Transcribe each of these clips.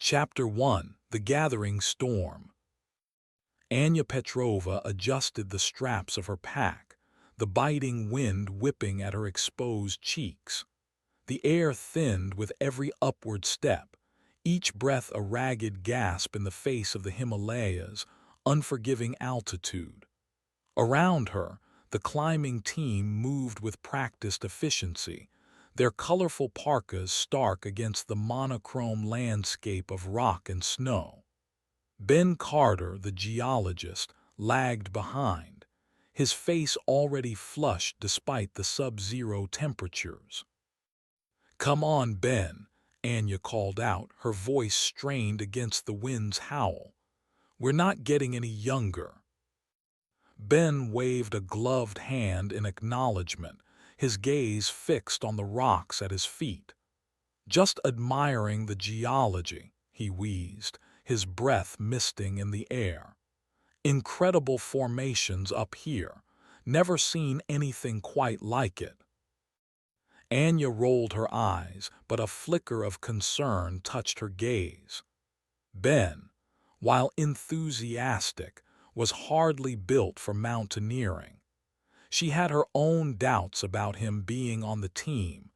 Chapter 1: The Gathering Storm. Anya Petrova adjusted the straps of her pack, the biting wind whipping at her exposed cheeks. The air thinned with every upward step, each breath a ragged gasp in the face of the Himalayas' unforgiving altitude. Around her, the climbing team moved with practiced efficiency, their colorful parkas stark against the monochrome landscape of rock and snow. Ben Carter, the geologist, lagged behind, his face already flushed despite the sub-zero temperatures. "Come on, Ben," Anya called out, her voice strained against the wind's howl. "We're not getting any younger." Ben waved a gloved hand in acknowledgement, his gaze fixed on the rocks at his feet. "Just admiring the geology," he wheezed, his breath misting in the air. "Incredible formations up here. Never seen anything quite like it." Anya rolled her eyes, but a flicker of concern touched her gaze. Ben, while enthusiastic, was hardly built for mountaineering. She had her own doubts about him being on the team,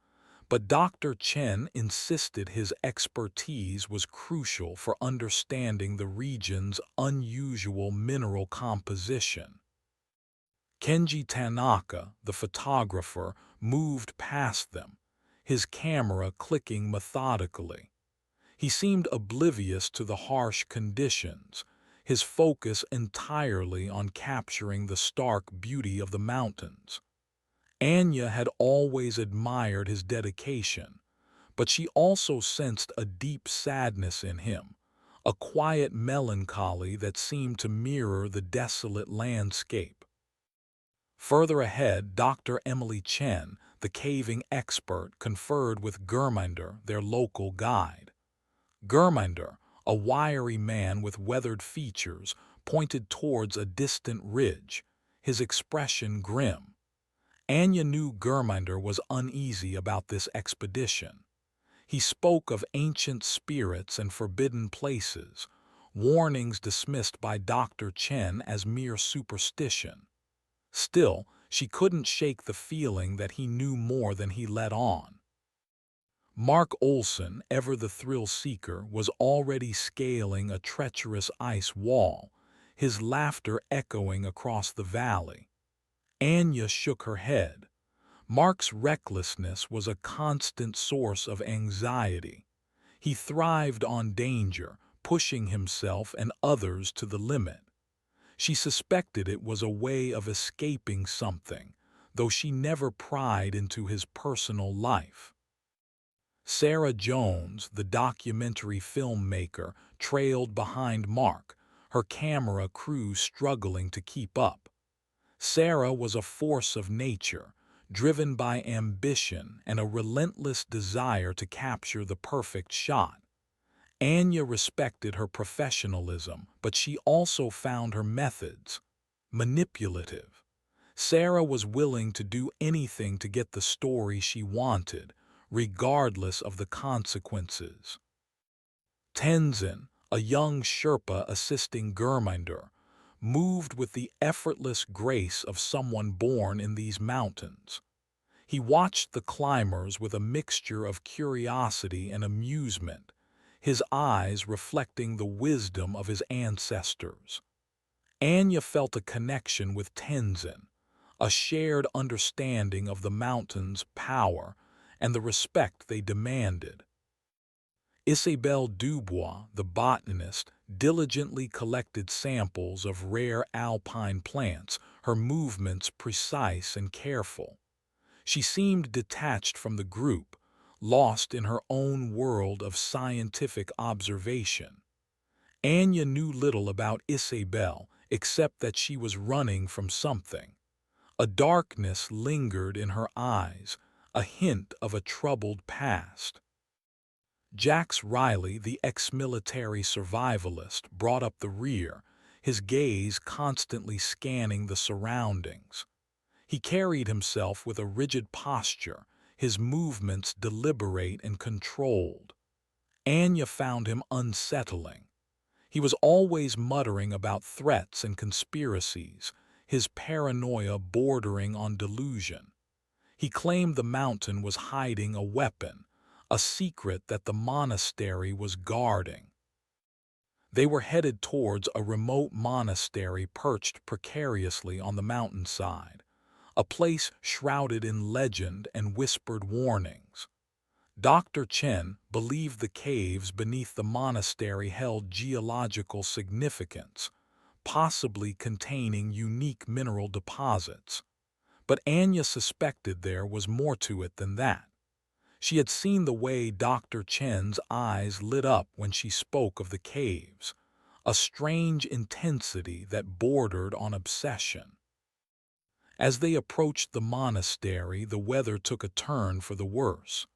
but Dr. Chen insisted his expertise was crucial for understanding the region's unusual mineral composition. Kenji Tanaka, the photographer, moved past them, his camera clicking methodically. He seemed oblivious to the harsh conditions, his focus entirely on capturing the stark beauty of the mountains. Anya had always admired his dedication, but she also sensed a deep sadness in him, a quiet melancholy that seemed to mirror the desolate landscape. Further ahead, Dr. Emily Chen, the caving expert, conferred with Gurminder, their local guide. Gurminder, a wiry man with weathered features, pointed towards a distant ridge, his expression grim. Anya knew Gurminder was uneasy about this expedition. He spoke of ancient spirits and forbidden places, warnings dismissed by Dr. Chen as mere superstition. Still, she couldn't shake the feeling that he knew more than he let on. Mark Olson, ever the thrill-seeker, was already scaling a treacherous ice wall, his laughter echoing across the valley. Anya shook her head. Mark's recklessness was a constant source of anxiety. He thrived on danger, pushing himself and others to the limit. She suspected it was a way of escaping something, though she never pried into his personal life. Sarah Jones, the documentary filmmaker, trailed behind Mark, her camera crew struggling to keep up. Sarah was a force of nature, driven by ambition and a relentless desire to capture the perfect shot. Anya respected her professionalism, but she also found her methods manipulative. Sarah was willing to do anything to get the story she wanted, regardless of the consequences. Tenzin, a young Sherpa assisting Gurminder, moved with the effortless grace of someone born in these mountains. He watched the climbers with a mixture of curiosity and amusement, his eyes reflecting the wisdom of his ancestors. Anya felt a connection with Tenzin, a shared understanding of the mountains' power and the respect they demanded. Isabelle Dubois, the botanist, diligently collected samples of rare alpine plants, her movements precise and careful. She seemed detached from the group, lost in her own world of scientific observation. Anya knew little about Isabelle except that she was running from something. A darkness lingered in her eyes, a hint of a troubled past. Jax Riley, the ex-military survivalist, brought up the rear, his gaze constantly scanning the surroundings. He carried himself with a rigid posture, his movements deliberate and controlled. Anya found him unsettling. He was always muttering about threats and conspiracies, his paranoia bordering on delusion. He claimed the mountain was hiding a weapon, a secret that the monastery was guarding. They were headed towards a remote monastery perched precariously on the mountainside, a place shrouded in legend and whispered warnings. Dr. Chen believed the caves beneath the monastery held geological significance, possibly containing unique mineral deposits. But Anya suspected there was more to it than that. She had seen the way Dr. Chen's eyes lit up when she spoke of the caves, a strange intensity that bordered on obsession. As they approached the monastery, the weather took a turn for the worse.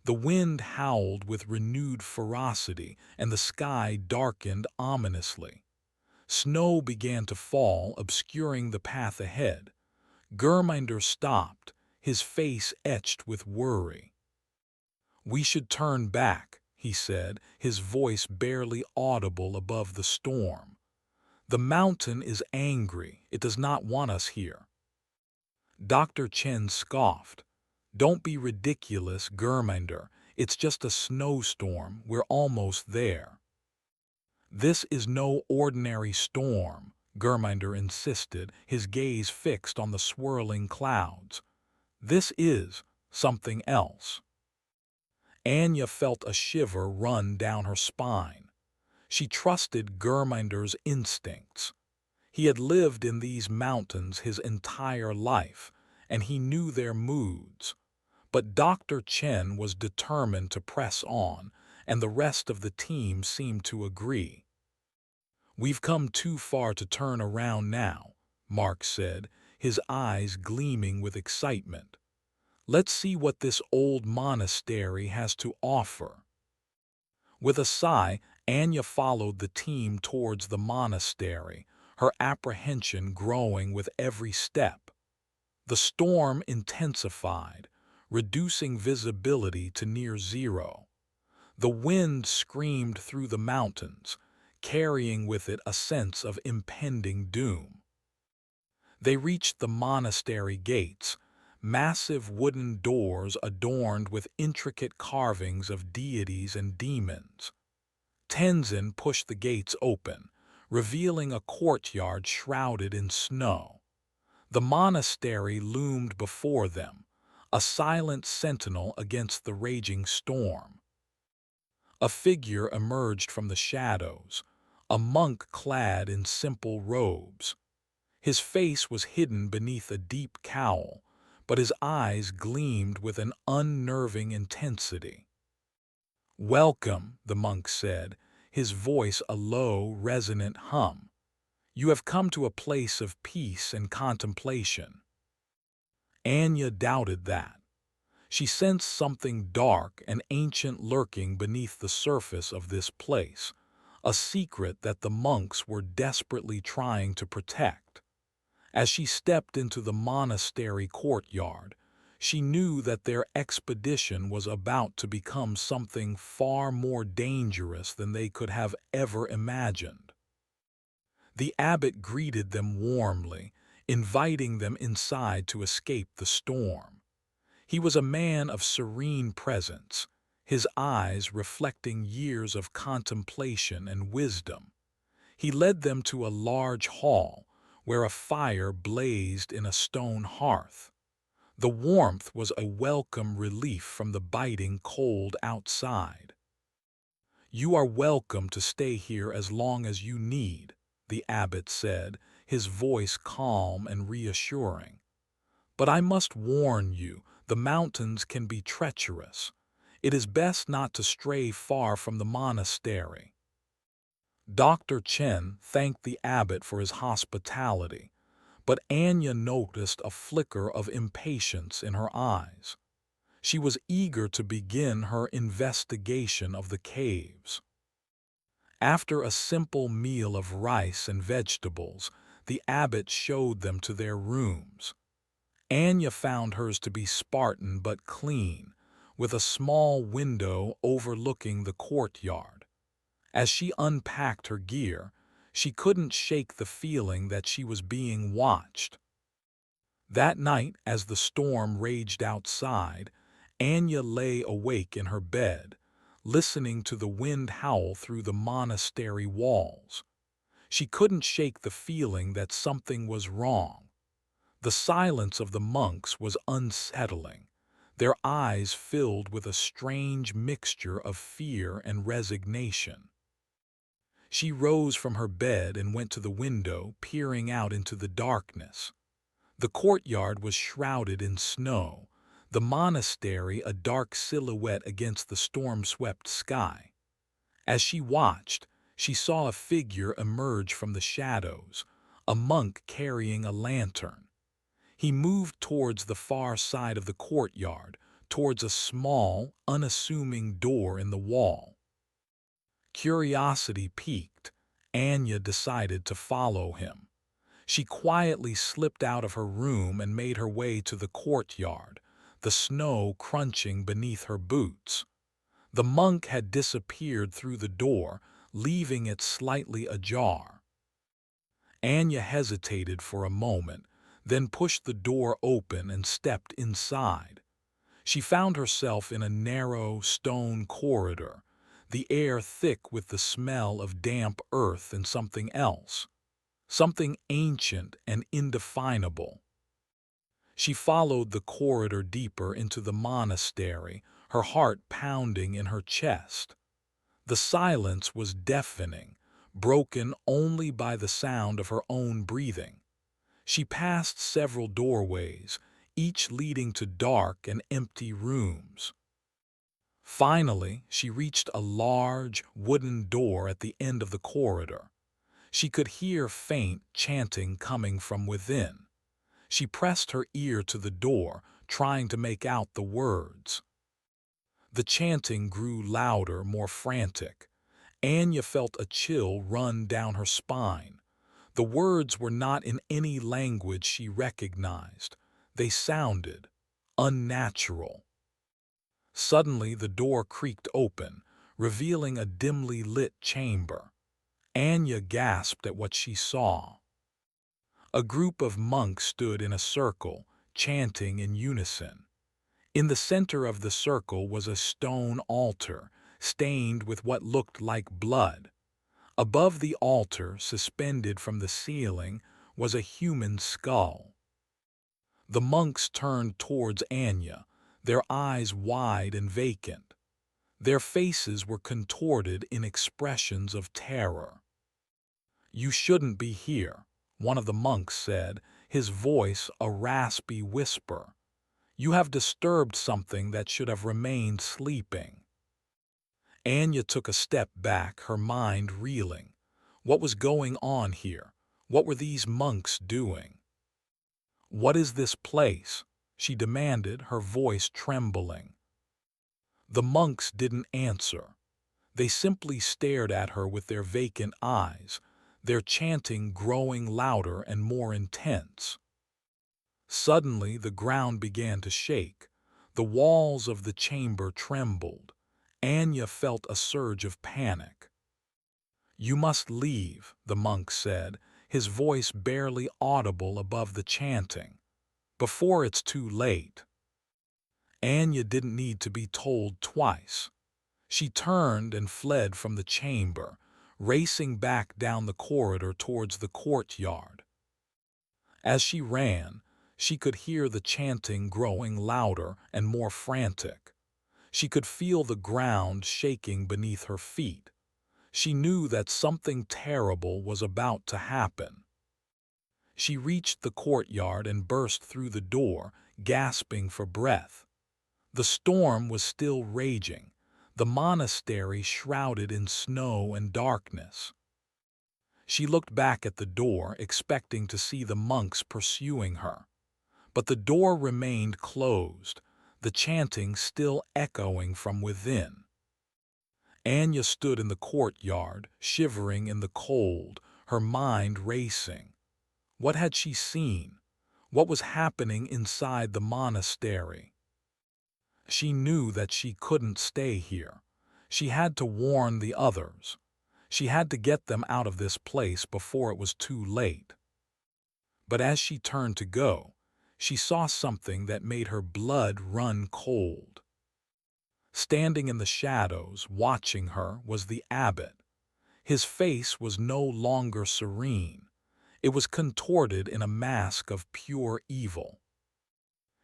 The wind howled with renewed ferocity, and the sky darkened ominously. Snow began to fall, obscuring the path ahead. Gurminder stopped, his face etched with worry. "We should turn back," he said, his voice barely audible above the storm. "The mountain is angry. It does not want us here." Dr. Chen scoffed. "Don't be ridiculous, Gurminder. It's just a snowstorm. We're almost there." "This is no ordinary storm," Gurminder insisted, his gaze fixed on the swirling clouds. "This is something else." Anya felt a shiver run down her spine. She trusted Gurminder's instincts. He had lived in these mountains his entire life, and he knew their moods. But Dr. Chen was determined to press on, and the rest of the team seemed to agree. "We've come too far to turn around now," Mark said, his eyes gleaming with excitement. "Let's see what this old monastery has to offer." With a sigh, Anya followed the team towards the monastery, her apprehension growing with every step. The storm intensified, reducing visibility to near zero. The wind screamed through the mountains, carrying with it a sense of impending doom. They reached the monastery gates, massive wooden doors adorned with intricate carvings of deities and demons. Tenzin pushed the gates open, revealing a courtyard shrouded in snow. The monastery loomed before them, a silent sentinel against the raging storm. A figure emerged from the shadows, a monk clad in simple robes. His face was hidden beneath a deep cowl, but his eyes gleamed with an unnerving intensity. "Welcome," the monk said, his voice a low, resonant hum. "You have come to a place of peace and contemplation." Anya doubted that. She sensed something dark and ancient lurking beneath the surface of this place, a secret that the monks were desperately trying to protect. As she stepped into the monastery courtyard, she knew that their expedition was about to become something far more dangerous than they could have ever imagined. The abbot greeted them warmly, inviting them inside to escape the storm. He was a man of serene presence, his eyes reflecting years of contemplation and wisdom. He led them to a large hall, where a fire blazed in a stone hearth. The warmth was a welcome relief from the biting cold outside. "You are welcome to stay here as long as you need," the abbot said, his voice calm and reassuring. "But I must warn you, the mountains can be treacherous. It is best not to stray far from the monastery." Dr. Chen thanked the abbot for his hospitality, but Anya noticed a flicker of impatience in her eyes. She was eager to begin her investigation of the caves. After a simple meal of rice and vegetables, the abbot showed them to their rooms. Anya found hers to be Spartan but clean, with a small window overlooking the courtyard. As she unpacked her gear, she couldn't shake the feeling that she was being watched. That night, as the storm raged outside, Anya lay awake in her bed, listening to the wind howl through the monastery walls. She couldn't shake the feeling that something was wrong. The silence of the monks was unsettling, their eyes filled with a strange mixture of fear and resignation. She rose from her bed and went to the window, peering out into the darkness. The courtyard was shrouded in snow, the monastery a dark silhouette against the storm-swept sky. As she watched, she saw a figure emerge from the shadows, a monk carrying a lantern. He moved towards the far side of the courtyard, towards a small, unassuming door in the wall. Curiosity piqued, Anya decided to follow him. She quietly slipped out of her room and made her way to the courtyard, the snow crunching beneath her boots. The monk had disappeared through the door, leaving it slightly ajar. Anya hesitated for a moment, then pushed the door open and stepped inside. She found herself in a narrow stone corridor, the air thick with the smell of damp earth and something else, something ancient and indefinable. She followed the corridor deeper into the monastery, her heart pounding in her chest. The silence was deafening, broken only by the sound of her own breathing. She passed several doorways, each leading to dark and empty rooms. Finally, she reached a large, wooden door at the end of the corridor. She could hear faint chanting coming from within. She pressed her ear to the door, trying to make out the words. The chanting grew louder, more frantic. Anya felt a chill run down her spine. The words were not in any language she recognized. They sounded unnatural. Suddenly, the door creaked open, revealing a dimly lit chamber. Anya gasped at what she saw. A group of monks stood in a circle, chanting in unison. In the center of the circle was a stone altar, stained with what looked like blood. Above the altar, suspended from the ceiling, was a human skull. The monks turned towards Anya, their eyes wide and vacant. Their faces were contorted in expressions of terror. "You shouldn't be here," one of the monks said, his voice a raspy whisper. "You have disturbed something that should have remained sleeping." Anya took a step back, her mind reeling. What was going on here? What were these monks doing? "What is this place?" she demanded, her voice trembling. The monks didn't answer. They simply stared at her with their vacant eyes, their chanting growing louder and more intense. Suddenly, the ground began to shake. The walls of the chamber trembled. Anya felt a surge of panic. "You must leave," the monk said, his voice barely audible above the chanting, "before it's too late." Anya didn't need to be told twice. She turned and fled from the chamber, racing back down the corridor towards the courtyard. As she ran, she could hear the chanting growing louder and more frantic. She could feel the ground shaking beneath her feet. She knew that something terrible was about to happen. She reached the courtyard and burst through the door, gasping for breath. The storm was still raging, the monastery shrouded in snow and darkness. She looked back at the door, expecting to see the monks pursuing her. But the door remained closed, the chanting still echoing from within. Anya stood in the courtyard, shivering in the cold, her mind racing. What had she seen? What was happening inside the monastery? She knew that she couldn't stay here. She had to warn the others. She had to get them out of this place before it was too late. But as she turned to go, she saw something that made her blood run cold. Standing in the shadows, watching her, was the abbot. His face was no longer serene. It was contorted in a mask of pure evil.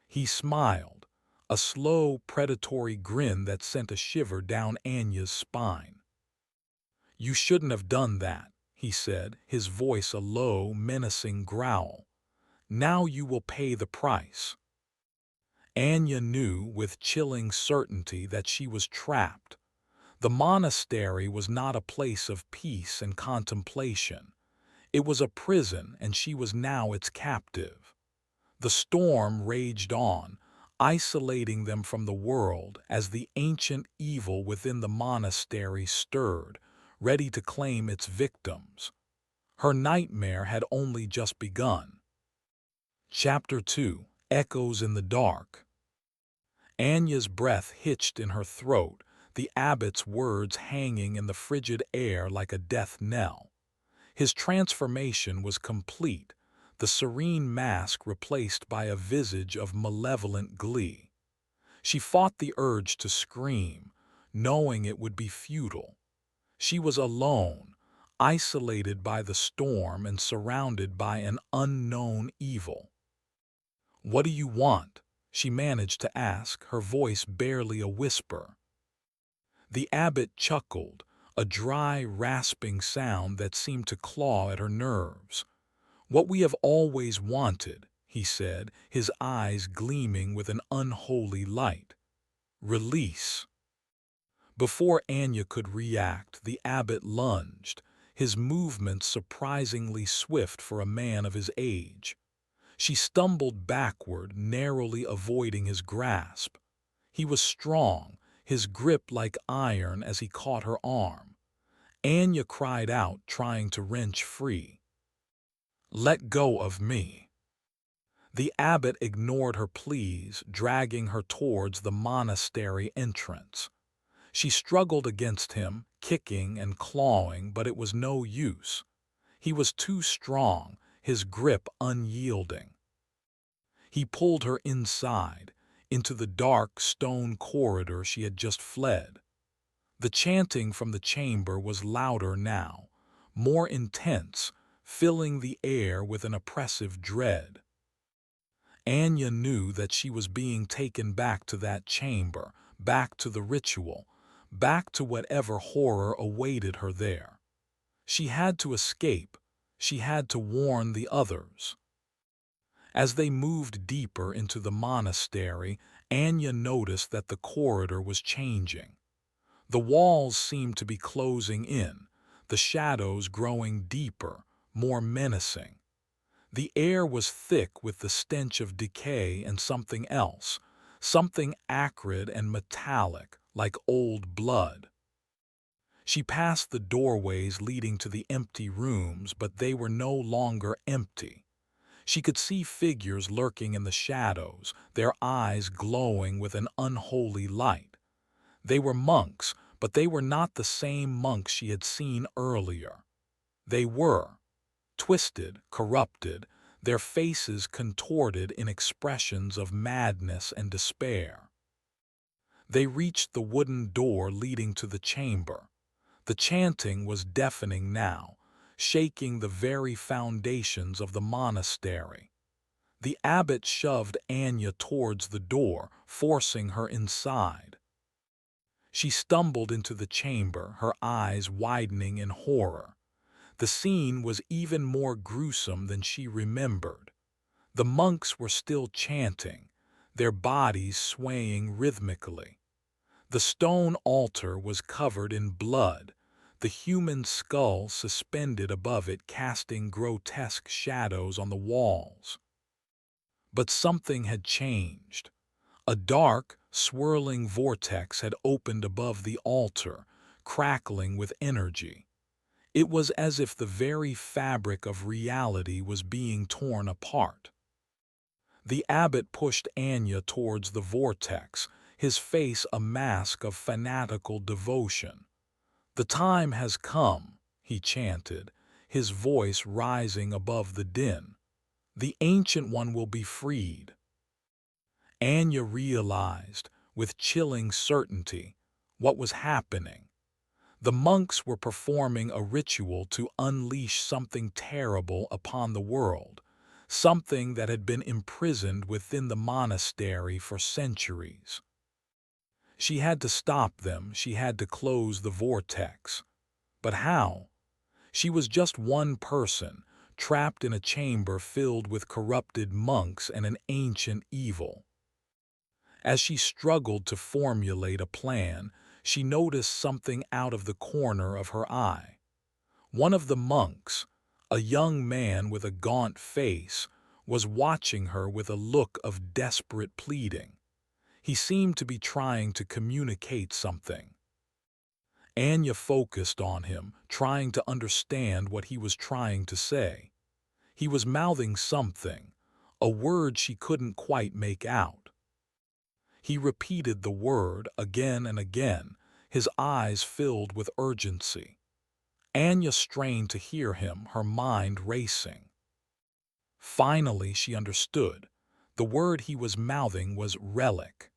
He smiled, a slow, predatory grin that sent a shiver down Anya's spine. "You shouldn't have done that," he said, his voice a low, menacing growl. "Now you will pay the price." Anya knew with chilling certainty that she was trapped. The monastery was not a place of peace and contemplation. It was a prison, and she was now its captive. The storm raged on, isolating them from the world as the ancient evil within the monastery stirred, ready to claim its victims. Her nightmare had only just begun. Chapter 2: Echoes in the Dark. Anya's breath hitched in her throat, the abbot's words hanging in the frigid air like a death knell. His transformation was complete, the serene mask replaced by a visage of malevolent glee. She fought the urge to scream, knowing it would be futile. She was alone, isolated by the storm and surrounded by an unknown evil. "What do you want?" she managed to ask, her voice barely a whisper. The abbot chuckled, a dry, rasping sound that seemed to claw at her nerves. "What we have always wanted," he said, his eyes gleaming with an unholy light. "Release." Before Anya could react, the abbot lunged, his movements surprisingly swift for a man of his age. She stumbled backward, narrowly avoiding his grasp. He was strong, his grip like iron as he caught her arm. Anya cried out, trying to wrench free. "Let go of me." The abbot ignored her pleas, dragging her towards the monastery entrance. She struggled against him, kicking and clawing, but it was no use. He was too strong, his grip unyielding. He pulled her inside, into the dark stone corridor she had just fled. The chanting from the chamber was louder now, more intense, filling the air with an oppressive dread. Anya knew that she was being taken back to that chamber, back to the ritual, back to whatever horror awaited her there. She had to escape. She had to warn the others. As they moved deeper into the monastery, Anya noticed that the corridor was changing. The walls seemed to be closing in, the shadows growing deeper, more menacing. The air was thick with the stench of decay and something else, something acrid and metallic, like old blood. She passed the doorways leading to the empty rooms, but they were no longer empty. She could see figures lurking in the shadows, their eyes glowing with an unholy light. They were monks, but they were not the same monks she had seen earlier. They were twisted, corrupted, their faces contorted in expressions of madness and despair. They reached the wooden door leading to the chamber. The chanting was deafening now, shaking the very foundations of the monastery. The abbot shoved Anya towards the door, forcing her inside. She stumbled into the chamber, her eyes widening in horror. The scene was even more gruesome than she remembered. The monks were still chanting, their bodies swaying rhythmically. The stone altar was covered in blood, the human skull suspended above it casting grotesque shadows on the walls. But something had changed. A dark, swirling vortex had opened above the altar, crackling with energy. It was as if the very fabric of reality was being torn apart. The abbot pushed Anya towards the vortex, his face a mask of fanatical devotion. "The time has come," he chanted, his voice rising above the din. "The Ancient One will be freed." Anya realized, with chilling certainty, what was happening. The monks were performing a ritual to unleash something terrible upon the world, something that had been imprisoned within the monastery for centuries. She had to stop them, she had to close the vortex. But how? She was just one person, trapped in a chamber filled with corrupted monks and an ancient evil. As she struggled to formulate a plan, she noticed something out of the corner of her eye. One of the monks, a young man with a gaunt face, was watching her with a look of desperate pleading. He seemed to be trying to communicate something. Anya focused on him, trying to understand what he was trying to say. He was mouthing something, a word she couldn't quite make out. He repeated the word again and again, his eyes filled with urgency. Anya strained to hear him, her mind racing. Finally, she understood. The word he was mouthing was relic.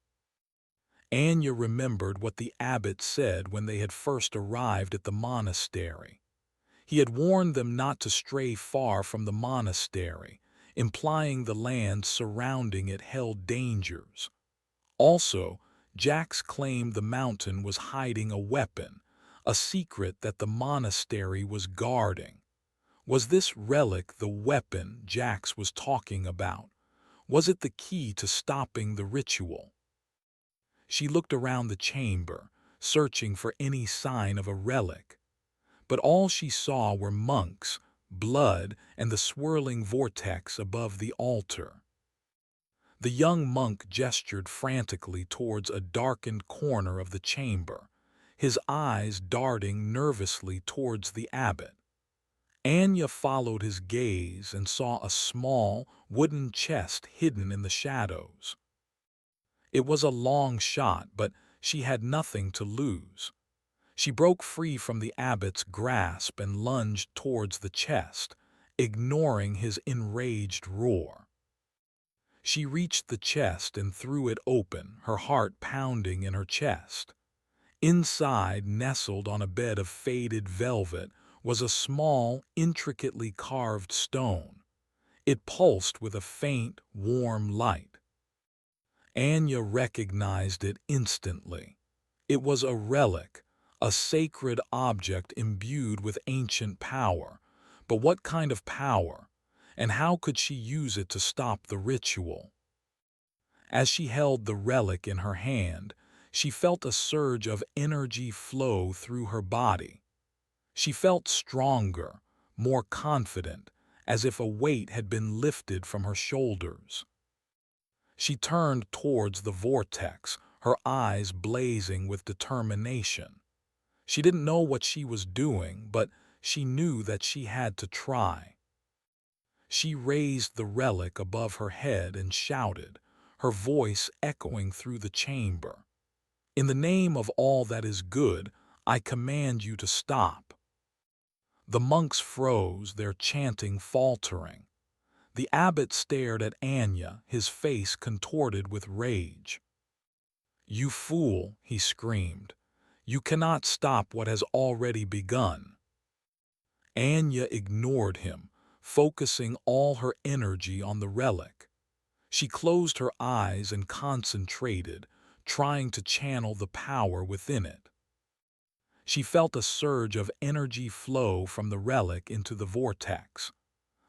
Anya remembered what the abbot said when they had first arrived at the monastery. He had warned them not to stray far from the monastery, implying the land surrounding it held dangers. Also, Jax claimed the mountain was hiding a weapon, a secret that the monastery was guarding. Was this relic the weapon Jax was talking about? Was it the key to stopping the ritual? She looked around the chamber, searching for any sign of a relic. But all she saw were monks, blood, and the swirling vortex above the altar. The young monk gestured frantically towards a darkened corner of the chamber, his eyes darting nervously towards the abbot. Anya followed his gaze and saw a small, wooden chest hidden in the shadows. It was a long shot, but she had nothing to lose. She broke free from the abbot's grasp and lunged towards the chest, ignoring his enraged roar. She reached the chest and threw it open, her heart pounding in her chest. Inside, nestled on a bed of faded velvet, was a small, intricately carved stone. It pulsed with a faint, warm light. Anya recognized it instantly. It was a relic, a sacred object imbued with ancient power. But what kind of power? And how could she use it to stop the ritual? As she held the relic in her hand, she felt a surge of energy flow through her body. She felt stronger, more confident, as if a weight had been lifted from her shoulders. She turned towards the vortex, her eyes blazing with determination. She didn't know what she was doing, but she knew that she had to try. She raised the relic above her head and shouted, her voice echoing through the chamber. "In the name of all that is good, I command you to stop." The monks froze, their chanting faltering. The abbot stared at Anya, his face contorted with rage. "You fool," he screamed. "You cannot stop what has already begun." Anya ignored him, focusing all her energy on the relic. She closed her eyes and concentrated, trying to channel the power within it. She felt a surge of energy flow from the relic into the vortex.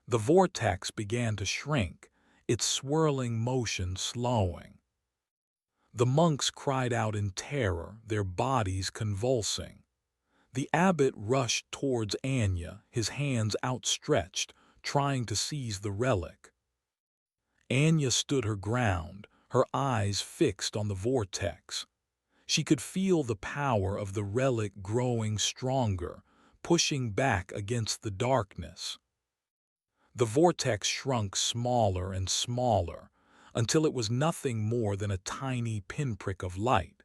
The vortex began to shrink, its swirling motion slowing. The monks cried out in terror, their bodies convulsing. The abbot rushed towards Anya, his hands outstretched, trying to seize the relic. Anya stood her ground, her eyes fixed on the vortex. She could feel the power of the relic growing stronger, pushing back against the darkness. The vortex shrunk smaller and smaller, until it was nothing more than a tiny pinprick of light.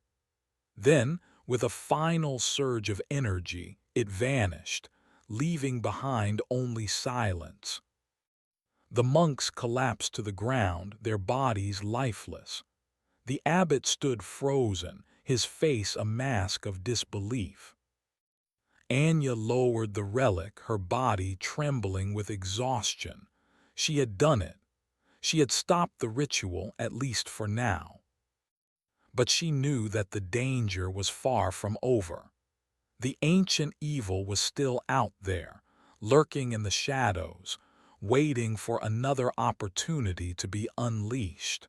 Then, with a final surge of energy, it vanished, leaving behind only silence. The monks collapsed to the ground, their bodies lifeless. The abbot stood frozen, his face a mask of disbelief. Anya lowered the relic, her body trembling with exhaustion. She had done it. She had stopped the ritual, at least for now. But she knew that the danger was far from over. The ancient evil was still out there, lurking in the shadows, waiting for another opportunity to be unleashed.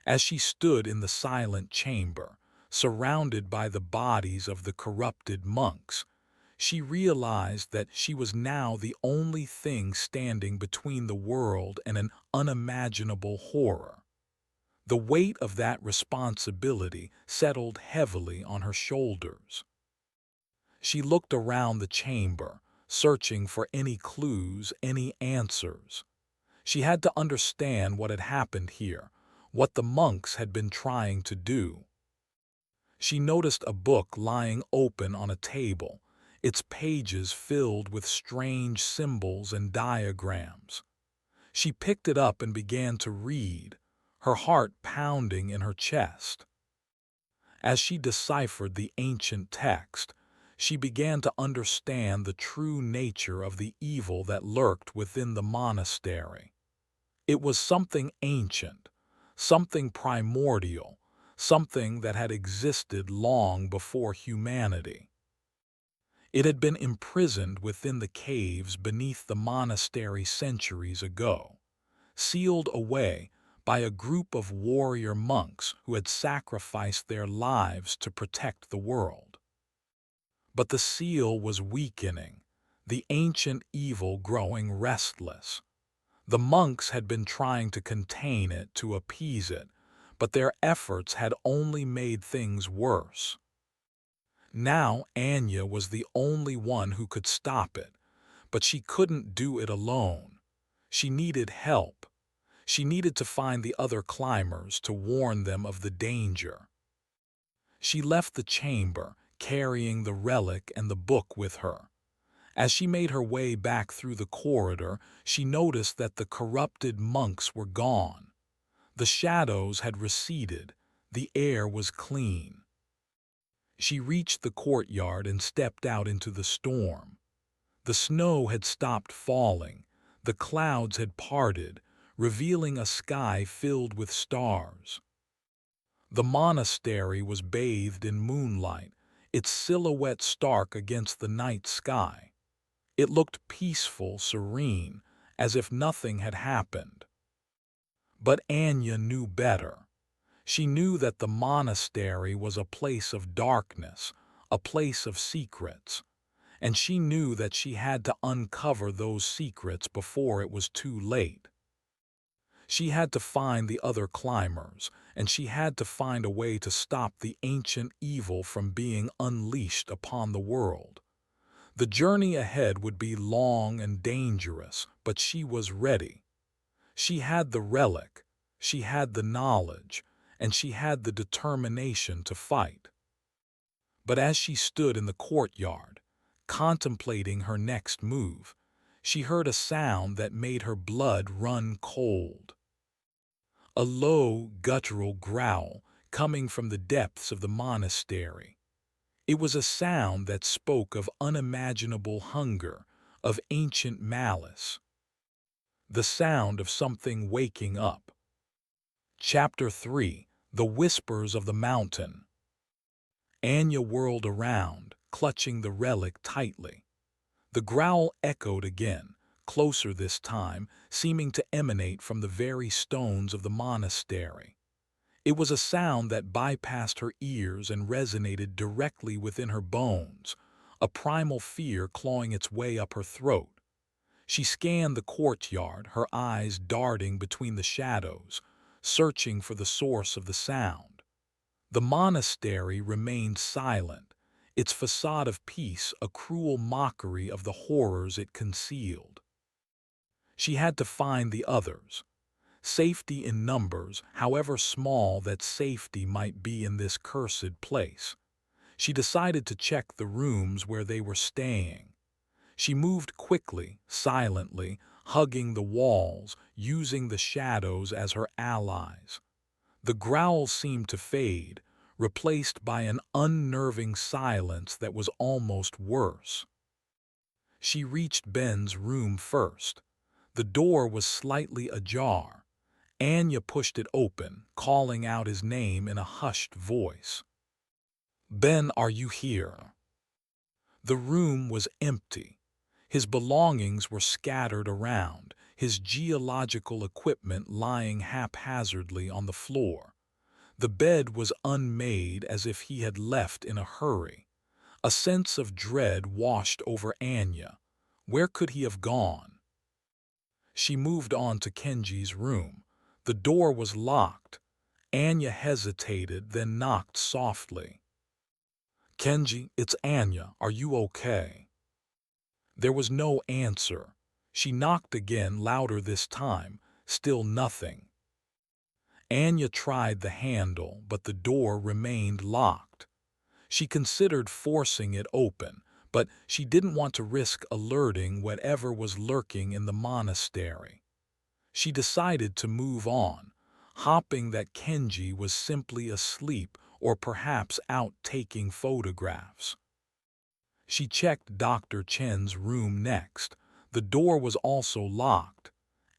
As she stood in the silent chamber, surrounded by the bodies of the corrupted monks, she realized that she was now the only thing standing between the world and an unimaginable horror. The weight of that responsibility settled heavily on her shoulders. She looked around the chamber, searching for any clues, any answers. She had to understand what had happened here, what the monks had been trying to do. She noticed a book lying open on a table, its pages filled with strange symbols and diagrams. She picked it up and began to read, her heart pounding in her chest. As she deciphered the ancient text, she began to understand the true nature of the evil that lurked within the monastery. It was something ancient, something primordial, something that had existed long before humanity. It had been imprisoned within the caves beneath the monastery centuries ago, sealed away by a group of warrior monks who had sacrificed their lives to protect the world. But the seal was weakening, the ancient evil growing restless. The monks had been trying to contain it, to appease it, but their efforts had only made things worse. Now Anya was the only one who could stop it, but she couldn't do it alone. She needed help. She needed to find the other climbers to warn them of the danger. She left the chamber, carrying the relic and the book with her. As she made her way back through the corridor, she noticed that the corrupted monks were gone. The shadows had receded. The air was clean. She reached the courtyard and stepped out into the storm. The snow had stopped falling. The clouds had parted, revealing a sky filled with stars. The monastery was bathed in moonlight, its silhouette stark against the night sky. It looked peaceful, serene, as if nothing had happened. But Anya knew better. She knew that the monastery was a place of darkness, a place of secrets, and she knew that she had to uncover those secrets before it was too late. She had to find the other climbers, and she had to find a way to stop the ancient evil from being unleashed upon the world. The journey ahead would be long and dangerous, but she was ready. She had the relic, she had the knowledge, and she had the determination to fight. But as she stood in the courtyard, contemplating her next move, she heard a sound that made her blood run cold. A low, guttural growl coming from the depths of the monastery. It was a sound that spoke of unimaginable hunger, of ancient malice. The sound of something waking up. Chapter 3: The Whispers of the Mountain. Anya whirled around, clutching the relic tightly. The growl echoed again, closer this time, seeming to emanate from the very stones of the monastery. It was a sound that bypassed her ears and resonated directly within her bones, a primal fear clawing its way up her throat. She scanned the courtyard, her eyes darting between the shadows, searching for the source of the sound. The monastery remained silent, its facade of peace a cruel mockery of the horrors it concealed. She had to find the others. Safety in numbers, however small that safety might be in this cursed place. She decided to check the rooms where they were staying. She moved quickly, silently, hugging the walls, using the shadows as her allies. The growls seemed to fade, replaced by an unnerving silence that was almost worse. She reached Ben's room first. The door was slightly ajar. Anya pushed it open, calling out his name in a hushed voice. "Ben, are you here?" The room was empty. His belongings were scattered around, his geological equipment lying haphazardly on the floor. The bed was unmade, as if he had left in a hurry. A sense of dread washed over Anya. Where could he have gone? She moved on to Kenji's room. The door was locked. Anya hesitated, then knocked softly. "Kenji, it's Anya. Are you okay?" There was no answer. She knocked again, louder this time. Still nothing. Anya tried the handle, but the door remained locked. She considered forcing it open, but she didn't want to risk alerting whatever was lurking in the monastery. She decided to move on, hoping that Kenji was simply asleep or perhaps out taking photographs. She checked Dr. Chen's room next. The door was also locked.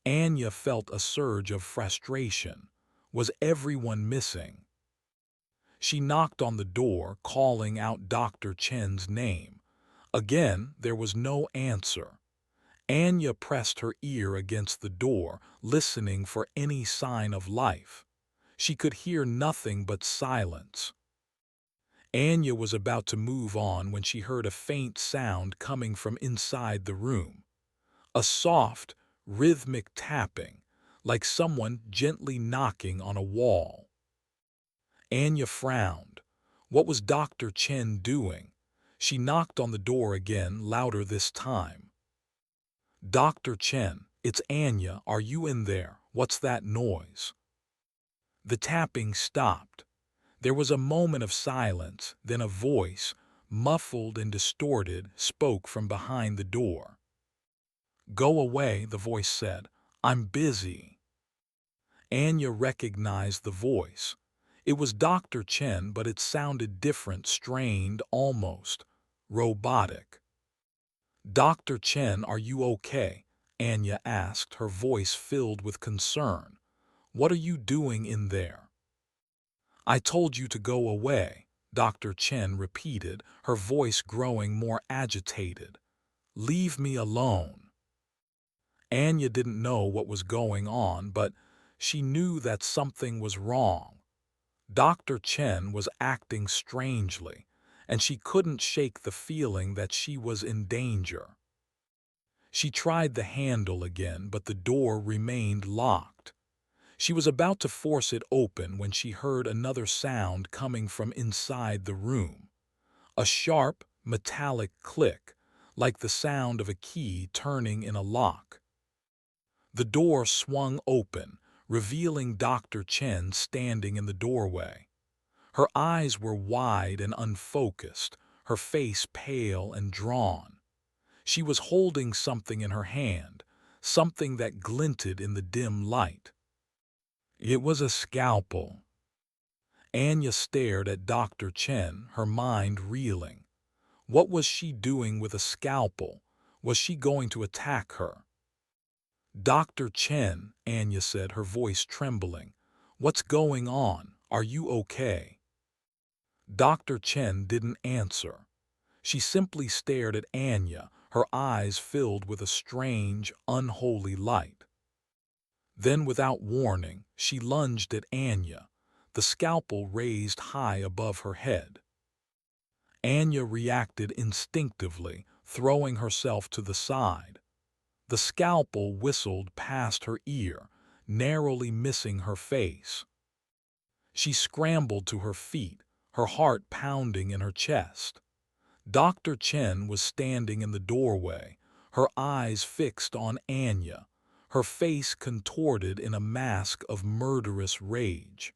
Anya felt a surge of frustration. Was everyone missing? She knocked on the door, calling out Dr. Chen's name. Again, there was no answer. Anya pressed her ear against the door, listening for any sign of life. She could hear nothing but silence. Anya was about to move on when she heard a faint sound coming from inside the room. A soft, rhythmic tapping, like someone gently knocking on a wall. Anya frowned. What was Dr. Chen doing? She knocked on the door again, louder this time. "Dr. Chen, it's Anya. Are you in there? What's that noise?" The tapping stopped. There was a moment of silence, then a voice, muffled and distorted, spoke from behind the door. "Go away," the voice said. "I'm busy." Anya recognized the voice. It was Dr. Chen, but it sounded different, strained, almost robotic. "Dr. Chen, are you okay?" Anya asked, her voice filled with concern. "What are you doing in there?" "I told you to go away," Dr. Chen repeated, her voice growing more agitated. "Leave me alone." Anya didn't know what was going on, but she knew that something was wrong. Dr. Chen was acting strangely, and she couldn't shake the feeling that she was in danger. She tried the handle again, but the door remained locked. She was about to force it open when she heard another sound coming from inside the room. A sharp, metallic click, like the sound of a key turning in a lock. The door swung open, revealing Dr. Chen standing in the doorway. Her eyes were wide and unfocused, her face pale and drawn. She was holding something in her hand, something that glinted in the dim light. It was a scalpel. Anya stared at Dr. Chen, her mind reeling. What was she doing with a scalpel? Was she going to attack her? "Dr. Chen," Anya said, her voice trembling. "What's going on? Are you okay?" Dr. Chen didn't answer. She simply stared at Anya, her eyes filled with a strange, unholy light. Then, without warning, she lunged at Anya, the scalpel raised high above her head. Anya reacted instinctively, throwing herself to the side. The scalpel whistled past her ear, narrowly missing her face. She scrambled to her feet, her heart pounding in her chest. Dr. Chen was standing in the doorway, her eyes fixed on Anya, her face contorted in a mask of murderous rage.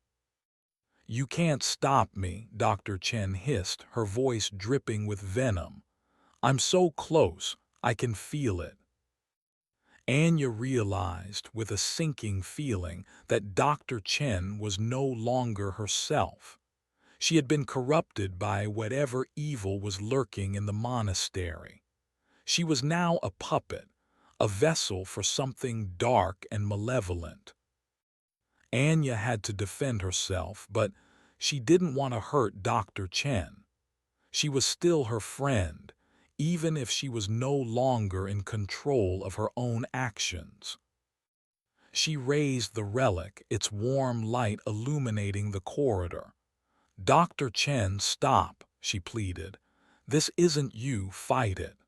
"You can't stop me," Dr. Chen hissed, her voice dripping with venom. "I'm so close, I can feel it." Anya realized with a sinking feeling that Dr. Chen was no longer herself. She had been corrupted by whatever evil was lurking in the monastery. She was now a puppet, a vessel for something dark and malevolent. Anya had to defend herself, but she didn't want to hurt Dr. Chen. She was still her friend, even if she was no longer in control of her own actions. She raised the relic, its warm light illuminating the corridor. "Dr. Chen, stop," she pleaded. "This isn't you, fight it."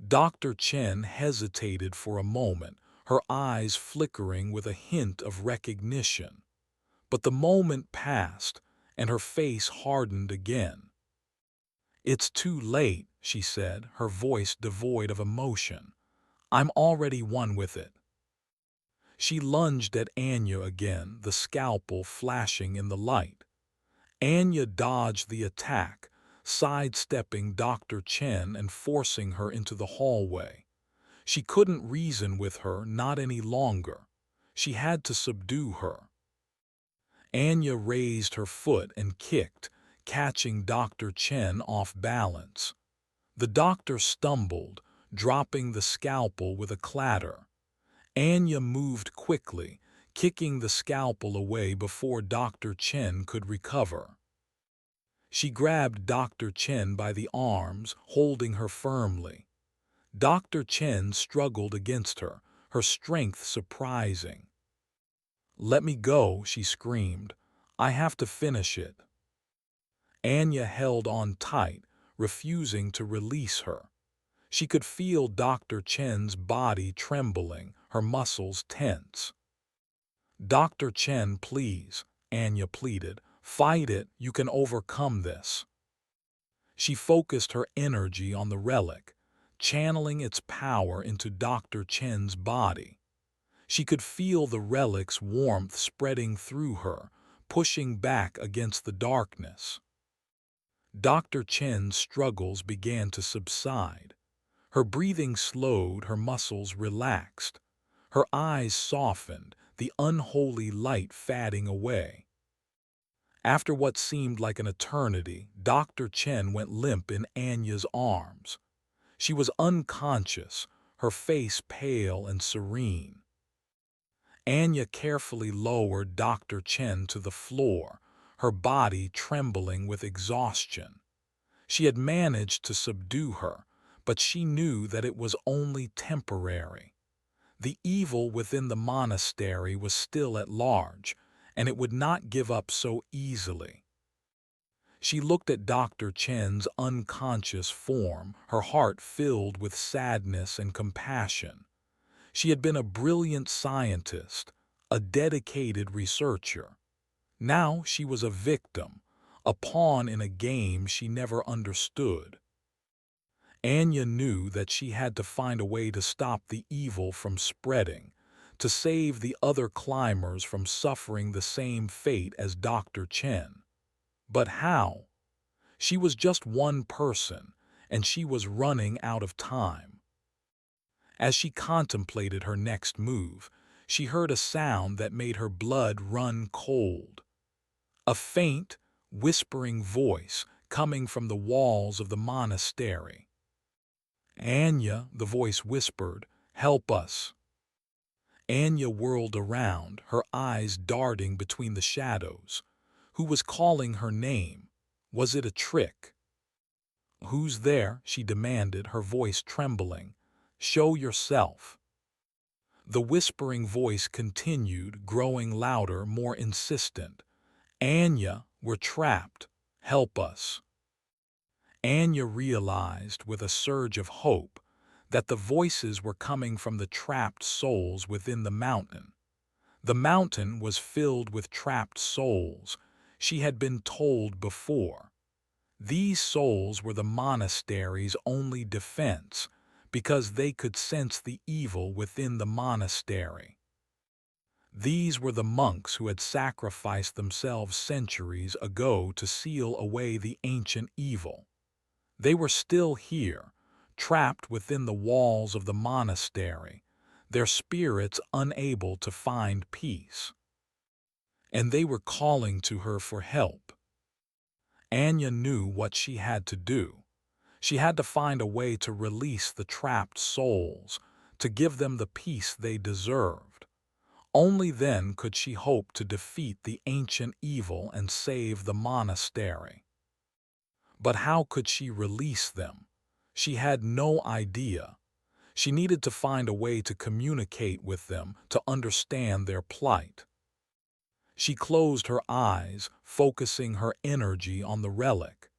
Dr. Chen hesitated for a moment, her eyes flickering with a hint of recognition. But the moment passed, and her face hardened again. "It's too late," she said, her voice devoid of emotion. "I'm already one with it." She lunged at Anya again, the scalpel flashing in the light. Anya dodged the attack, sidestepping Dr. Chen and forcing her into the hallway. She couldn't reason with her, not any longer. She had to subdue her. Anya raised her foot and kicked, catching Dr. Chen off balance. The doctor stumbled, dropping the scalpel with a clatter. Anya moved quickly, kicking the scalpel away before Dr. Chen could recover. She grabbed Dr. Chen by the arms, holding her firmly. Dr. Chen struggled against her, her strength surprising. "Let me go," she screamed. "I have to finish it." Anya held on tight, refusing to release her. She could feel Dr. Chen's body trembling, her muscles tense. "Dr. Chen, please," Anya pleaded. "Fight it, you can overcome this." She focused her energy on the relic, channeling its power into Dr. Chen's body. She could feel the relic's warmth spreading through her, pushing back against the darkness. Dr. Chen's struggles began to subside. Her breathing slowed, her muscles relaxed. Her eyes softened, the unholy light fading away. After what seemed like an eternity, Dr. Chen went limp in Anya's arms. She was unconscious, her face pale and serene. Anya carefully lowered Dr. Chen to the floor, her body trembling with exhaustion. She had managed to subdue her, but she knew that it was only temporary. The evil within the monastery was still at large, and it would not give up so easily. She looked at Dr. Chen's unconscious form, her heart filled with sadness and compassion. She had been a brilliant scientist, a dedicated researcher. Now she was a victim, a pawn in a game she never understood. Anya knew that she had to find a way to stop the evil from spreading, to save the other climbers from suffering the same fate as Dr. Chen. But how? She was just one person, and she was running out of time. As she contemplated her next move, she heard a sound that made her blood run cold. A faint, whispering voice coming from the walls of the monastery. "Anya," the voice whispered, "help us." Anya whirled around, her eyes darting between the shadows. Who was calling her name? Was it a trick? "Who's there?" she demanded, her voice trembling. "Show yourself." The whispering voice continued, growing louder, more insistent. "Anya, we're trapped. Help us." Anya realized, with a surge of hope, that the voices were coming from the trapped souls within the mountain. The mountain was filled with trapped souls, she had been told before. These souls were the monastery's only defense, because they could sense the evil within the monastery. These were the monks who had sacrificed themselves centuries ago to seal away the ancient evil. They were still here, trapped within the walls of the monastery, their spirits unable to find peace. And they were calling to her for help. Anya knew what she had to do. She had to find a way to release the trapped souls, to give them the peace they deserved. Only then could she hope to defeat the ancient evil and save the monastery. But how could she release them? She had no idea. She needed to find a way to communicate with them, to understand their plight. She closed her eyes, focusing her energy on the relic.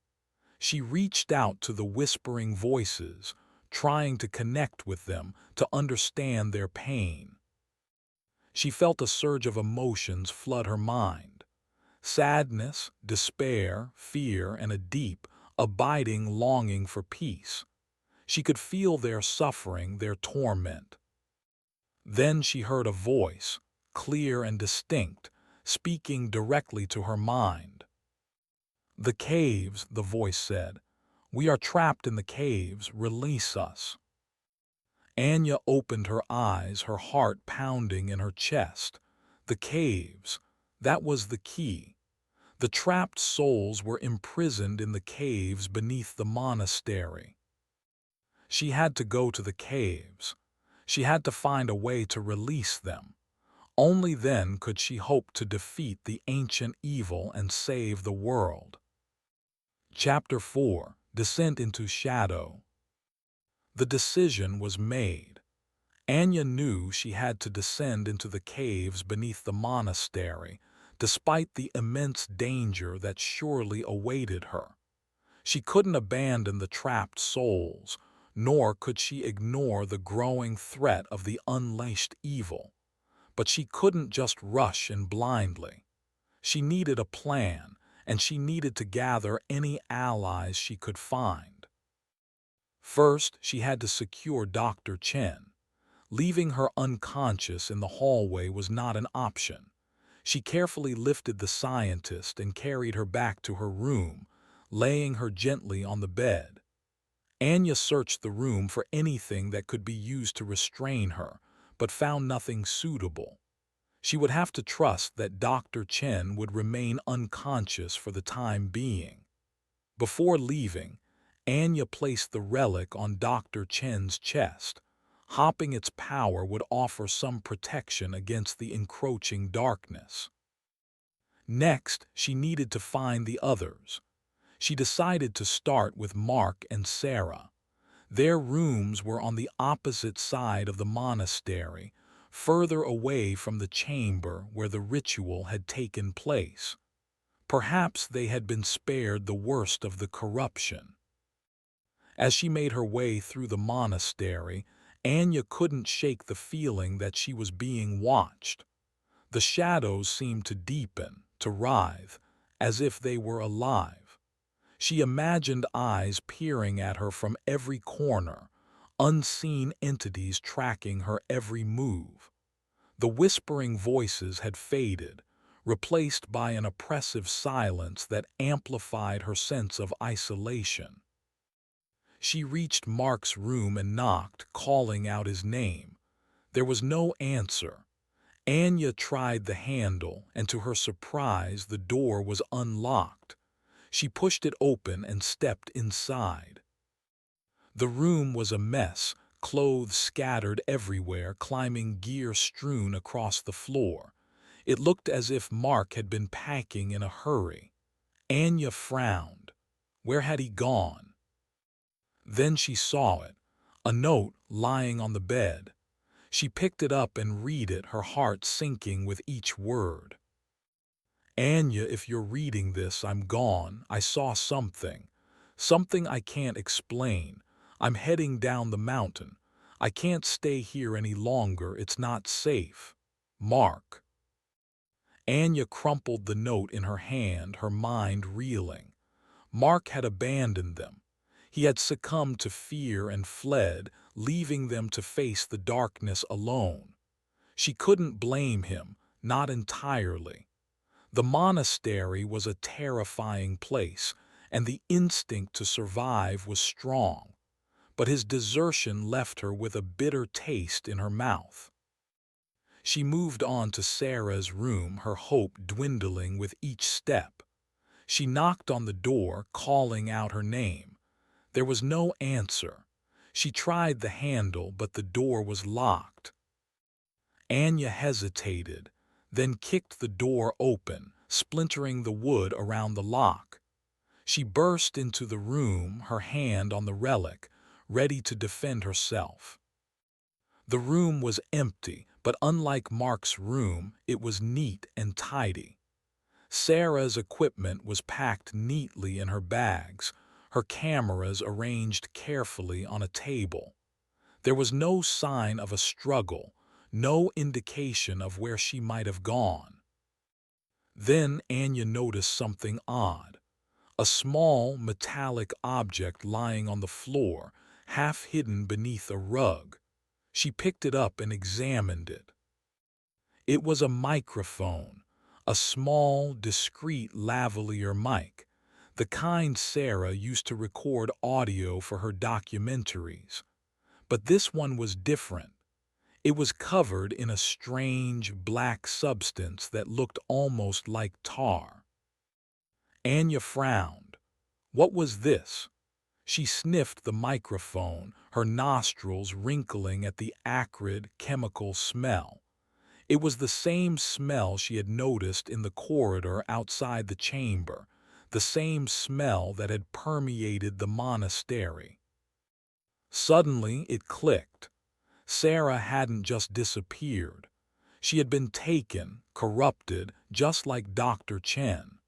She reached out to the whispering voices, trying to connect with them, to understand their pain. She felt a surge of emotions flood her mind. Sadness, despair, fear, and a deep, abiding longing for peace. She could feel their suffering, their torment. Then she heard a voice, clear and distinct, speaking directly to her mind. "The caves," the voice said. "We are trapped in the caves. Release us." Anya opened her eyes, her heart pounding in her chest. The caves. That was the key. The trapped souls were imprisoned in the caves beneath the monastery. She had to go to the caves. She had to find a way to release them. Only then could she hope to defeat the ancient evil and save the world. Chapter 4: Descent into Shadow. The decision was made. Anya knew she had to descend into the caves beneath the monastery, despite the immense danger that surely awaited her. She couldn't abandon the trapped souls, nor could she ignore the growing threat of the unleashed evil. But she couldn't just rush in blindly. She needed a plan, and she needed to gather any allies she could find. First, she had to secure Dr. Chen. Leaving her unconscious in the hallway was not an option. She carefully lifted the scientist and carried her back to her room, laying her gently on the bed. Anya searched the room for anything that could be used to restrain her, but found nothing suitable. She would have to trust that Dr. Chen would remain unconscious for the time being. Before leaving, Anya placed the relic on Dr. Chen's chest. Hopping its power would offer some protection against the encroaching darkness. Next, she needed to find the others. She decided to start with Mark and Sarah. Their rooms were on the opposite side of the monastery, further away from the chamber where the ritual had taken place. Perhaps they had been spared the worst of the corruption. As she made her way through the monastery, Anya couldn't shake the feeling that she was being watched. The shadows seemed to deepen, to writhe, as if they were alive. She imagined eyes peering at her from every corner, unseen entities tracking her every move. The whispering voices had faded, replaced by an oppressive silence that amplified her sense of isolation. She reached Mark's room and knocked, calling out his name. There was no answer. Anya tried the handle, and to her surprise, the door was unlocked. She pushed it open and stepped inside. The room was a mess, clothes scattered everywhere, climbing gear strewn across the floor. It looked as if Mark had been packing in a hurry. Anya frowned. Where had he gone? Then she saw it, a note lying on the bed. She picked it up and read it, her heart sinking with each word. "Anya, if you're reading this, I'm gone. I saw something. Something I can't explain. I'm heading down the mountain. I can't stay here any longer. It's not safe. Mark." Anya crumpled the note in her hand, her mind reeling. Mark had abandoned them. He had succumbed to fear and fled, leaving them to face the darkness alone. She couldn't blame him, not entirely. The monastery was a terrifying place, and the instinct to survive was strong. But his desertion left her with a bitter taste in her mouth. She moved on to Sarah's room, her hope dwindling with each step. She knocked on the door, calling out her name. There was no answer. She tried the handle, but the door was locked. Anya hesitated, then kicked the door open, splintering the wood around the lock. She burst into the room, her hand on the relic, ready to defend herself. The room was empty, but unlike Mark's room, it was neat and tidy. Sarah's equipment was packed neatly in her bags, her cameras arranged carefully on a table. There was no sign of a struggle, no indication of where she might have gone. Then Anya noticed something odd. A small, metallic object lying on the floor, half hidden beneath a rug. She picked it up and examined it. It was a microphone, a small, discreet lavalier mic, the kind Sarah used to record audio for her documentaries. But this one was different. It was covered in a strange, black substance that looked almost like tar. Anya frowned. What was this? She sniffed the microphone, her nostrils wrinkling at the acrid, chemical smell. It was the same smell she had noticed in the corridor outside the chamber, the same smell that had permeated the monastery. Suddenly it clicked. Sarah hadn't just disappeared. She had been taken, corrupted, just like Dr. Chen.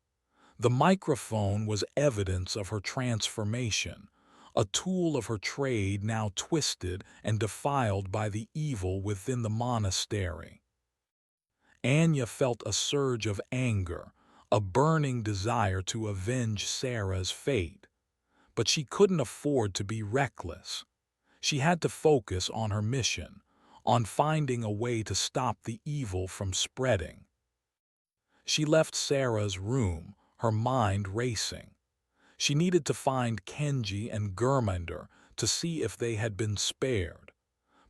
The microphone was evidence of her transformation, a tool of her trade now twisted and defiled by the evil within the monastery. Anya felt a surge of anger, a burning desire to avenge Sarah's fate. But she couldn't afford to be reckless. She had to focus on her mission, on finding a way to stop the evil from spreading. She left Sarah's room, her mind racing. She needed to find Kenji and Gurmander to see if they had been spared.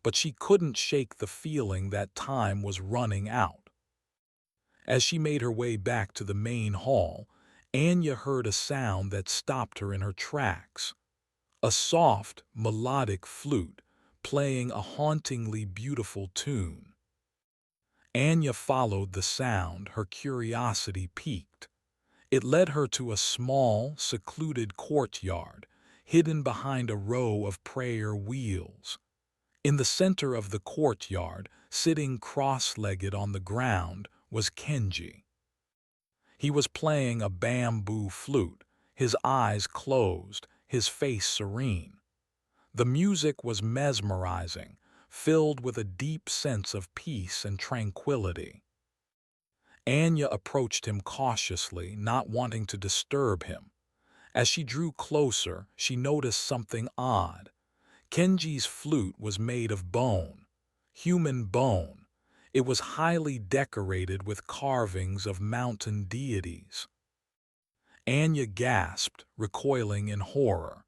But she couldn't shake the feeling that time was running out. As she made her way back to the main hall, Anya heard a sound that stopped her in her tracks. A soft, melodic flute playing a hauntingly beautiful tune. Anya followed the sound, her curiosity piqued. It led her to a small, secluded courtyard, hidden behind a row of prayer wheels. In the center of the courtyard, sitting cross-legged on the ground, was Kenji. He was playing a bamboo flute, his eyes closed, his face serene. The music was mesmerizing, filled with a deep sense of peace and tranquility. Anya approached him cautiously, not wanting to disturb him. As she drew closer, she noticed something odd. Kenji's flute was made of bone, human bone. It was highly decorated with carvings of mountain deities. Anya gasped, recoiling in horror.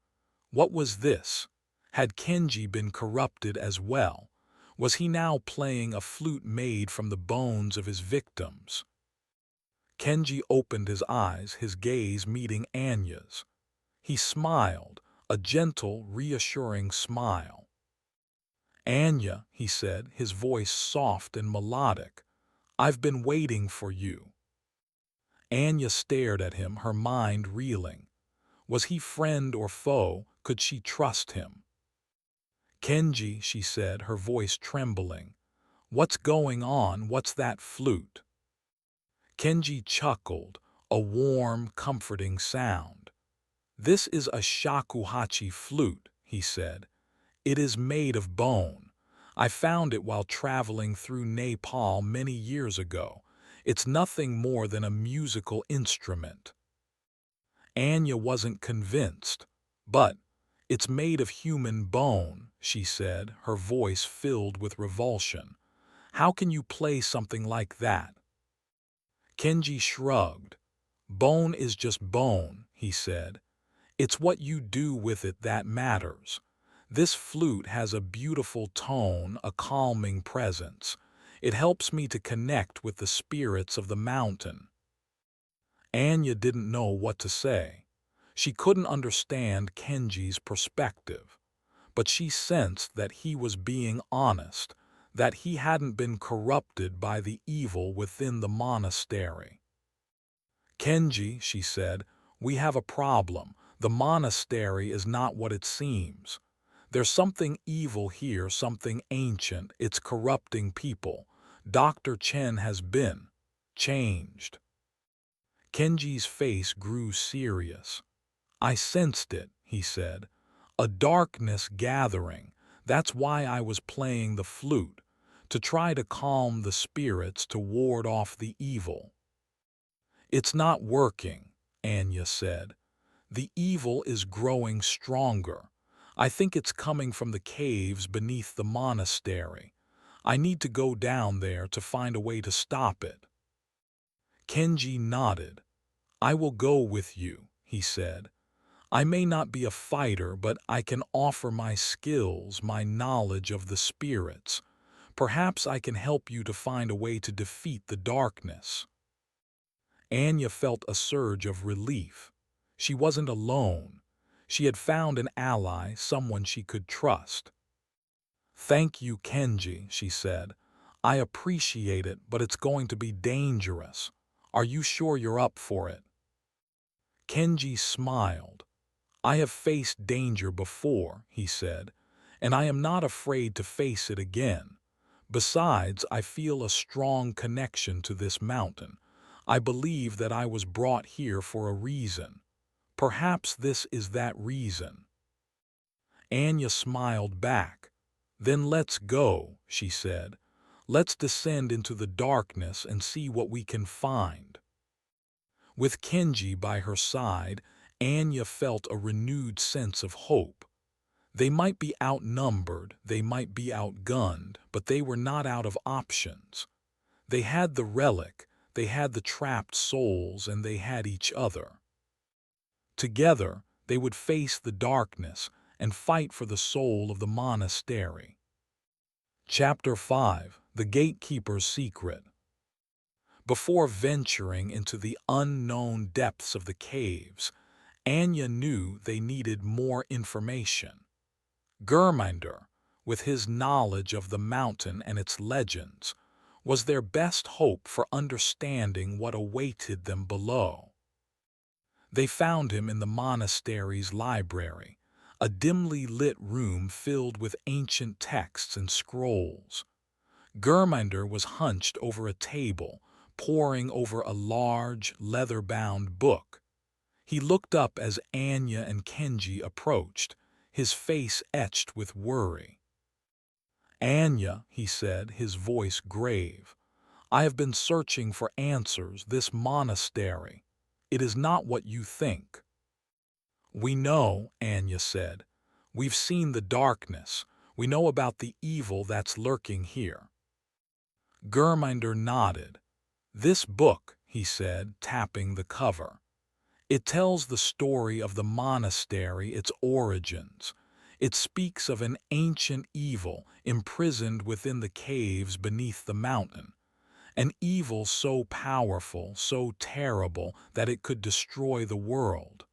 What was this? Had Kenji been corrupted as well? Was he now playing a flute made from the bones of his victims? Kenji opened his eyes, his gaze meeting Anya's. He smiled, a gentle, reassuring smile. "Anya," he said, his voice soft and melodic, "I've been waiting for you." Anya stared at him, her mind reeling. Was he friend or foe? Could she trust him? "Kenji," she said, her voice trembling, "what's going on? What's that flute?" Kenji chuckled, a warm, comforting sound. "This is a shakuhachi flute," he said. "It is made of bone. I found it while traveling through Nepal many years ago. It's nothing more than a musical instrument." Anya wasn't convinced, but It's made of human bone, she said, her voice filled with revulsion. How can you play something like that? Kenji shrugged. Bone is just bone, he said. It's what you do with it that matters. This flute has a beautiful tone, a calming presence. It helps me to connect with the spirits of the mountain. Anya didn't know what to say. She couldn't understand Kenji's perspective, but she sensed that he was being honest, that he hadn't been corrupted by the evil within the monastery. Kenji, she said, we have a problem. The monastery is not what it seems. There's something evil here, something ancient. It's corrupting people. Dr. Chen has been changed. Kenji's face grew serious. I sensed it, he said. A darkness gathering. That's why I was playing the flute, to try to calm the spirits, to ward off the evil. It's not working, Anya said. The evil is growing stronger. I think it's coming from the caves beneath the monastery. I need to go down there to find a way to stop it. Kenji nodded. I will go with you, he said. I may not be a fighter, but I can offer my skills, my knowledge of the spirits. Perhaps I can help you to find a way to defeat the darkness. Anya felt a surge of relief. She wasn't alone. She had found an ally, someone she could trust. Thank you, Kenji, she said. I appreciate it, but it's going to be dangerous. Are you sure you're up for it? Kenji smiled. I have faced danger before, he said, and I am not afraid to face it again. Besides, I feel a strong connection to this mountain. I believe that I was brought here for a reason. Perhaps this is that reason. Anya smiled back. Then let's go, she said. Let's descend into the darkness and see what we can find. With Kenji by her side, Anya felt a renewed sense of hope. They might be outnumbered, they might be outgunned, but they were not out of options. They had the relic, they had the trapped souls, and they had each other. Together, they would face the darkness and fight for the soul of the monastery. Chapter 5: The Gatekeeper's Secret. Before venturing into the unknown depths of the caves, Anya knew they needed more information. Gurminder, with his knowledge of the mountain and its legends, was their best hope for understanding what awaited them below. They found him in the monastery's library, a dimly lit room filled with ancient texts and scrolls. Gurminder was hunched over a table, poring over a large, leather-bound book. He looked up as Anya and Kenji approached, his face etched with worry. Anya, he said, his voice grave, I have been searching for answers. This monastery, it is not what you think. We know, Anya said. We've seen the darkness. We know about the evil that's lurking here. Gurminder nodded. This book, he said, tapping the cover. It tells the story of the monastery, its origins. It speaks of an ancient evil imprisoned within the caves beneath the mountain. An evil so powerful, so terrible, that it could destroy the world.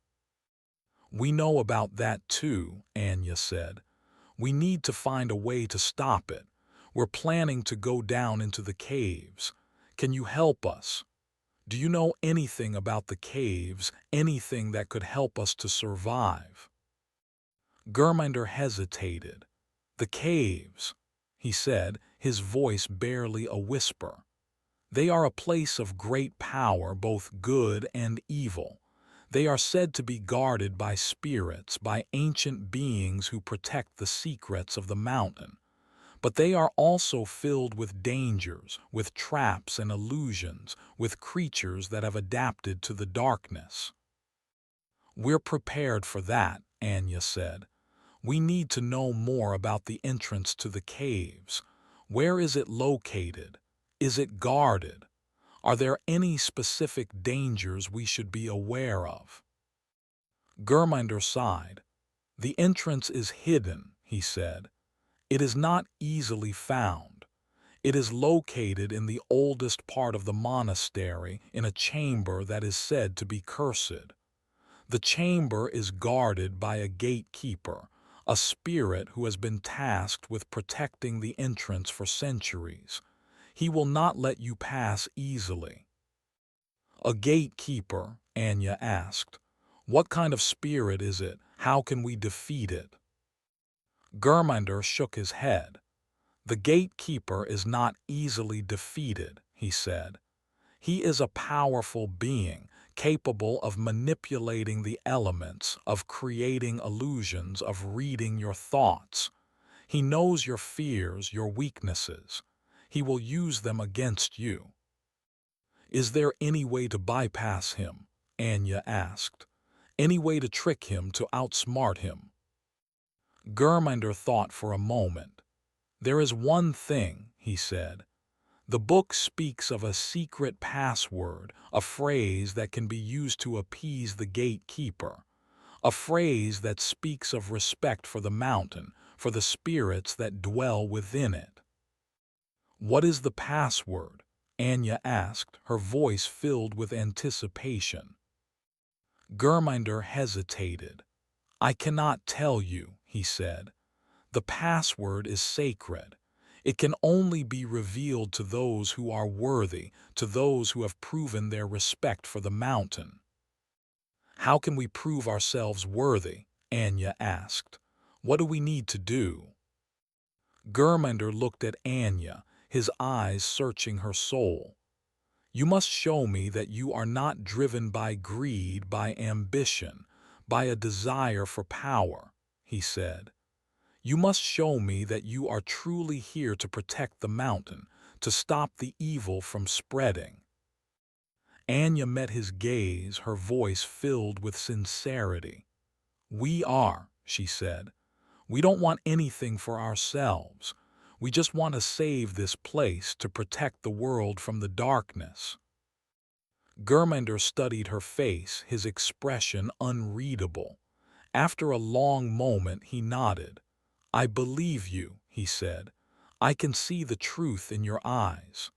We know about that too, Anya said. We need to find a way to stop it. We're planning to go down into the caves. Can you help us? Do you know anything about the caves, anything that could help us to survive? Gurminder hesitated. The caves, he said, his voice barely a whisper. They are a place of great power, both good and evil. They are said to be guarded by spirits, by ancient beings who protect the secrets of the mountain. But they are also filled with dangers, with traps and illusions, with creatures that have adapted to the darkness. We're prepared for that, Anya said. We need to know more about the entrance to the caves. Where is it located? Is it guarded? Are there any specific dangers we should be aware of? Gurminder sighed. The entrance is hidden, he said. It is not easily found. It is located in the oldest part of the monastery in a chamber that is said to be cursed. The chamber is guarded by a gatekeeper, a spirit who has been tasked with protecting the entrance for centuries. He will not let you pass easily. A gatekeeper, Anya asked. What kind of spirit is it? How can we defeat it? Gurminder shook his head. The gatekeeper is not easily defeated, he said. He is a powerful being, capable of manipulating the elements, of creating illusions, of reading your thoughts. He knows your fears, your weaknesses. He will use them against you. Is there any way to bypass him? Anya asked. Any way to trick him, to outsmart him? Gurminder thought for a moment. There is one thing, he said. The book speaks of a secret password, a phrase that can be used to appease the gatekeeper, a phrase that speaks of respect for the mountain, for the spirits that dwell within it. What is the password? Anya asked, her voice filled with anticipation. Gurminder hesitated. I cannot tell you, he said. The password is sacred. It can only be revealed to those who are worthy, to those who have proven their respect for the mountain. How can we prove ourselves worthy? Anya asked. What do we need to do? Gurminder looked at Anya, his eyes searching her soul. You must show me that you are not driven by greed, by ambition, by a desire for power, he said. You must show me that you are truly here to protect the mountain, to stop the evil from spreading. Anya met his gaze, her voice filled with sincerity. We are, she said. We don't want anything for ourselves. We just want to save this place, to protect the world from the darkness. Gurminder studied her face, his expression unreadable. After a long moment he nodded. I believe you, he said. I can see the truth in your eyes.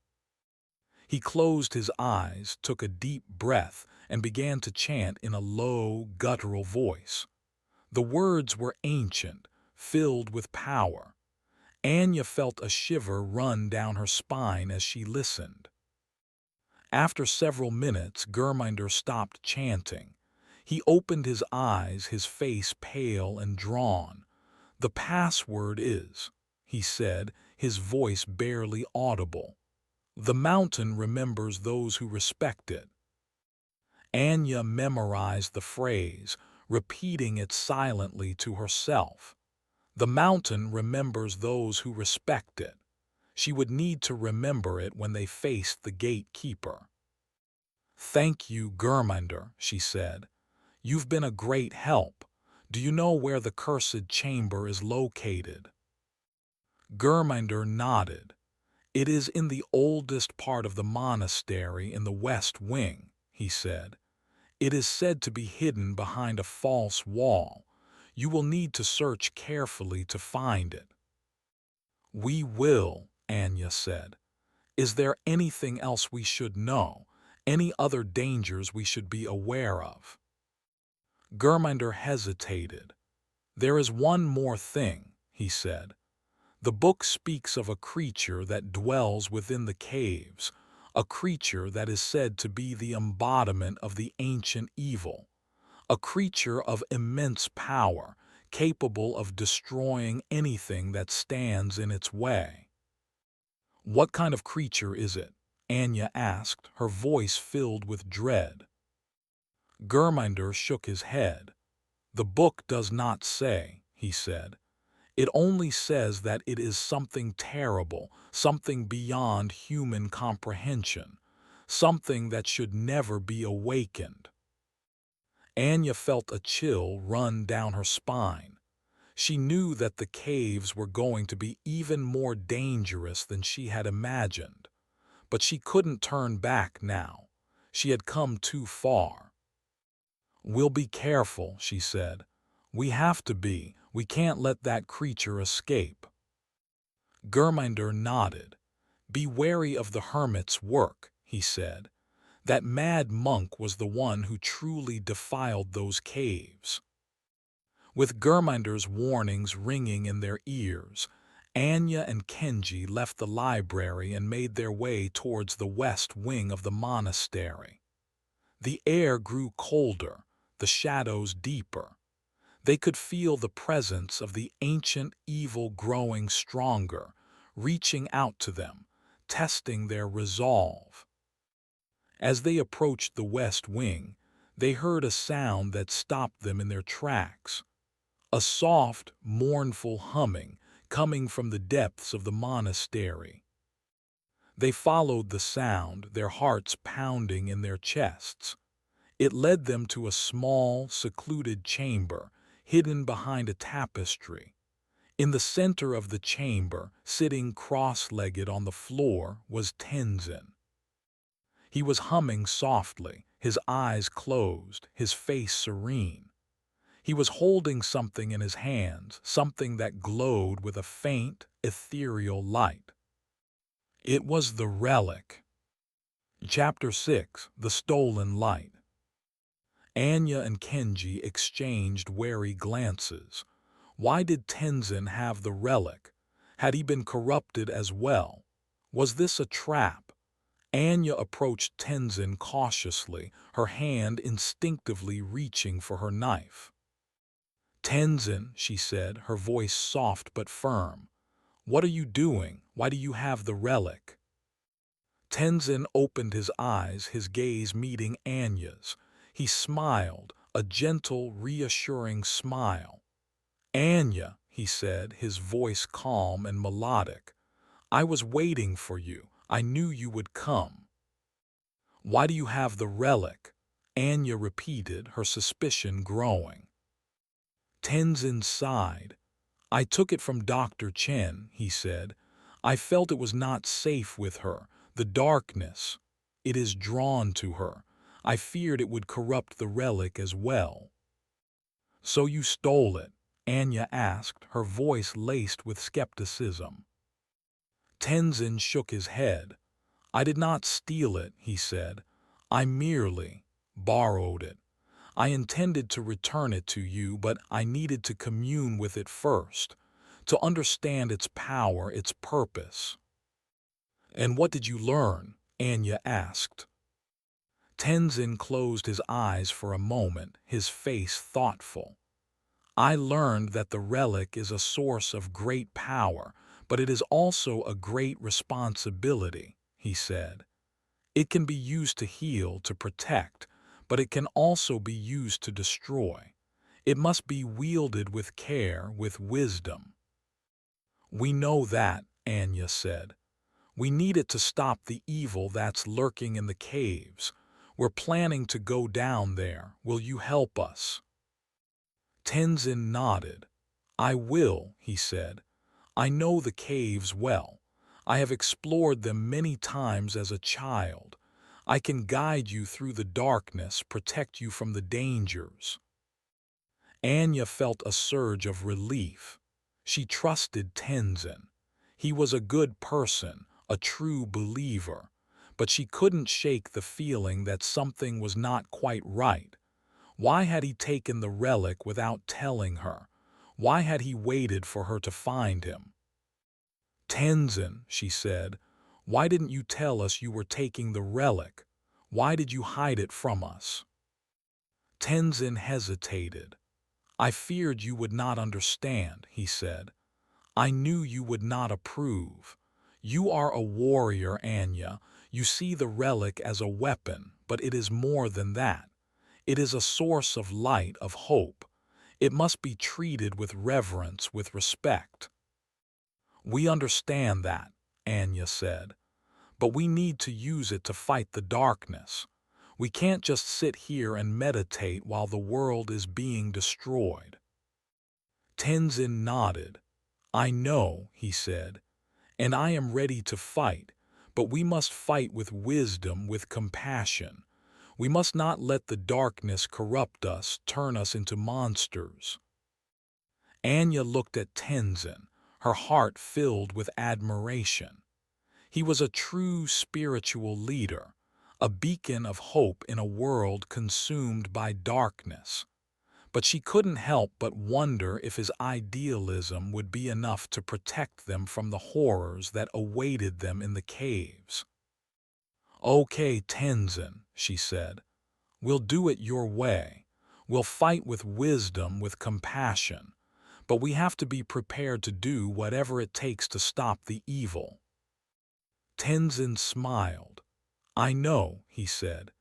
He closed his eyes, took a deep breath, and began to chant in a low, guttural voice. The words were ancient, filled with power. Anya felt a shiver run down her spine as she listened. After several minutes, Gurminder stopped chanting. He opened his eyes, his face pale and drawn. The password is, he said, his voice barely audible. The mountain remembers those who respect it. Anya memorized the phrase, repeating it silently to herself. The mountain remembers those who respect it. She would need to remember it when they faced the gatekeeper. Thank you, Gurminder, she said. You've been a great help. Do you know where the cursed chamber is located? Gurminder nodded. It is in the oldest part of the monastery in the west wing, he said. It is said to be hidden behind a false wall. You will need to search carefully to find it. We will, Anya said. Is there anything else we should know? Any other dangers we should be aware of? Gurminder hesitated. There is one more thing, he said. The book speaks of a creature that dwells within the caves, a creature that is said to be the embodiment of the ancient evil, a creature of immense power, capable of destroying anything that stands in its way. What kind of creature is it? Anya asked, her voice filled with dread. Gurminder shook his head. The book does not say, he said. It only says that it is something terrible, something beyond human comprehension, something that should never be awakened. Anya felt a chill run down her spine. She knew that the caves were going to be even more dangerous than she had imagined, but she couldn't turn back now. She had come too far. "We'll be careful," she said. "We have to be. We can't let that creature escape." Gurminder nodded. "Be wary of the hermit's work," he said. "That mad monk was the one who truly defiled those caves." With Gurminder's warnings ringing in their ears, Anya and Kenji left the library and made their way towards the west wing of the monastery. The air grew colder, the shadows deeper. They could feel the presence of the ancient evil growing stronger, reaching out to them, testing their resolve. As they approached the west wing, they heard a sound that stopped them in their tracks. A soft, mournful humming coming from the depths of the monastery. They followed the sound, their hearts pounding in their chests. It led them to a small, secluded chamber, hidden behind a tapestry. In the center of the chamber, sitting cross-legged on the floor, was Tenzin. He was humming softly, his eyes closed, his face serene. He was holding something in his hands, something that glowed with a faint, ethereal light. It was the relic. Chapter 6: The Stolen Light. Anya and Kenji exchanged wary glances. Why did Tenzin have the relic? Had he been corrupted as well? Was this a trap? Anya approached Tenzin cautiously, her hand instinctively reaching for her knife. "Tenzin," she said, her voice soft but firm. "What are you doing? Why do you have the relic?" Tenzin opened his eyes, his gaze meeting Anya's. He smiled, a gentle, reassuring smile. "Anya," he said, his voice calm and melodic, "I was waiting for you. I knew you would come." "Why do you have the relic?" Anya repeated, her suspicion growing. Tenzin sighed. "I took it from Dr. Chen," he said. "I felt it was not safe with her. The darkness. It is drawn to her. I feared it would corrupt the relic as well." "So you stole it?" Anya asked, her voice laced with skepticism. Tenzin shook his head. "I did not steal it," he said. "I merely borrowed it. I intended to return it to you, but I needed to commune with it first, to understand its power, its purpose." "And what did you learn?" Anya asked. Tenzin closed his eyes for a moment, his face thoughtful. "I learned that the relic is a source of great power, but it is also a great responsibility," he said. "It can be used to heal, to protect, but it can also be used to destroy. It must be wielded with care, with wisdom." "We know that," Anya said. "We need it to stop the evil that's lurking in the caves. We're planning to go down there. Will you help us?" Tenzin nodded. "I will," he said. "I know the caves well. I have explored them many times as a child. I can guide you through the darkness, protect you from the dangers." Anya felt a surge of relief. She trusted Tenzin. He was a good person, a true believer, but she couldn't shake the feeling that something was not quite right. Why had he taken the relic without telling her? Why had he waited for her to find him? "Tenzin," she said, "why didn't you tell us you were taking the relic? Why did you hide it from us?" Tenzin hesitated. "I feared you would not understand," he said. "I knew you would not approve. You are a warrior, Anya. You see the relic as a weapon, but it is more than that. It is a source of light, of hope. It must be treated with reverence, with respect." "We understand that," Anya said. "But we need to use it to fight the darkness. We can't just sit here and meditate while the world is being destroyed." Tenzin nodded. "I know," he said, "and I am ready to fight, but we must fight with wisdom, with compassion. We must not let the darkness corrupt us, turn us into monsters." Anya looked at Tenzin, her heart filled with admiration. He was a true spiritual leader, a beacon of hope in a world consumed by darkness. But she couldn't help but wonder if his idealism would be enough to protect them from the horrors that awaited them in the caves. "Okay, Tenzin," she said, "we'll do it your way. We'll fight with wisdom, with compassion, but we have to be prepared to do whatever it takes to stop the evil." Tenzin smiled. "I know," he said,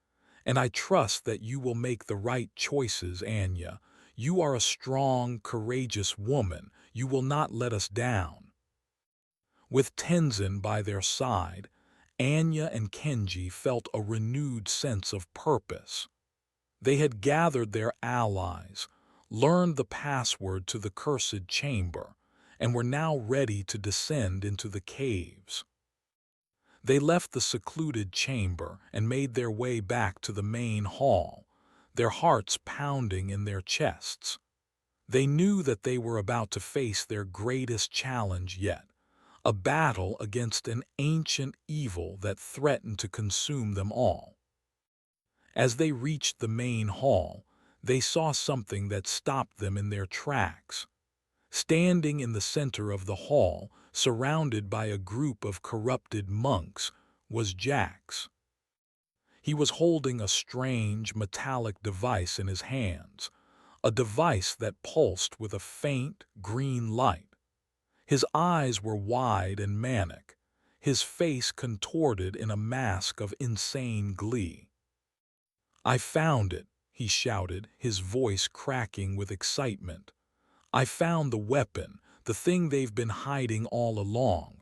"and I trust that you will make the right choices, Anya. You are a strong, courageous woman. You will not let us down." With Tenzin by their side, Anya and Kenji felt a renewed sense of purpose. They had gathered their allies, learned the password to the cursed chamber, and were now ready to descend into the caves. They left the secluded chamber and made their way back to the main hall, their hearts pounding in their chests. They knew that they were about to face their greatest challenge yet, a battle against an ancient evil that threatened to consume them all. As they reached the main hall, they saw something that stopped them in their tracks. Standing in the center of the hall, surrounded by a group of corrupted monks, was Jax. He was holding a strange, metallic device in his hands, a device that pulsed with a faint, green light. His eyes were wide and manic, his face contorted in a mask of insane glee. "I found it," he shouted, his voice cracking with excitement. "I found the weapon, the thing they've been hiding all along."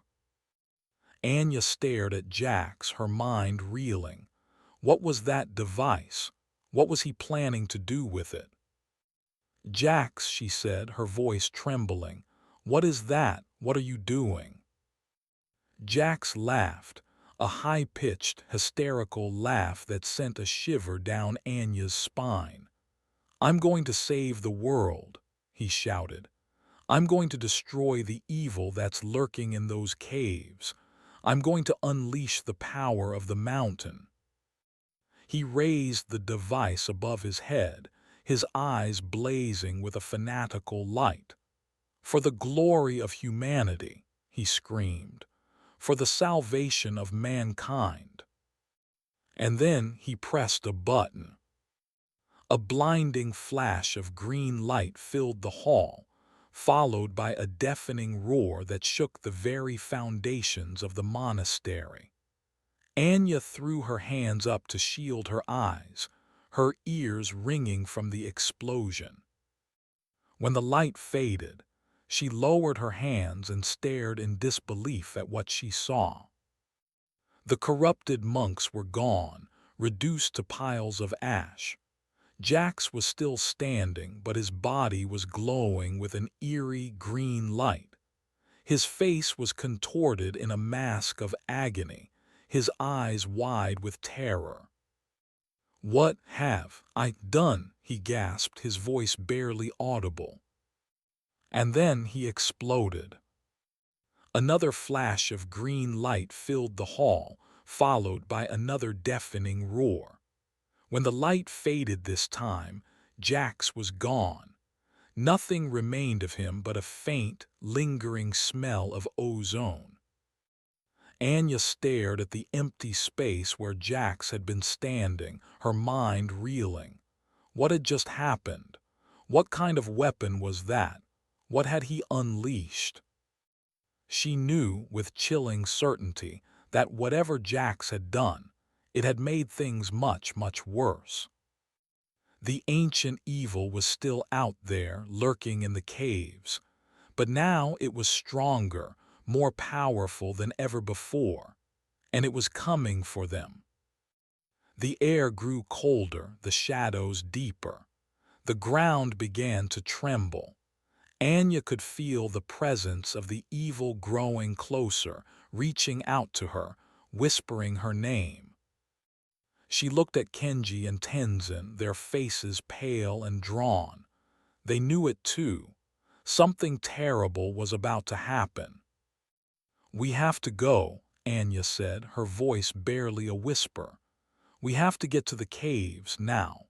Anya stared at Jax, her mind reeling. What was that device? What was he planning to do with it? "Jax," she said, her voice trembling, "what is that? What are you doing?" Jax laughed, a high-pitched, hysterical laugh that sent a shiver down Anya's spine. "I'm going to save the world," he shouted. "I'm going to destroy the evil that's lurking in those caves. I'm going to unleash the power of the mountain." He raised the device above his head, his eyes blazing with a fanatical light. "For the glory of humanity," he screamed, "for the salvation of mankind." And then he pressed a button. A blinding flash of green light filled the hall, followed by a deafening roar that shook the very foundations of the monastery. Anya threw her hands up to shield her eyes, her ears ringing from the explosion. When the light faded, she lowered her hands and stared in disbelief at what she saw. The corrupted monks were gone, reduced to piles of ash. Jax was still standing, but his body was glowing with an eerie green light. His face was contorted in a mask of agony, his eyes wide with terror. "What have I done?" he gasped, his voice barely audible. And then he exploded. Another flash of green light filled the hall, followed by another deafening roar. When the light faded this time, Jax was gone. Nothing remained of him but a faint, lingering smell of ozone. Anya stared at the empty space where Jax had been standing, her mind reeling. What had just happened? What kind of weapon was that? What had he unleashed? She knew with chilling certainty that whatever Jax had done, it had made things much, much worse. The ancient evil was still out there, lurking in the caves, but now it was stronger, more powerful than ever before, and it was coming for them. The air grew colder, the shadows deeper. The ground began to tremble. Anya could feel the presence of the evil growing closer, reaching out to her, whispering her name. She looked at Kenji and Tenzin, their faces pale and drawn. They knew it too. Something terrible was about to happen. "We have to go," Anya said, her voice barely a whisper. "We have to get to the caves now."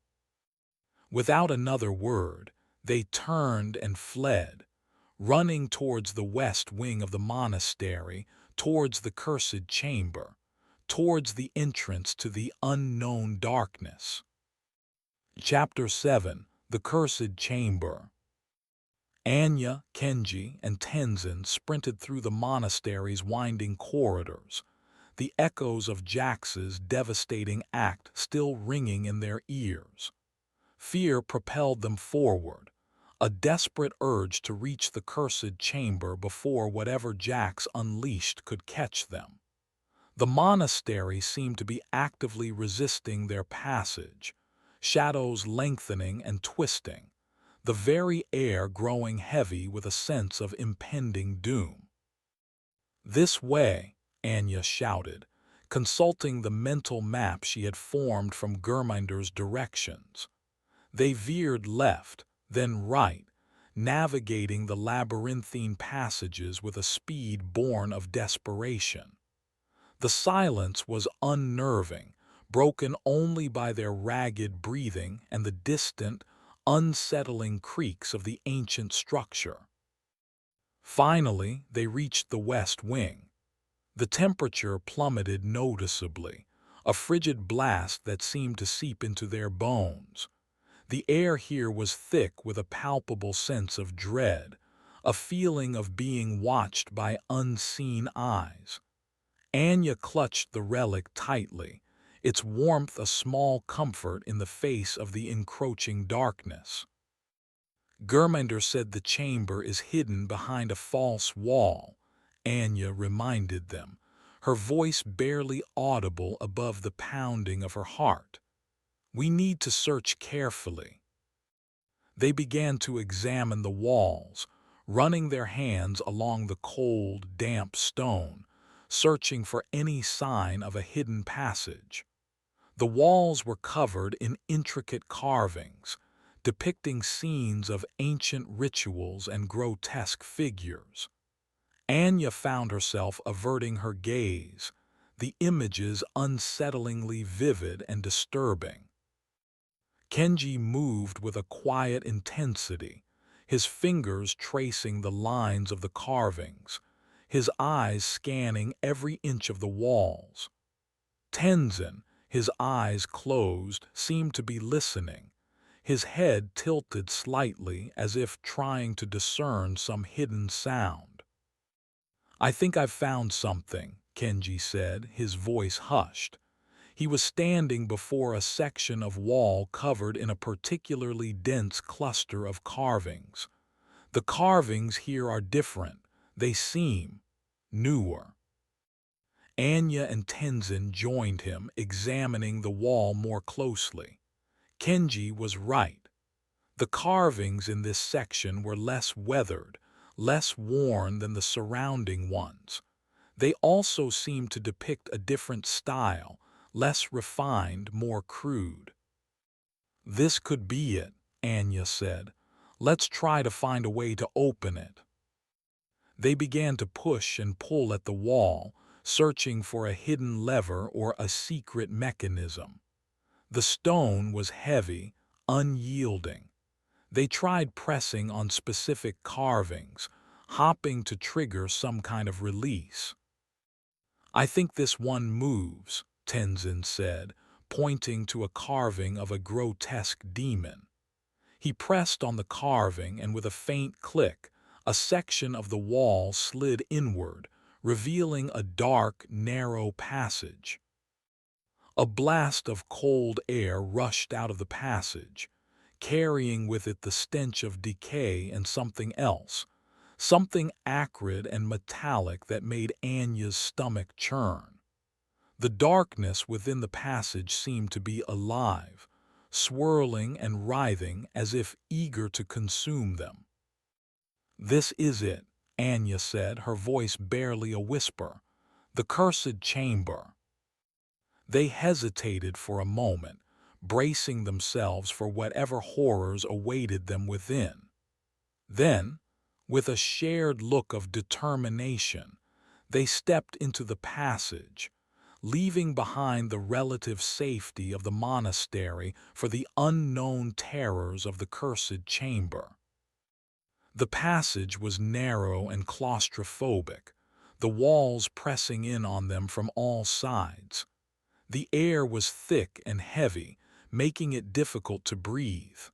Without another word, they turned and fled, running towards the west wing of the monastery, towards the cursed chamber, towards the entrance to the unknown darkness. Chapter 7: The Cursed Chamber. Anya, Kenji, and Tenzin sprinted through the monastery's winding corridors, the echoes of Jax's devastating act still ringing in their ears. Fear propelled them forward, a desperate urge to reach the cursed chamber before whatever Jax unleashed could catch them. The monastery seemed to be actively resisting their passage, shadows lengthening and twisting, the very air growing heavy with a sense of impending doom. "This way," Anya shouted, consulting the mental map she had formed from Germinder's directions. They veered left, then right, navigating the labyrinthine passages with a speed born of desperation. The silence was unnerving, broken only by their ragged breathing and the distant, unsettling creaks of the ancient structure. Finally, they reached the west wing. The temperature plummeted noticeably, a frigid blast that seemed to seep into their bones. The air here was thick with a palpable sense of dread, a feeling of being watched by unseen eyes. Anya clutched the relic tightly, its warmth a small comfort in the face of the encroaching darkness. "Germinder said the chamber is hidden behind a false wall," Anya reminded them, her voice barely audible above the pounding of her heart. "We need to search carefully." They began to examine the walls, running their hands along the cold, damp stone, searching for any sign of a hidden passage. The walls were covered in intricate carvings, depicting scenes of ancient rituals and grotesque figures. Anya found herself averting her gaze, the images unsettlingly vivid and disturbing. Kenji moved with a quiet intensity, his fingers tracing the lines of the carvings, his eyes scanning every inch of the walls. Tenzin, his eyes closed, seemed to be listening, his head tilted slightly as if trying to discern some hidden sound. "I think I've found something," Kenji said, his voice hushed. He was standing before a section of wall covered in a particularly dense cluster of carvings. "The carvings here are different. They seem newer." Anya and Tenzin joined him, examining the wall more closely. Kenji was right. The carvings in this section were less weathered, less worn than the surrounding ones. They also seemed to depict a different style, less refined, more crude. "This could be it," Anya said. "Let's try to find a way to open it." They began to push and pull at the wall, searching for a hidden lever or a secret mechanism. The stone was heavy, unyielding. They tried pressing on specific carvings, hopping to trigger some kind of release. "I think this one moves," Tenzin said, pointing to a carving of a grotesque demon. He pressed on the carving, and with a faint click, a section of the wall slid inward, revealing a dark, narrow passage. A blast of cold air rushed out of the passage, carrying with it the stench of decay and something else, something acrid and metallic that made Anya's stomach churn. The darkness within the passage seemed to be alive, swirling and writhing as if eager to consume them. "This is it," Anya said, her voice barely a whisper. "The cursed chamber." They hesitated for a moment, bracing themselves for whatever horrors awaited them within. Then, with a shared look of determination, they stepped into the passage, leaving behind the relative safety of the monastery for the unknown terrors of the cursed chamber. The passage was narrow and claustrophobic, the walls pressing in on them from all sides. The air was thick and heavy, making it difficult to breathe.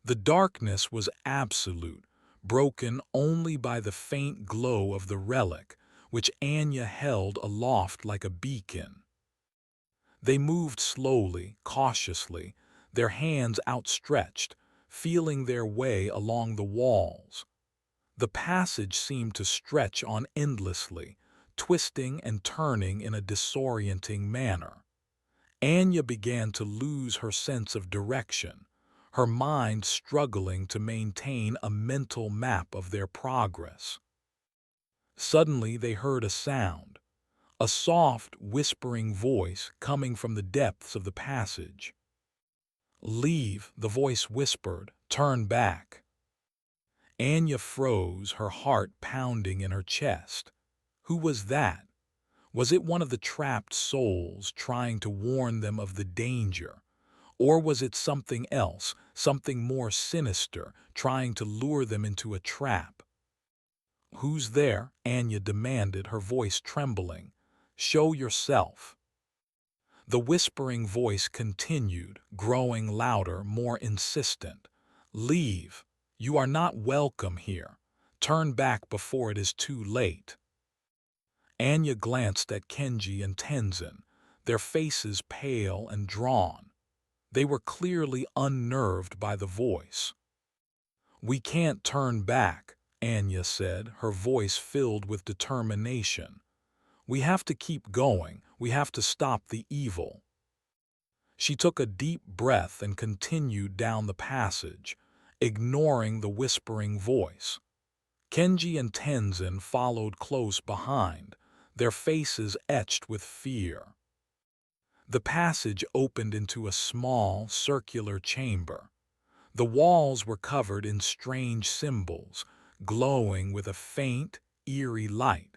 The darkness was absolute, broken only by the faint glow of the relic, which Anya held aloft like a beacon. They moved slowly, cautiously, their hands outstretched, feeling their way along the walls. The passage seemed to stretch on endlessly, twisting and turning in a disorienting manner. Anya began to lose her sense of direction, her mind struggling to maintain a mental map of their progress. Suddenly they heard a sound, a soft, whispering voice coming from the depths of the passage. "Leave," the voice whispered, "turn back." Anya froze, her heart pounding in her chest. Who was that? Was it one of the trapped souls trying to warn them of the danger? Or was it something else, something more sinister, trying to lure them into a trap? "Who's there?" Anya demanded, her voice trembling. "Show yourself." The whispering voice continued, growing louder, more insistent. "Leave. You are not welcome here. Turn back before it is too late." Anya glanced at Kenji and Tenzin, their faces pale and drawn. They were clearly unnerved by the voice. "We can't turn back," Anya said, her voice filled with determination. "We have to keep going. We have to stop the evil." She took a deep breath and continued down the passage, ignoring the whispering voice. Kenji and Tenzin followed close behind, their faces etched with fear. The passage opened into a small, circular chamber. The walls were covered in strange symbols, glowing with a faint, eerie light.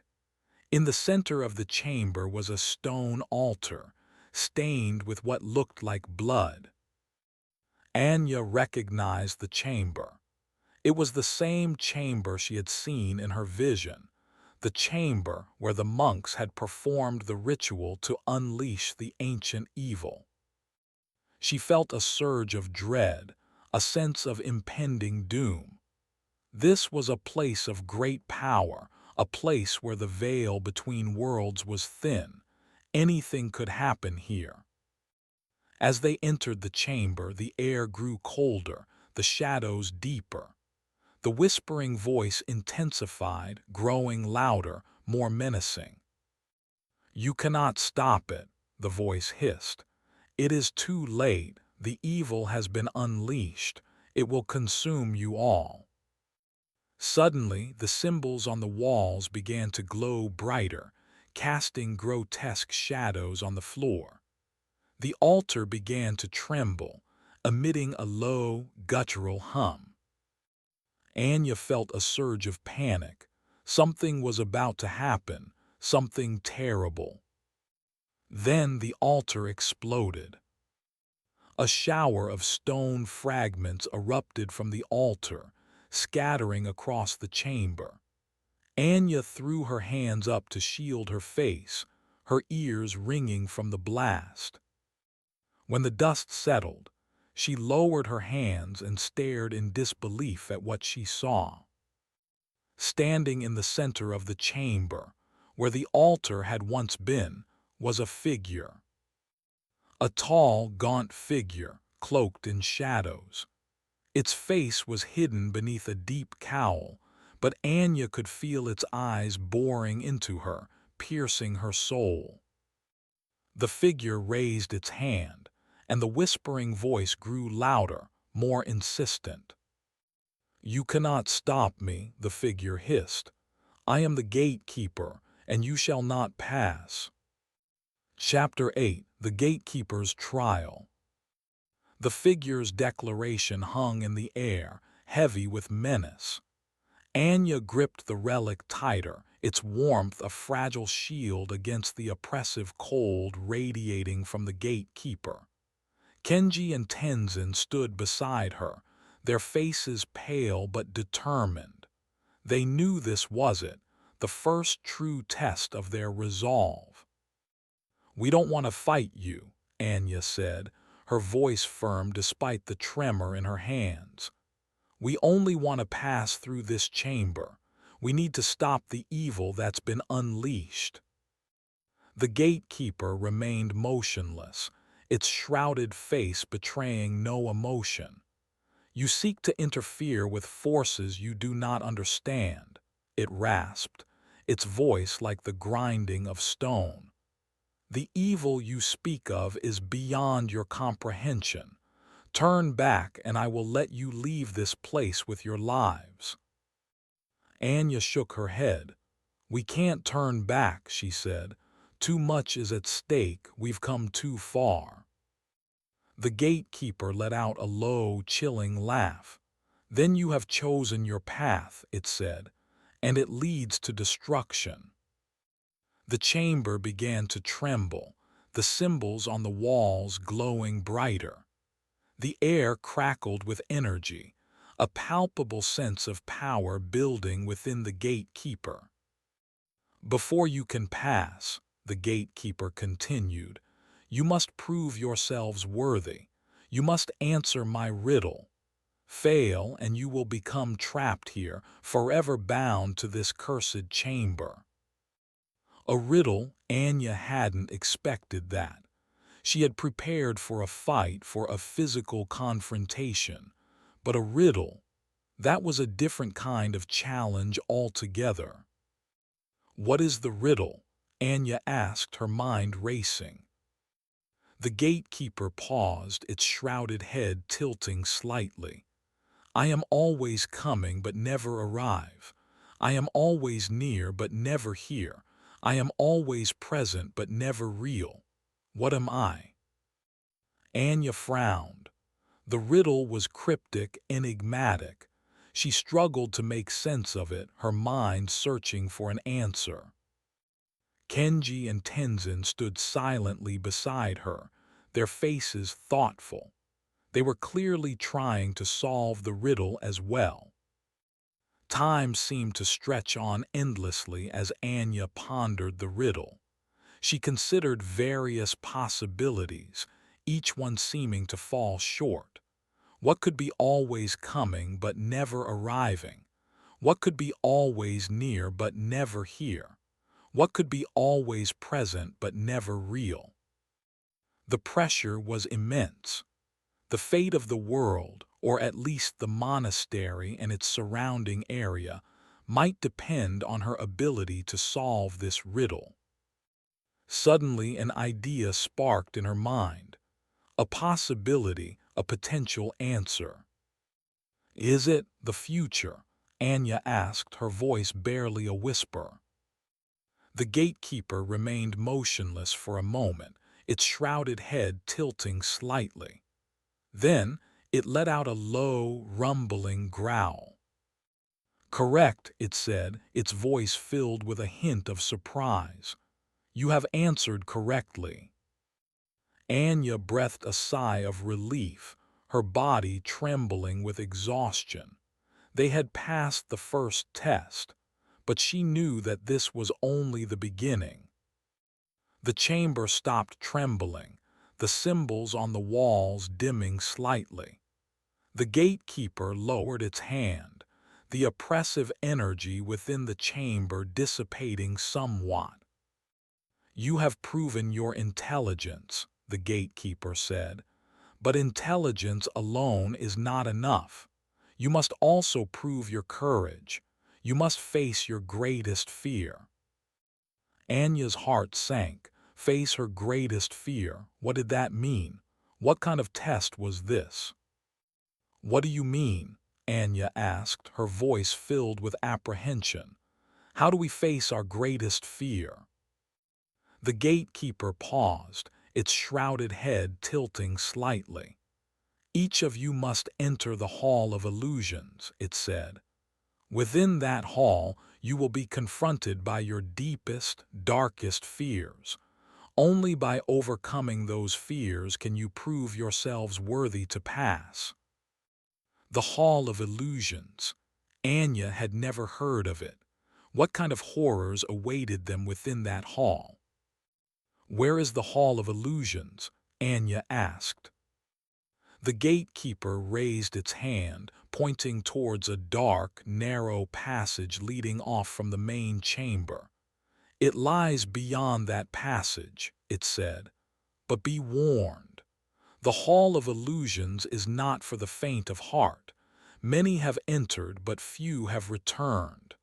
In the center of the chamber was a stone altar, stained with what looked like blood. Anya recognized the chamber. It was the same chamber she had seen in her vision, the chamber where the monks had performed the ritual to unleash the ancient evil. She felt a surge of dread, a sense of impending doom. This was a place of great power, a place where the veil between worlds was thin. Anything could happen here. As they entered the chamber, the air grew colder, the shadows deeper. The whispering voice intensified, growing louder, more menacing. "You cannot stop it," the voice hissed. "It is too late. The evil has been unleashed. It will consume you all." Suddenly, the symbols on the walls began to glow brighter, casting grotesque shadows on the floor. The altar began to tremble, emitting a low, guttural hum. Anya felt a surge of panic. Something was about to happen, something terrible. Then the altar exploded. A shower of stone fragments erupted from the altar, scattering across the chamber. Anya threw her hands up to shield her face, her ears ringing from the blast. When the dust settled, she lowered her hands and stared in disbelief at what she saw. Standing in the center of the chamber, where the altar had once been, was a figure. A tall, gaunt figure, cloaked in shadows. Its face was hidden beneath a deep cowl, but Anya could feel its eyes boring into her, piercing her soul. The figure raised its hand, and the whispering voice grew louder, more insistent. You cannot stop me, the figure hissed. I am the gatekeeper, and you shall not pass. Chapter 8. The Gatekeeper's Trial. The figure's declaration hung in the air, heavy with menace. Anya gripped the relic tighter, its warmth a fragile shield against the oppressive cold radiating from the gatekeeper. Kenji and Tenzin stood beside her, their faces pale but determined. They knew this was it, the first true test of their resolve. "We don't want to fight you," Anya said, her voice firm despite the tremor in her hands. "We only want to pass through this chamber. We need to stop the evil that's been unleashed." The gatekeeper remained motionless, its shrouded face betraying no emotion. "You seek to interfere with forces you do not understand," it rasped, its voice like the grinding of stone. "The evil you speak of is beyond your comprehension. Turn back and I will let you leave this place with your lives." Anya shook her head. "We can't turn back," she said. "Too much is at stake, we've come too far." The gatekeeper let out a low, chilling laugh. "Then you have chosen your path," it said, "and it leads to destruction." The chamber began to tremble, the symbols on the walls glowing brighter. The air crackled with energy, a palpable sense of power building within the gatekeeper. "Before you can pass," the gatekeeper continued, "you must prove yourselves worthy. You must answer my riddle. Fail, and you will become trapped here, forever bound to this cursed chamber." A riddle. Anya hadn't expected that. She had prepared for a fight, for a physical confrontation. But a riddle, that was a different kind of challenge altogether. "What is the riddle?" Anya asked, her mind racing. The gatekeeper paused, its shrouded head tilting slightly. "I am always coming but never arrive. I am always near but never here. I am always present but never real. What am I?" Anya frowned. The riddle was cryptic, enigmatic. She struggled to make sense of it, her mind searching for an answer. Kenji and Tenzin stood silently beside her, their faces thoughtful. They were clearly trying to solve the riddle as well. Time seemed to stretch on endlessly as Anya pondered the riddle. She considered various possibilities, each one seeming to fall short. What could be always coming but never arriving? What could be always near but never here? What could be always present but never real? The pressure was immense. The fate of the world, or at least the monastery and its surrounding area, might depend on her ability to solve this riddle. Suddenly an idea sparked in her mind. A possibility, a potential answer. "Is it the future?" Anya asked, her voice barely a whisper. The gatekeeper remained motionless for a moment, its shrouded head tilting slightly. Then it let out a low, rumbling growl. "Correct," it said, its voice filled with a hint of surprise. "You have answered correctly." Anya breathed a sigh of relief, her body trembling with exhaustion. They had passed the first test, but she knew that this was only the beginning. The chamber stopped trembling, the symbols on the walls dimming slightly. The gatekeeper lowered its hand, the oppressive energy within the chamber dissipating somewhat. "You have proven your intelligence," the gatekeeper said, "but intelligence alone is not enough. You must also prove your courage. You must face your greatest fear." Anya's heart sank. Face her greatest fear. What did that mean? What kind of test was this? "What do you mean?" Anya asked, her voice filled with apprehension. How do we face our greatest fear? The gatekeeper paused, its shrouded head tilting slightly. Each of you must enter the Hall of Illusions, it said. Within that hall, you will be confronted by your deepest, darkest fears. Only by overcoming those fears can you prove yourselves worthy to pass. The Hall of Illusions. Anya had never heard of it. What kind of horrors awaited them within that hall? Where is the Hall of Illusions? Anya asked. The gatekeeper raised its hand, pointing towards a dark, narrow passage leading off from the main chamber. It lies beyond that passage, it said. But be warned. The Hall of Illusions is not for the faint of heart. Many have entered, but few have returned.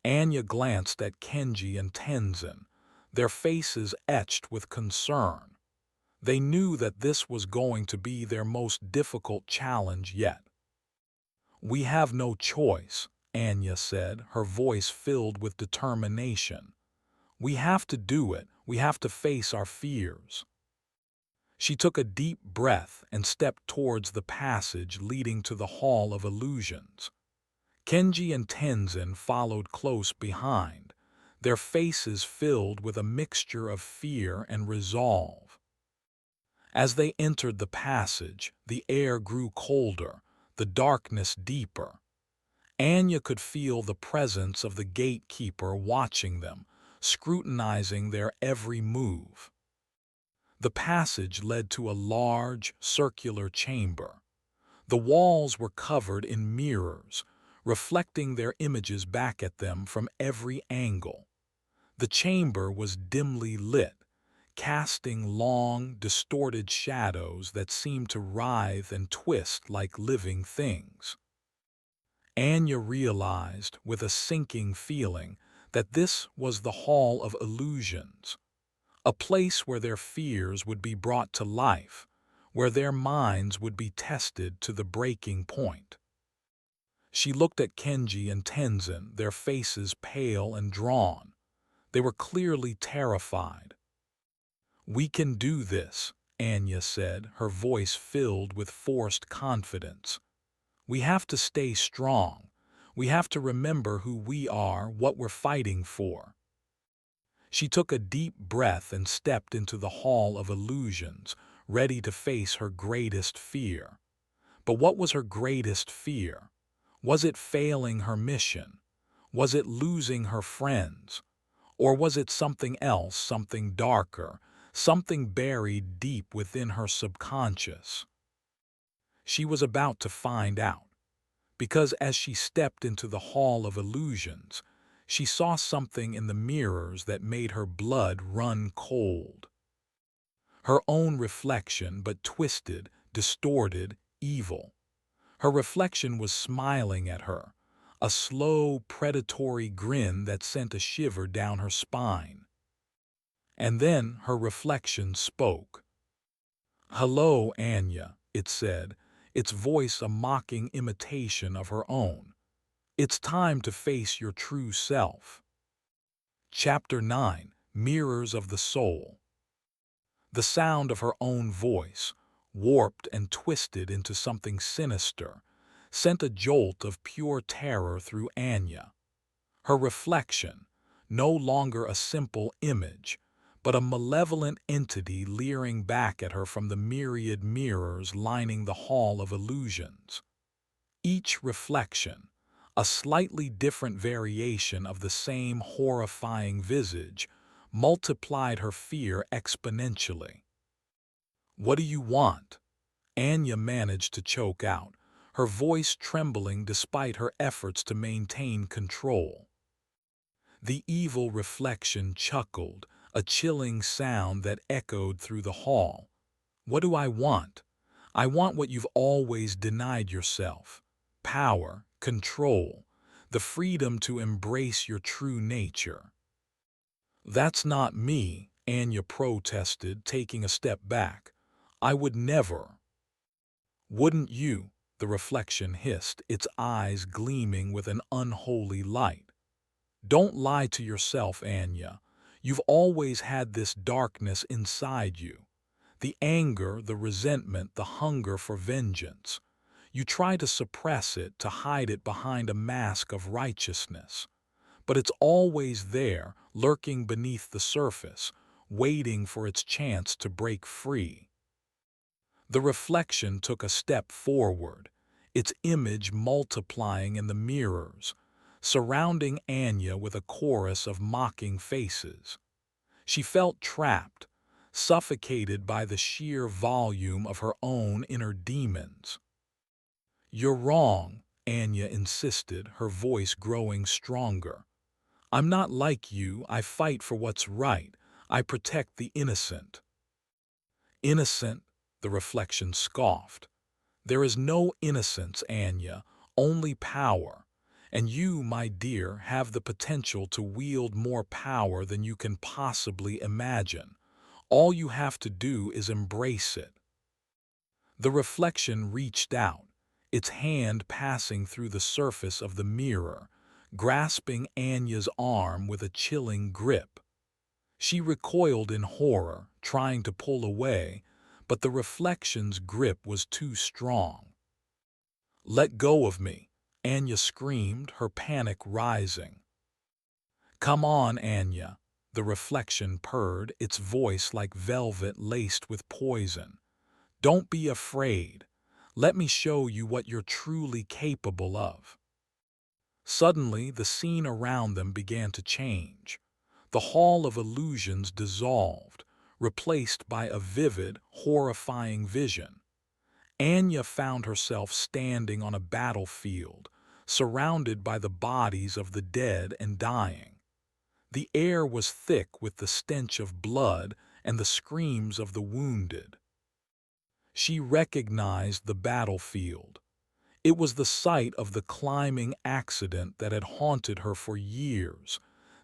Anya glanced at Kenji and Tenzin, their faces etched with concern. They knew that this was going to be their most difficult challenge yet. We have no choice, Anya said, her voice filled with determination. We have to do it. We have to face our fears. She took a deep breath and stepped towards the passage leading to the Hall of Illusions. Kenji and Tenzin followed close behind, their faces filled with a mixture of fear and resolve. As they entered the passage, the air grew colder, the darkness deeper. Anya could feel the presence of the gatekeeper watching them, scrutinizing their every move. The passage led to a large, circular chamber. The walls were covered in mirrors, reflecting their images back at them from every angle. The chamber was dimly lit, casting long, distorted shadows that seemed to writhe and twist like living things. Anya realized, with a sinking feeling, that this was the Hall of Illusions, a place where their fears would be brought to life, where their minds would be tested to the breaking point. She looked at Kenji and Tenzin, their faces pale and drawn. They were clearly terrified. "We can do this," Anya said, her voice filled with forced confidence. "We have to stay strong. We have to remember who we are, what we're fighting for." She took a deep breath and stepped into the Hall of Illusions, ready to face her greatest fear. But what was her greatest fear? Was it failing her mission? Was it losing her friends? Or was it something else, something darker, something buried deep within her subconscious? She was about to find out, because as she stepped into the Hall of Illusions, she saw something in the mirrors that made her blood run cold. Her own reflection, but twisted, distorted, evil. Her reflection was smiling at her, a slow, predatory grin that sent a shiver down her spine. And then her reflection spoke. "Hello, Anya," it said, its voice a mocking imitation of her own. "It's time to face your true self." Chapter 9: Mirrors of the Soul. The sound of her own voice, warped and twisted into something sinister, sent a jolt of pure terror through Anya. Her reflection, no longer a simple image, but a malevolent entity leering back at her from the myriad mirrors lining the Hall of Illusions. Each reflection, a slightly different variation of the same horrifying visage, multiplied her fear exponentially. "What do you want?" Anya managed to choke out, her voice trembling despite her efforts to maintain control. The evil reflection chuckled, a chilling sound that echoed through the hall. "What do I want? I want what you've always denied yourself. Power, control, the freedom to embrace your true nature." "That's not me," Anya protested, taking a step back. "I would never." "Wouldn't you?" the the reflection hissed, its eyes gleaming with an unholy light. Don't lie to yourself, Anya. You've always had this darkness inside you. The anger, the resentment, the hunger for vengeance. You try to suppress it, to hide it behind a mask of righteousness. But it's always there, lurking beneath the surface, waiting for its chance to break free. The reflection took a step forward, its image multiplying in the mirrors, surrounding Anya with a chorus of mocking faces. She felt trapped, suffocated by the sheer volume of her own inner demons. "You're wrong," Anya insisted, her voice growing stronger. "I'm not like you. I fight for what's right. I protect the innocent." "Innocent?" the reflection scoffed. "There is no innocence, Anya, only power. And you, my dear, have the potential to wield more power than you can possibly imagine. All you have to do is embrace it." The reflection reached out, its hand passing through the surface of the mirror, grasping Anya's arm with a chilling grip. She recoiled in horror, trying to pull away, but the reflection's grip was too strong. "Let go of me," Anya screamed, her panic rising. "Come on, Anya," the reflection purred, its voice like velvet laced with poison. "Don't be afraid. Let me show you what you're truly capable of." Suddenly, the scene around them began to change. The Hall of Illusions dissolved, replaced by a vivid, horrifying vision. Anya found herself standing on a battlefield, surrounded by the bodies of the dead and dying. The air was thick with the stench of blood and the screams of the wounded. She recognized the battlefield. It was the site of the climbing accident that had haunted her for years,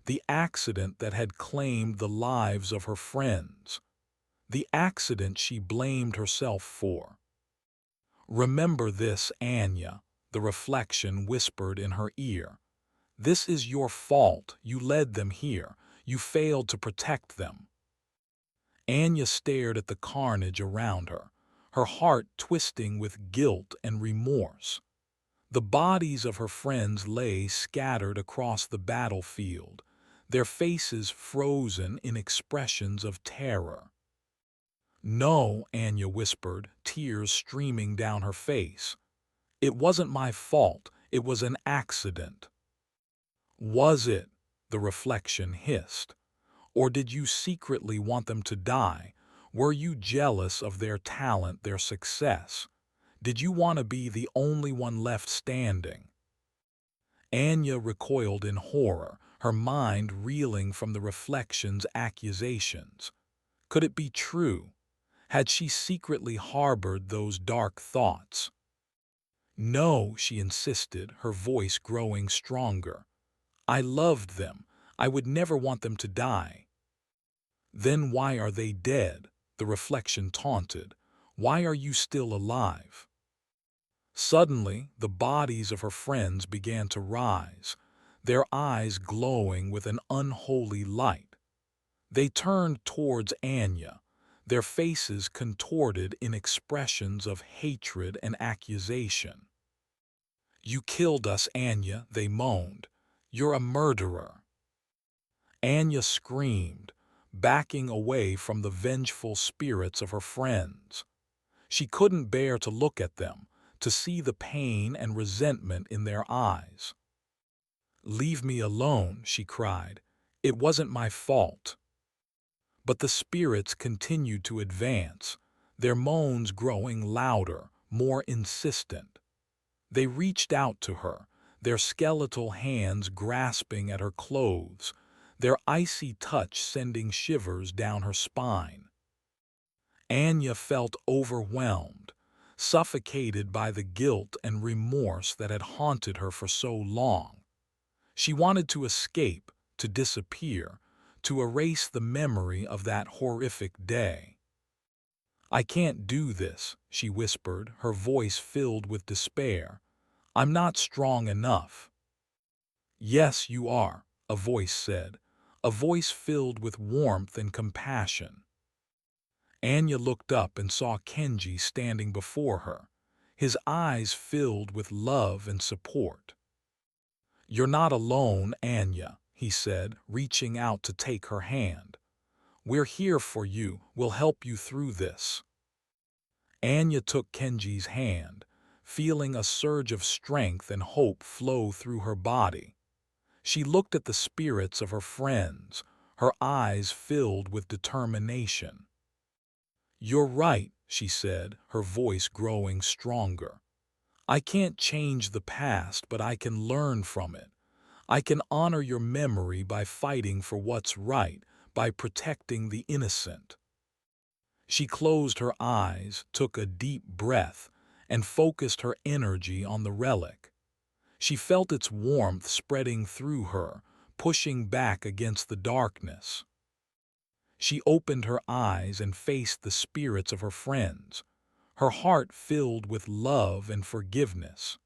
the accident that had claimed the lives of her friends, the accident she blamed herself for. "Remember this, Anya," the reflection whispered in her ear. "This is your fault. You led them here. You failed to protect them." Anya stared at the carnage around her, her heart twisting with guilt and remorse. The bodies of her friends lay scattered across the battlefield, their faces frozen in expressions of terror. "No," Anya whispered, tears streaming down her face. "It wasn't my fault. It was an accident." "Was it?" the reflection hissed. "Or did you secretly want them to die? Were you jealous of their talent, their success? Did you want to be the only one left standing?" Anya recoiled in horror, her mind reeling from the reflection's accusations. Could it be true? Had she secretly harbored those dark thoughts? "No," she insisted, her voice growing stronger. "I loved them. I would never want them to die." "Then why are they dead?" the reflection taunted. "Why are you still alive?" Suddenly, the bodies of her friends began to rise, their eyes glowing with an unholy light. They turned towards Anya, their faces contorted in expressions of hatred and accusation. "You killed us, Anya," they moaned. "You're a murderer." Anya screamed, backing away from the vengeful spirits of her friends. She couldn't bear to look at them, to see the pain and resentment in their eyes. "Leave me alone," she cried. "It wasn't my fault." But the spirits continued to advance, their moans growing louder, more insistent. They reached out to her, their skeletal hands grasping at her clothes, their icy touch sending shivers down her spine. Anya felt overwhelmed, suffocated by the guilt and remorse that had haunted her for so long. She wanted to escape, to disappear, to erase the memory of that horrific day. "I can't do this," she whispered, her voice filled with despair. "I'm not strong enough." "Yes, you are," a voice said, a voice filled with warmth and compassion. Anya looked up and saw Kenji standing before her, his eyes filled with love and support. "You're not alone, Anya," he said, reaching out to take her hand. "We're here for you. We'll help you through this." Anya took Kenji's hand, feeling a surge of strength and hope flow through her body. She looked at the spirits of her friends, her eyes filled with determination. "You're right," she said, her voice growing stronger. "I can't change the past, but I can learn from it. I can honor your memory by fighting for what's right, by protecting the innocent." She closed her eyes, took a deep breath, and focused her energy on the relic. She felt its warmth spreading through her, pushing back against the darkness. She opened her eyes and faced the spirits of her friends, her heart filled with love and forgiveness.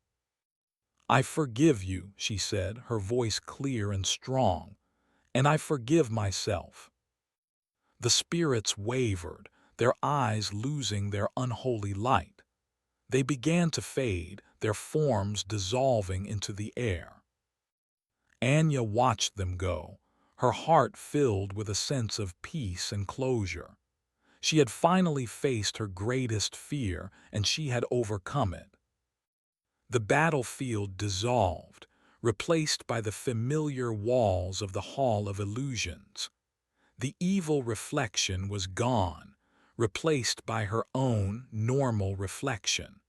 "I forgive you," she said, her voice clear and strong, "and I forgive myself." The spirits wavered, their eyes losing their unholy light. They began to fade, their forms dissolving into the air. Anya watched them go, her heart filled with a sense of peace and closure. She had finally faced her greatest fear, and she had overcome it. The battlefield dissolved, replaced by the familiar walls of the Hall of Illusions. The evil reflection was gone, replaced by her own normal reflection.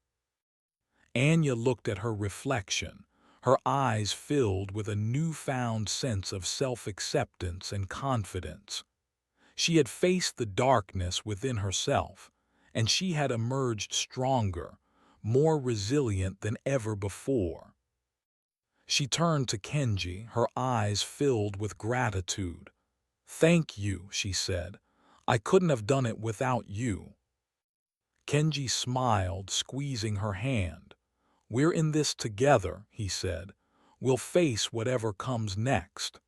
Anya looked at her reflection, her eyes filled with a newfound sense of self-acceptance and confidence. She had faced the darkness within herself, and she had emerged stronger, more resilient than ever before. She turned to Kenji, her eyes filled with gratitude. "Thank you," she said. "I couldn't have done it without you." Kenji smiled, squeezing her hand. "We're in this together," he said. "We'll face whatever comes next."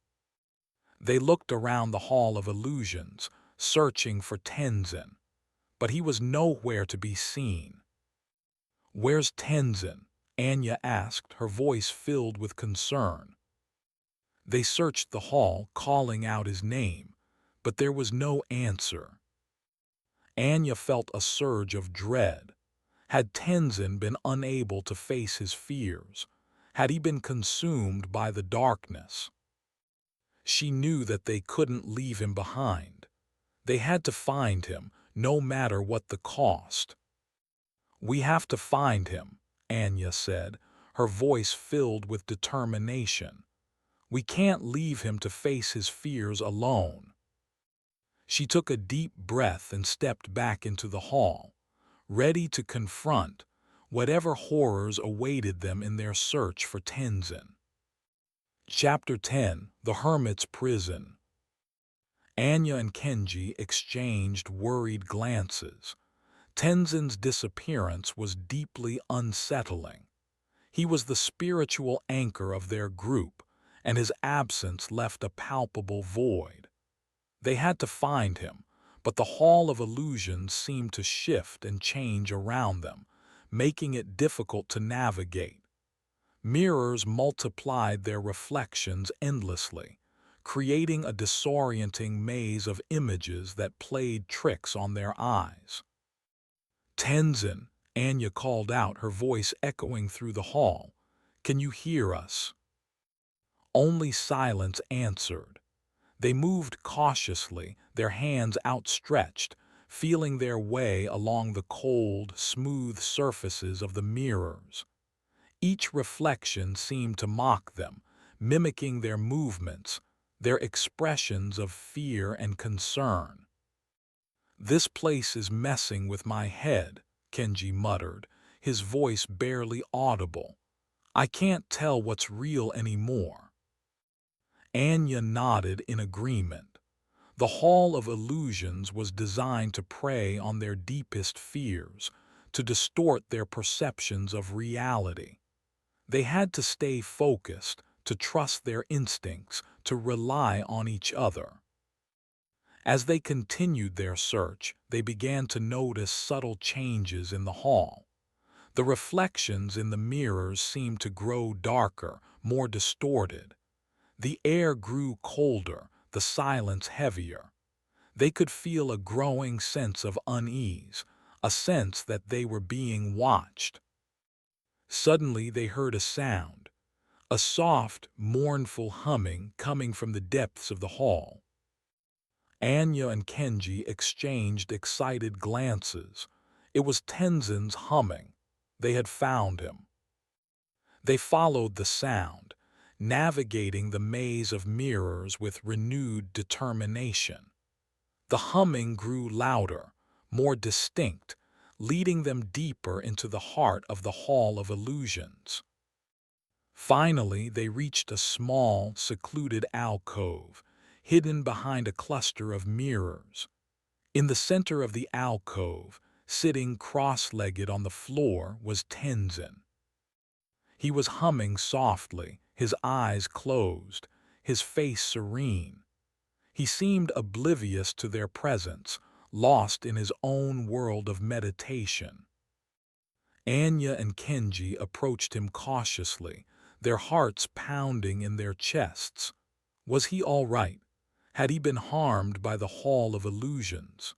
They looked around the Hall of Illusions, searching for Tenzin, but he was nowhere to be seen. "Where's Tenzin?" Anya asked, her voice filled with concern. They searched the hall, calling out his name, but there was no answer. Anya felt a surge of dread. Had Tenzin been unable to face his fears? Had he been consumed by the darkness? She knew that they couldn't leave him behind. They had to find him, no matter what the cost. "We have to find him," Anya said, her voice filled with determination. "We can't leave him to face his fears alone." She took a deep breath and stepped back into the hall, ready to confront whatever horrors awaited them in their search for Tenzin. Chapter 10: The Hermit's Prison. Anya and Kenji exchanged worried glances. Tenzin's disappearance was deeply unsettling. He was the spiritual anchor of their group, and his absence left a palpable void. They had to find him, but the Hall of Illusions seemed to shift and change around them, making it difficult to navigate. Mirrors multiplied their reflections endlessly, creating a disorienting maze of images that played tricks on their eyes. "Tenzin," Anya called out, her voice echoing through the hall. "Can you hear us?" Only silence answered. They moved cautiously, their hands outstretched, feeling their way along the cold, smooth surfaces of the mirrors. Each reflection seemed to mock them, mimicking their movements, their expressions of fear and concern. "This place is messing with my head," Kenji muttered, his voice barely audible. "I can't tell what's real anymore." Anya nodded in agreement. The Hall of Illusions was designed to prey on their deepest fears, to distort their perceptions of reality. They had to stay focused, to trust their instincts, to rely on each other. As they continued their search, they began to notice subtle changes in the hall. The reflections in the mirrors seemed to grow darker, more distorted. The air grew colder, the silence heavier. They could feel a growing sense of unease, a sense that they were being watched. Suddenly they heard a sound, a soft, mournful humming coming from the depths of the hall. Anya and Kenji exchanged excited glances. It was Tenzin's humming. They had found him. They followed the sound, navigating the maze of mirrors with renewed determination. The humming grew louder, more distinct, leading them deeper into the heart of the Hall of Illusions. Finally, they reached a small, secluded alcove, hidden behind a cluster of mirrors. In the center of the alcove, sitting cross-legged on the floor, was Tenzin. He was humming softly, his eyes closed, his face serene. He seemed oblivious to their presence, lost in his own world of meditation. Anya and Kenji approached him cautiously, their hearts pounding in their chests. Was he all right? Had he been harmed by the Hall of Illusions?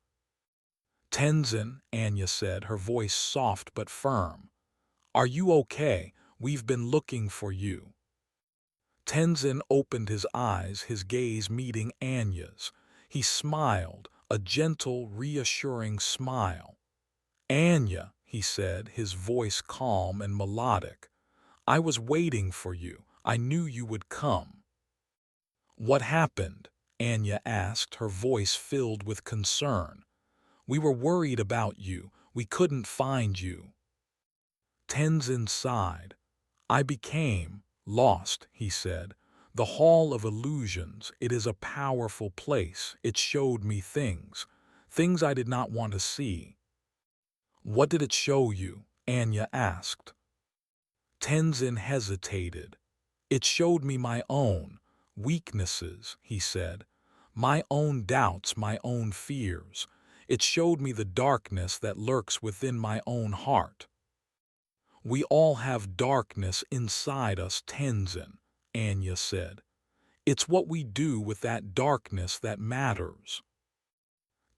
Tenzin, Anya said, her voice soft but firm. Are you okay? We've been looking for you. Tenzin opened his eyes, his gaze meeting Anya's. He smiled, a gentle, reassuring smile. Anya, he said, his voice calm and melodic. I was waiting for you. I knew you would come. What happened? Anya asked, her voice filled with concern. We were worried about you. We couldn't find you. Tenzin sighed. I became lost, he said. The Hall of Illusions, it is a powerful place. It showed me things I did not want to see. What did it show you? Anya asked. Tenzin hesitated. It showed me my own weaknesses, he said. My own doubts, my own fears. It showed me the darkness that lurks within my own heart. We all have darkness inside us, Tenzin, Anya said. It's what we do with that darkness that matters.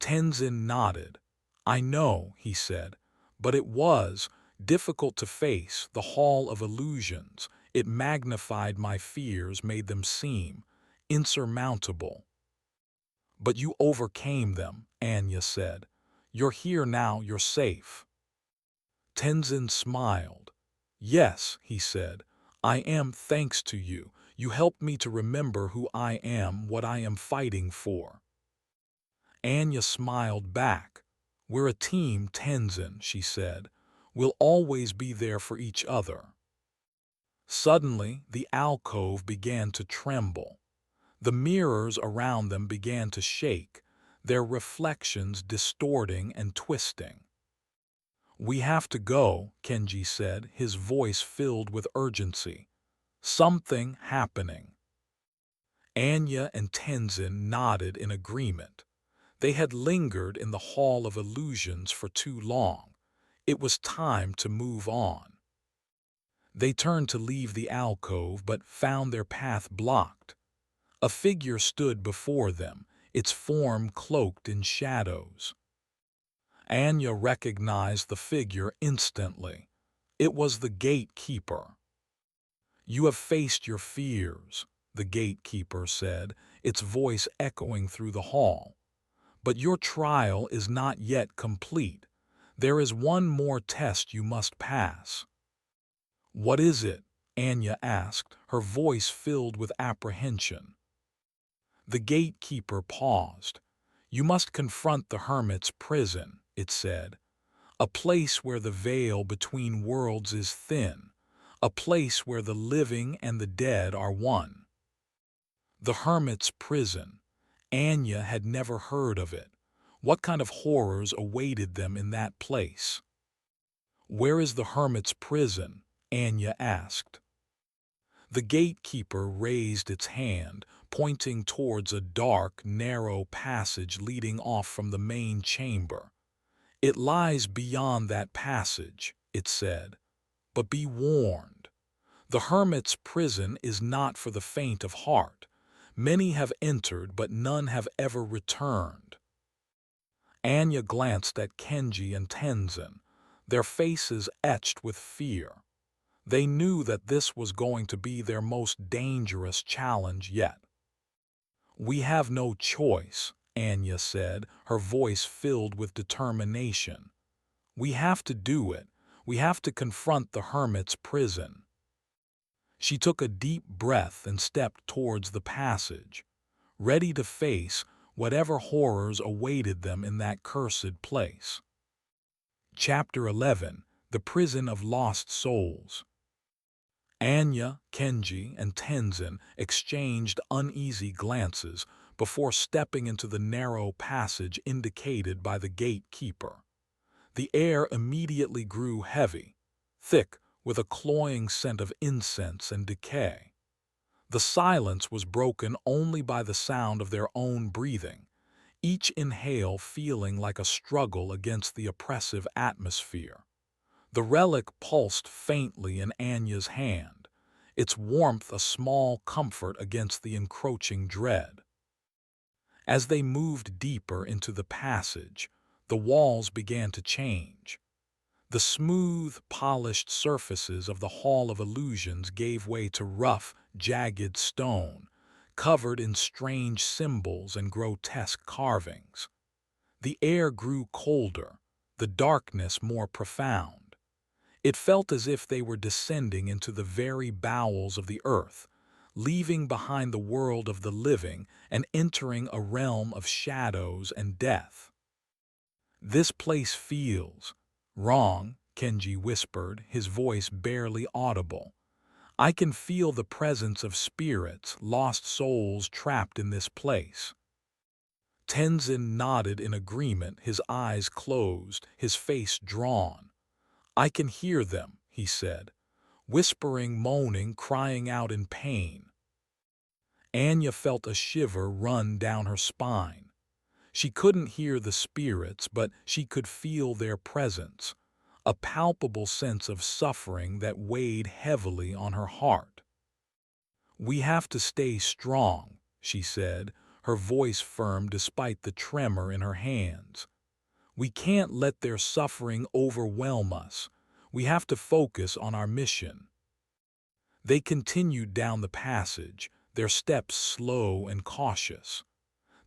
Tenzin nodded. I know, he said, but it was difficult to face the Hall of Illusions. It magnified my fears, made them seem insurmountable. But you overcame them, Anya said. You're here now, you're safe. Tenzin smiled. Yes, he said, I am thanks to you. You helped me to remember who I am, what I am fighting for. Anya smiled back. We're a team, Tenzin, she said. We'll always be there for each other. Suddenly, the alcove began to tremble. The mirrors around them began to shake, their reflections distorting and twisting. We have to go, Kenji said, his voice filled with urgency. Something happening. Anya and Tenzin nodded in agreement. They had lingered in the Hall of Illusions for too long. It was time to move on. They turned to leave the alcove but found their path blocked. A figure stood before them, its form cloaked in shadows. Anya recognized the figure instantly. It was the gatekeeper. You have faced your fears, the gatekeeper said, its voice echoing through the hall. But your trial is not yet complete. There is one more test you must pass. What is it? Anya asked, her voice filled with apprehension. The gatekeeper paused. You must confront the hermit's prison, it said. A place where the veil between worlds is thin. A place where the living and the dead are one. The hermit's prison. Anya had never heard of it. What kind of horrors awaited them in that place? "Where is the hermit's prison?" Anya asked. The gatekeeper raised its hand, pointing towards a dark, narrow passage leading off from the main chamber. "It lies beyond that passage," it said. "But be warned. The hermit's prison is not for the faint of heart. Many have entered, but none have ever returned." Anya glanced at Kenji and Tenzin, their faces etched with fear. They knew that this was going to be their most dangerous challenge yet. "We have no choice," Anya said, her voice filled with determination. "We have to do it. We have to confront the hermit's prison." She took a deep breath and stepped towards the passage, ready to face whatever horrors awaited them in that cursed place. Chapter 11: The Prison of Lost Souls. Anya, Kenji, and Tenzin exchanged uneasy glances before stepping into the narrow passage indicated by the gatekeeper. The air immediately grew heavy, thick with a cloying scent of incense and decay. The silence was broken only by the sound of their own breathing, each inhale feeling like a struggle against the oppressive atmosphere. The relic pulsed faintly in Anya's hand, its warmth a small comfort against the encroaching dread. As they moved deeper into the passage, the walls began to change. The smooth, polished surfaces of the Hall of Illusions gave way to rough, jagged stone, covered in strange symbols and grotesque carvings. The air grew colder, the darkness more profound. It felt as if they were descending into the very bowels of the earth, leaving behind the world of the living and entering a realm of shadows and death. "This place feels wrong," Kenji whispered, his voice barely audible. "I can feel the presence of spirits, lost souls trapped in this place." Tenzin nodded in agreement, his eyes closed, his face drawn. "I can hear them," he said, whispering, moaning, crying out in pain. Anya felt a shiver run down her spine. She couldn't hear the spirits, but she could feel their presence, a palpable sense of suffering that weighed heavily on her heart. "We have to stay strong," she said, her voice firm despite the tremor in her hands. "We can't let their suffering overwhelm us. We have to focus on our mission." They continued down the passage, their steps slow and cautious.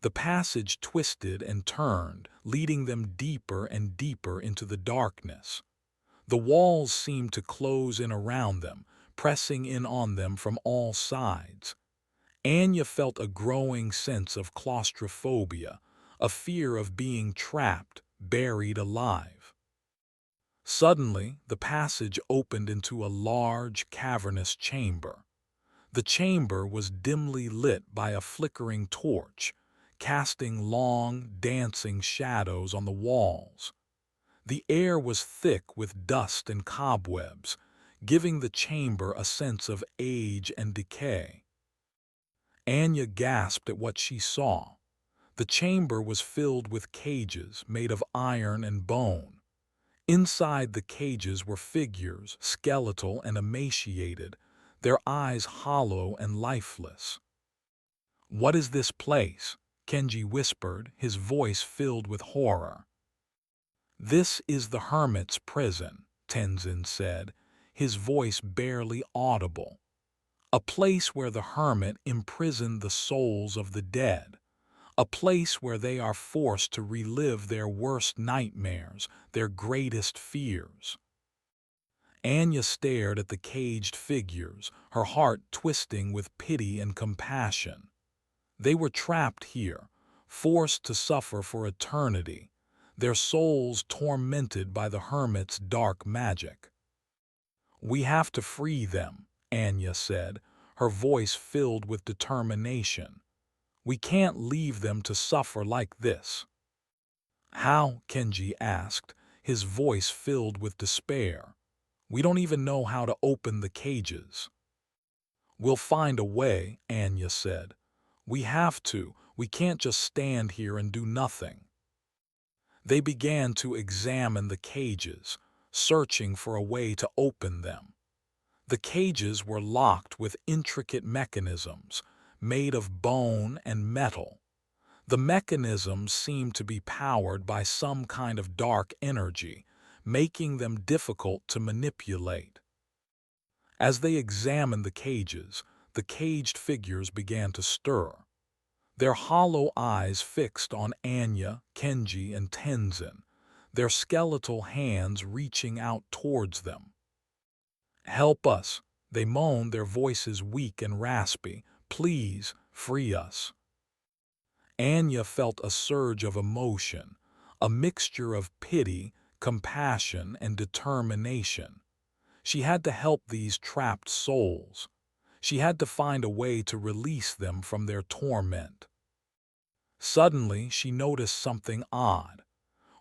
The passage twisted and turned, leading them deeper and deeper into the darkness. The walls seemed to close in around them, pressing in on them from all sides. Anya felt a growing sense of claustrophobia, a fear of being trapped, buried alive. Suddenly, the passage opened into a large, cavernous chamber. The chamber was dimly lit by a flickering torch, casting long, dancing shadows on the walls. The air was thick with dust and cobwebs, giving the chamber a sense of age and decay. Anya gasped at what she saw. The chamber was filled with cages made of iron and bone. Inside the cages were figures, skeletal and emaciated, their eyes hollow and lifeless. "What is this place?" Kenji whispered, his voice filled with horror. "This is the hermit's prison," Tenzin said, his voice barely audible. "A place where the hermit imprisoned the souls of the dead. A place where they are forced to relive their worst nightmares, their greatest fears." Anya stared at the caged figures, her heart twisting with pity and compassion. They were trapped here, forced to suffer for eternity, their souls tormented by the hermit's dark magic. "We have to free them," Anya said, her voice filled with determination. We can't leave them to suffer like this." "How?" Kenji asked, his voice filled with despair. "We don't even know how to open the cages." "We'll find a way," Anya said. "We have to. We can't just stand here and do nothing." They began to examine the cages, searching for a way to open them. The cages were locked with intricate mechanisms, made of bone and metal. The mechanisms seemed to be powered by some kind of dark energy, making them difficult to manipulate. As they examined the caged figures began to stir, their hollow eyes fixed on Anya, Kenji, and Tenzin, their skeletal hands reaching out towards them. "Help us," they moaned, their voices weak and raspy. "Please, free us." Anya felt a surge of emotion, a mixture of pity, compassion, and determination. She had to help these trapped souls. She had to find a way to release them from their torment. Suddenly, she noticed something odd.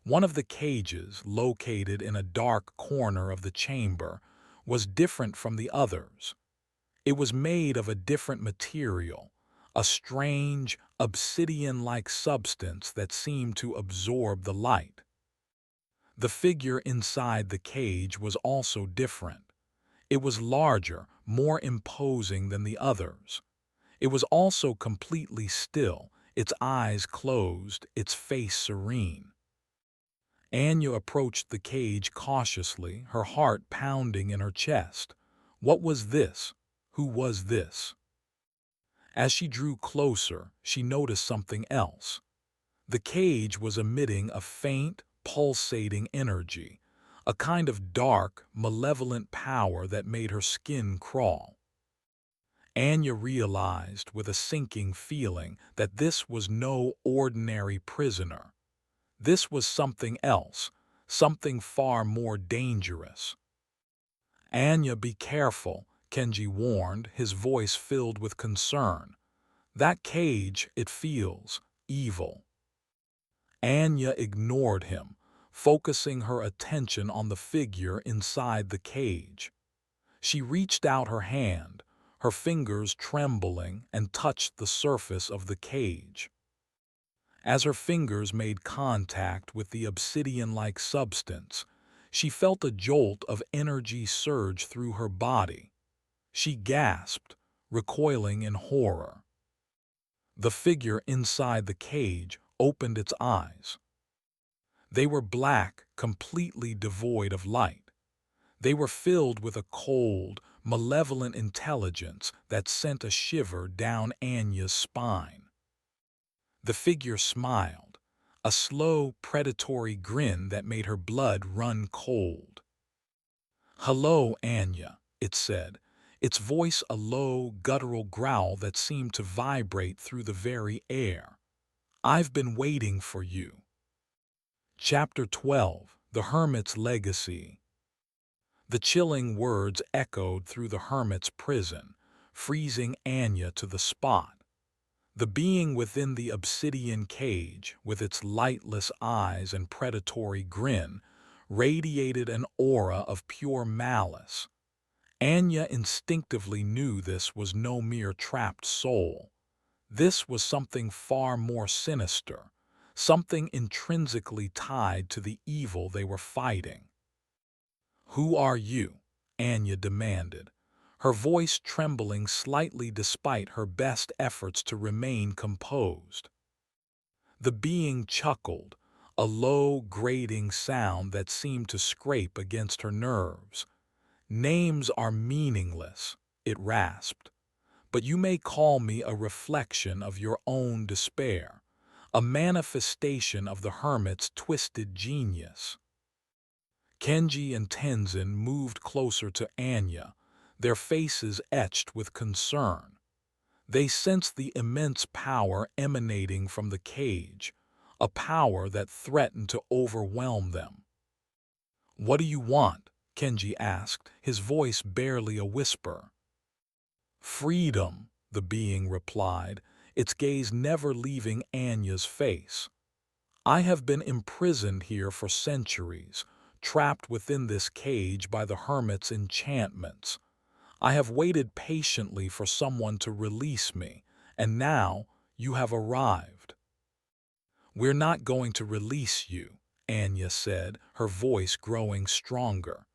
One of the cages, located in a dark corner of the chamber, was different from the others. It was made of a different material, a strange, obsidian-like substance that seemed to absorb the light. The figure inside the cage was also different. It was larger, more imposing than the others. It was also completely still, its eyes closed, its face serene. Anya approached the cage cautiously, her heart pounding in her chest. What was this? Who was this? As she drew closer, she noticed something else. The cage was emitting a faint, pulsating energy, a kind of dark, malevolent power that made her skin crawl. Anya realized with a sinking feeling that this was no ordinary prisoner. This was something else, something far more dangerous. "Anya, be careful," Kenji warned, his voice filled with concern. "That cage, it feels evil." Anya ignored him, focusing her attention on the figure inside the cage. She reached out her hand, her fingers trembling, and touched the surface of the cage. As her fingers made contact with the obsidian-like substance, she felt a jolt of energy surge through her body. She gasped, recoiling in horror. The figure inside the cage opened its eyes. They were black, completely devoid of light. They were filled with a cold, malevolent intelligence that sent a shiver down Anya's spine. The figure smiled, a slow, predatory grin that made her blood run cold. "Hello, Anya," it said, its voice a low, guttural growl that seemed to vibrate through the very air. "I've been waiting for you." Chapter 12: The Hermit's Legacy. The chilling words echoed through the hermit's prison, freezing Anya to the spot. The being within the obsidian cage, with its lightless eyes and predatory grin, radiated an aura of pure malice. Anya instinctively knew this was no mere trapped soul. This was something far more sinister, something intrinsically tied to the evil they were fighting. "Who are you?" Anya demanded, her voice trembling slightly despite her best efforts to remain composed. The being chuckled, a low, grating sound that seemed to scrape against her nerves. "Names are meaningless," it rasped, "but you may call me a reflection of your own despair, a manifestation of the hermit's twisted genius." Kenji and Tenzin moved closer to Anya, their faces etched with concern. They sensed the immense power emanating from the cage, a power that threatened to overwhelm them. "What do you want?" Kenji asked, his voice barely a whisper. "Freedom," the being replied, its gaze never leaving Anya's face. "I have been imprisoned here for centuries, trapped within this cage by the hermit's enchantments. I have waited patiently for someone to release me, and now you have arrived." "We're not going to release you," Anya said, her voice growing stronger.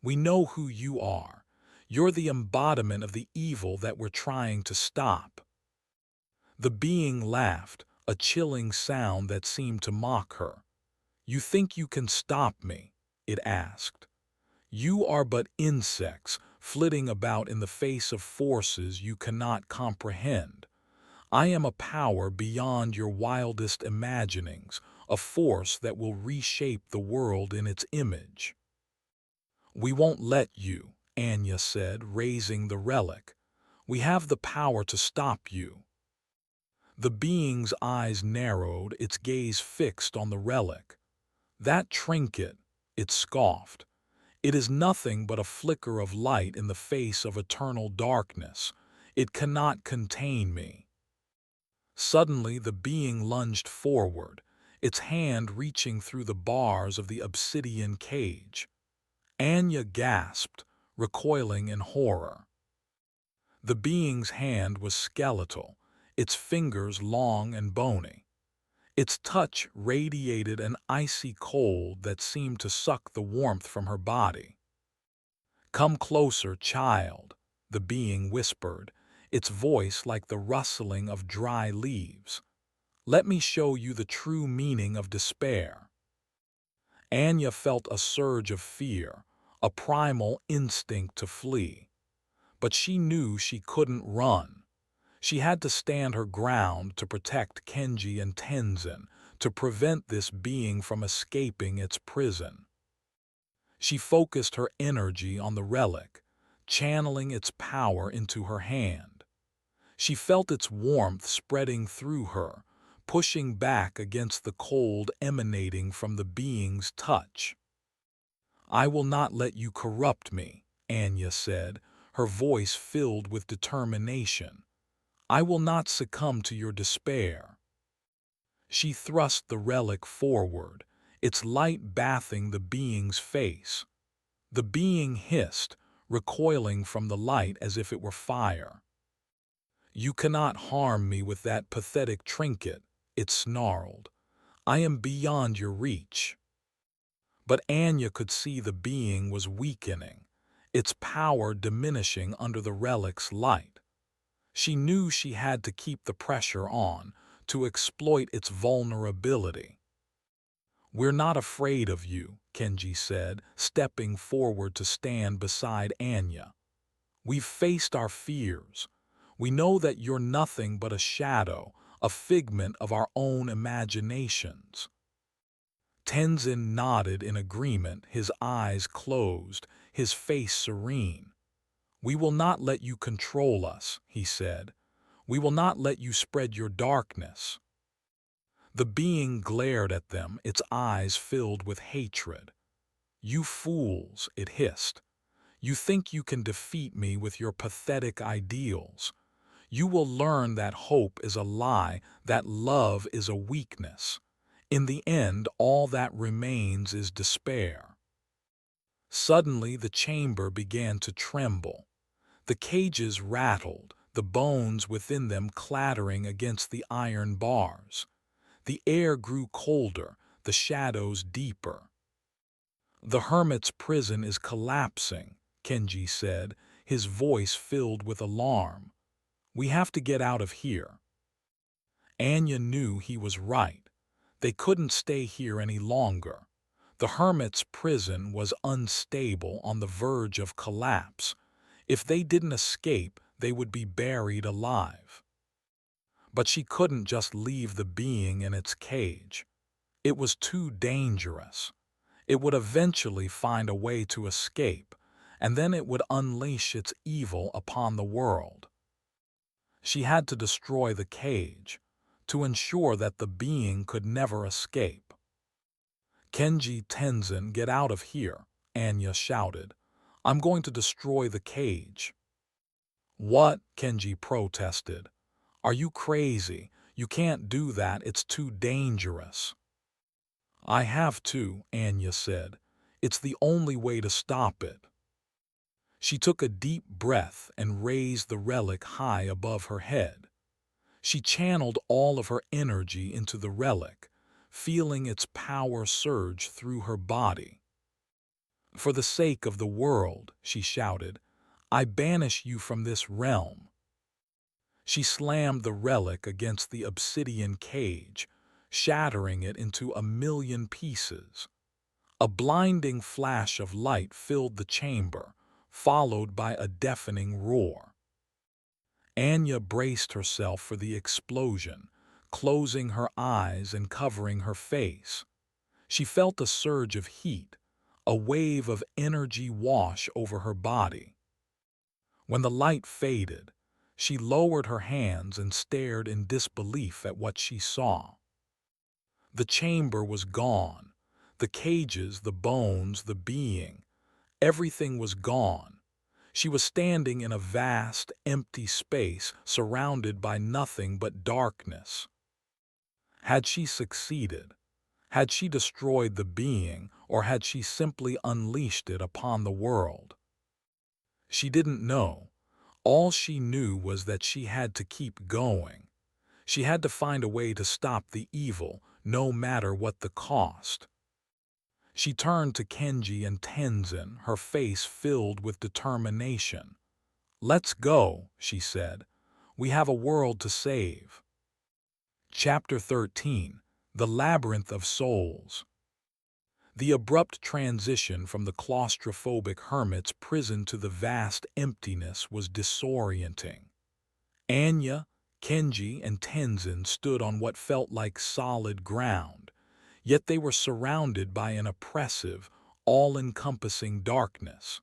"We know who you are. You're the embodiment of the evil that we're trying to stop." The being laughed, a chilling sound that seemed to mock her. "You think you can stop me?" it asked. "You are but insects, flitting about in the face of forces you cannot comprehend. I am a power beyond your wildest imaginings, a force that will reshape the world in its image." "We won't let you," Anya said, raising the relic. "We have the power to stop you." The being's eyes narrowed, its gaze fixed on the relic. "That trinket," it scoffed. "It is nothing but a flicker of light in the face of eternal darkness. It cannot contain me." Suddenly the being lunged forward, its hand reaching through the bars of the obsidian cage. Anya gasped, recoiling in horror. The being's hand was skeletal, its fingers long and bony. Its touch radiated an icy cold that seemed to suck the warmth from her body. "Come closer, child," the being whispered, its voice like the rustling of dry leaves. "Let me show you the true meaning of despair." Anya felt a surge of fear, a primal instinct to flee. But she knew she couldn't run. She had to stand her ground to protect Kenji and Tenzin, to prevent this being from escaping its prison. She focused her energy on the relic, channeling its power into her hand. She felt its warmth spreading through her, pushing back against the cold emanating from the being's touch. "I will not let you corrupt me," Anya said, her voice filled with determination. "I will not succumb to your despair." She thrust the relic forward, its light bathing the being's face. The being hissed, recoiling from the light as if it were fire. "You cannot harm me with that pathetic trinket," it snarled. "I am beyond your reach." But Anya could see the being was weakening, its power diminishing under the relic's light. She knew she had to keep the pressure on, to exploit its vulnerability. "We're not afraid of you," Kenji said, stepping forward to stand beside Anya. "We've faced our fears. We know that you're nothing but a shadow, a figment of our own imaginations." Tenzin nodded in agreement, his eyes closed, his face serene. "We will not let you control us," he said. "We will not let you spread your darkness." The being glared at them, its eyes filled with hatred. "You fools," it hissed. "You think you can defeat me with your pathetic ideals. You will learn that hope is a lie, that love is a weakness. In the end, all that remains is despair." Suddenly the chamber began to tremble. The cages rattled, the bones within them clattering against the iron bars. The air grew colder, the shadows deeper. "The hermit's prison is collapsing," Kenji said, his voice filled with alarm. "We have to get out of here." Anya knew he was right. They couldn't stay here any longer. The hermit's prison was unstable, on the verge of collapse. If they didn't escape, they would be buried alive. But she couldn't just leave the being in its cage. It was too dangerous. It would eventually find a way to escape, and then it would unleash its evil upon the world. She had to destroy the cage, to ensure that the being could never escape. "Kenji, Tenzin, get out of here," Anya shouted. "I'm going to destroy the cage." "What?" Kenji protested. "Are you crazy? You can't do that, it's too dangerous." "I have to," Anya said. "It's the only way to stop it." She took a deep breath and raised the relic high above her head. She channeled all of her energy into the relic, feeling its power surge through her body. "For the sake of the world," she shouted, "I banish you from this realm." She slammed the relic against the obsidian cage, shattering it into a million pieces. A blinding flash of light filled the chamber, followed by a deafening roar. Anya braced herself for the explosion, closing her eyes and covering her face. She felt a surge of heat, a wave of energy wash over her body. When the light faded, she lowered her hands and stared in disbelief at what she saw. The chamber was gone. The cages, the bones, the being. Everything was gone. She was standing in a vast, empty space surrounded by nothing but darkness. Had she succeeded? Had she destroyed the being, or had she simply unleashed it upon the world? She didn't know. All she knew was that she had to keep going. She had to find a way to stop the evil, no matter what the cost. She turned to Kenji and Tenzin, her face filled with determination. "Let's go," she said. "We have a world to save." Chapter 13. The Labyrinth of Souls. The abrupt transition from the claustrophobic hermit's prison to the vast emptiness was disorienting. Anya, Kenji, and Tenzin stood on what felt like solid ground, yet they were surrounded by an oppressive, all-encompassing darkness.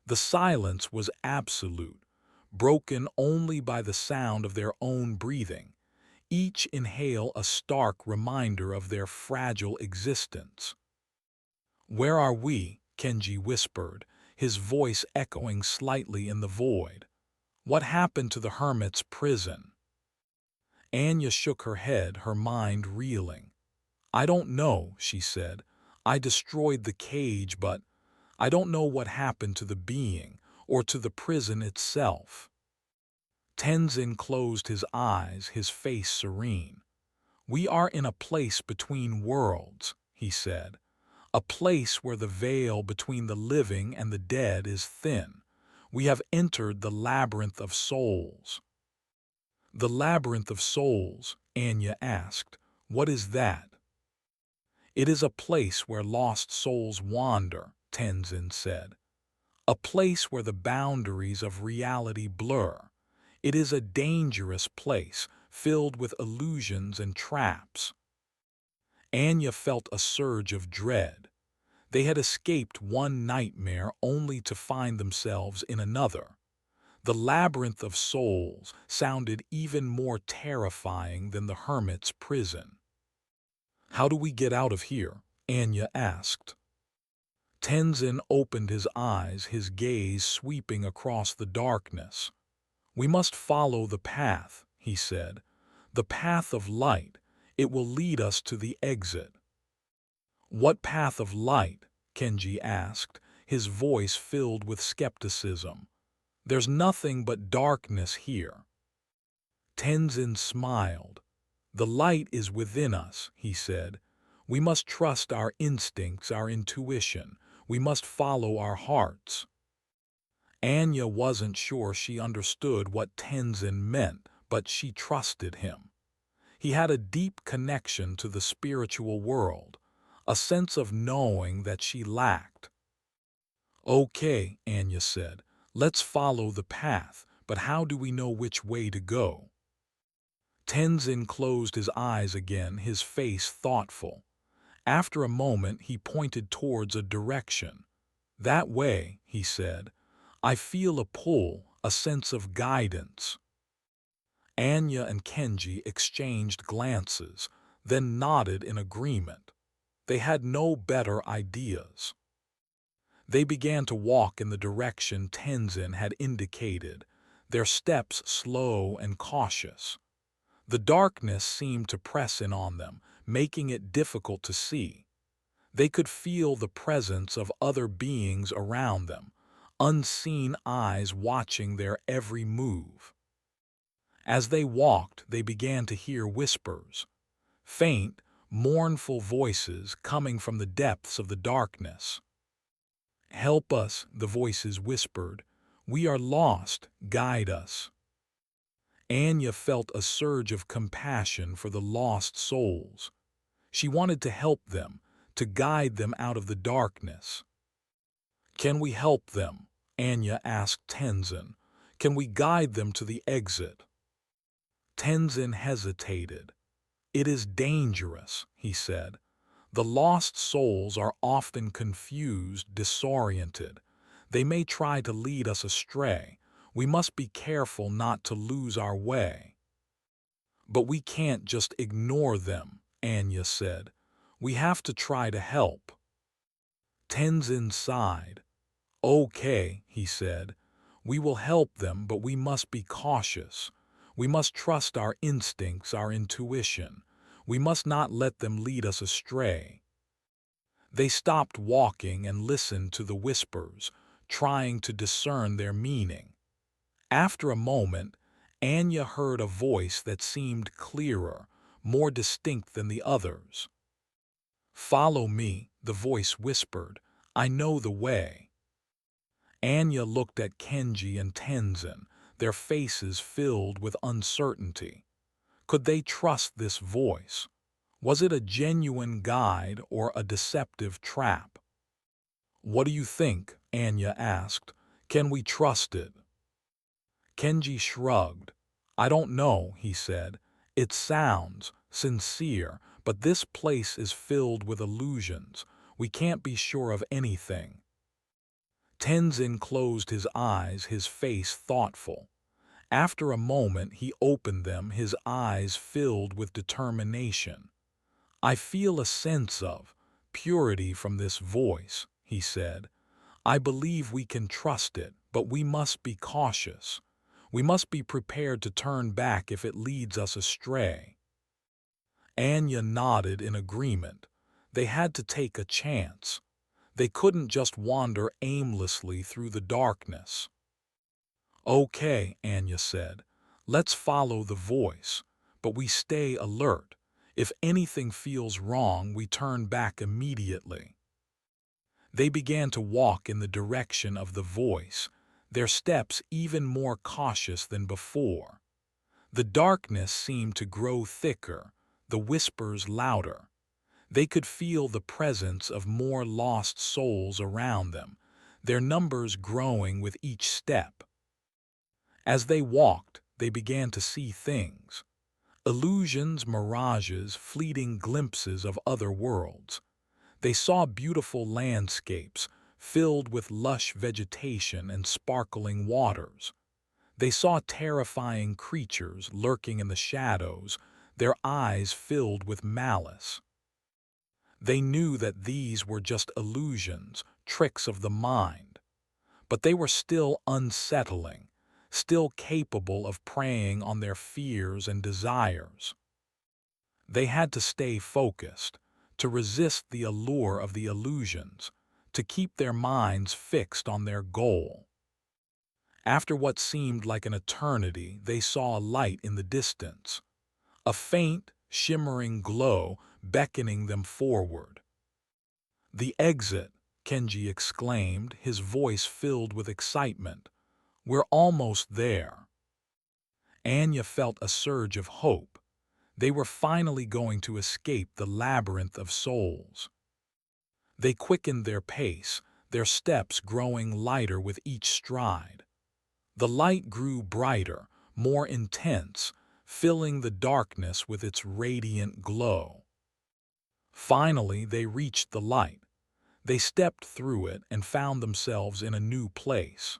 The silence was absolute, broken only by the sound of their own breathing, each inhale a stark reminder of their fragile existence. "Where are we?" Kenji whispered, his voice echoing slightly in the void. "What happened to the hermit's prison?" Anya shook her head, her mind reeling. "I don't know," she said. "I destroyed the cage, but I don't know what happened to the being or to the prison itself." Tenzin closed his eyes, his face serene. "We are in a place between worlds," he said. "A place where the veil between the living and the dead is thin. We have entered the labyrinth of souls." "The labyrinth of souls?" Anya asked. "What is that?" "It is a place where lost souls wander," Tenzin said. "A place where the boundaries of reality blur. It is a dangerous place, filled with illusions and traps." Anya felt a surge of dread. They had escaped one nightmare only to find themselves in another. The labyrinth of souls sounded even more terrifying than the hermit's prison. "How do we get out of here?" Anya asked. Tenzin opened his eyes, his gaze sweeping across the darkness. "We must follow the path," he said. "The path of light. It will lead us to the exit." "What path of light?" Kenji asked, his voice filled with skepticism. "There's nothing but darkness here." Tenzin smiled. "The light is within us," he said. "We must trust our instincts, our intuition. We must follow our hearts." Anya wasn't sure she understood what Tenzin meant, but she trusted him. He had a deep connection to the spiritual world, a sense of knowing that she lacked. "Okay," Anya said, "let's follow the path, but how do we know which way to go?" Tenzin closed his eyes again, his face thoughtful. After a moment, he pointed towards a direction. "That way," he said. "I feel a pull, a sense of guidance." Anya and Kenji exchanged glances, then nodded in agreement. They had no better ideas. They began to walk in the direction Tenzin had indicated, their steps slow and cautious. The darkness seemed to press in on them, making it difficult to see. They could feel the presence of other beings around them, unseen eyes watching their every move. As they walked, they began to hear whispers, faint, mournful voices coming from the depths of the darkness. "Help us," the voices whispered. "We are lost. Guide us." Anya felt a surge of compassion for the lost souls. She wanted to help them, to guide them out of the darkness. "Can we help them?" Anya asked Tenzin. "Can we guide them to the exit?" Tenzin hesitated. "It is dangerous," he said. "The lost souls are often confused, disoriented. They may try to lead us astray. We must be careful not to lose our way." "But we can't just ignore them," Anya said. "We have to try to help." Tenzin sighed. "Okay," he said. "We will help them, but we must be cautious. We must trust our instincts, our intuition. We must not let them lead us astray." They stopped walking and listened to the whispers, trying to discern their meaning. After a moment, Anya heard a voice that seemed clearer, more distinct than the others. "Follow me," the voice whispered. "I know the way." Anya looked at Kenji and Tenzin, their faces filled with uncertainty. Could they trust this voice? Was it a genuine guide or a deceptive trap? "What do you think?" Anya asked. "Can we trust it?" Kenji shrugged. "I don't know," he said. "It sounds sincere, but this place is filled with illusions. We can't be sure of anything." Tenzin closed his eyes, his face thoughtful. After a moment he opened them, his eyes filled with determination. "I feel a sense of purity from this voice," he said. "I believe we can trust it, but we must be cautious. We must be prepared to turn back if it leads us astray." Anya nodded in agreement. They had to take a chance. They couldn't just wander aimlessly through the darkness. "Okay," Anya said. "Let's follow the voice, but we stay alert. If anything feels wrong, we turn back immediately." They began to walk in the direction of the voice, their steps even more cautious than before. The darkness seemed to grow thicker, the whispers louder. They could feel the presence of more lost souls around them, their numbers growing with each step. As they walked, they began to see things. Illusions, mirages, fleeting glimpses of other worlds. They saw beautiful landscapes, filled with lush vegetation and sparkling waters. They saw terrifying creatures lurking in the shadows, their eyes filled with malice. They knew that these were just illusions, tricks of the mind. But they were still unsettling, still capable of preying on their fears and desires. They had to stay focused, to resist the allure of the illusions, to keep their minds fixed on their goal. After what seemed like an eternity, they saw a light in the distance, a faint, shimmering glow beckoning them forward. "The exit!" Kenji exclaimed, his voice filled with excitement. "We're almost there." Anya felt a surge of hope. They were finally going to escape the labyrinth of souls. They quickened their pace, their steps growing lighter with each stride. The light grew brighter, more intense, filling the darkness with its radiant glow. Finally, they reached the light. They stepped through it and found themselves in a new place.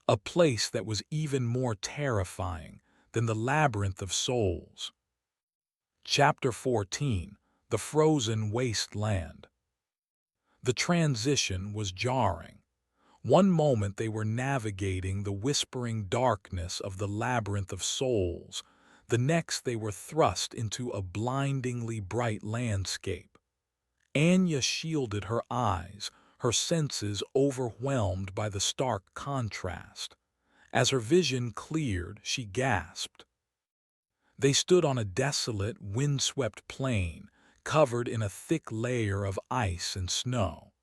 A place that was even more terrifying than the labyrinth of souls. Chapter 14: The Frozen Wasteland. The transition was jarring. One moment they were navigating the whispering darkness of the labyrinth of souls. The next they were thrust into a blindingly bright landscape. Anya shielded her eyes, her senses overwhelmed by the stark contrast. As her vision cleared, she gasped. They stood on a desolate, windswept plain, covered in a thick layer of ice and snow.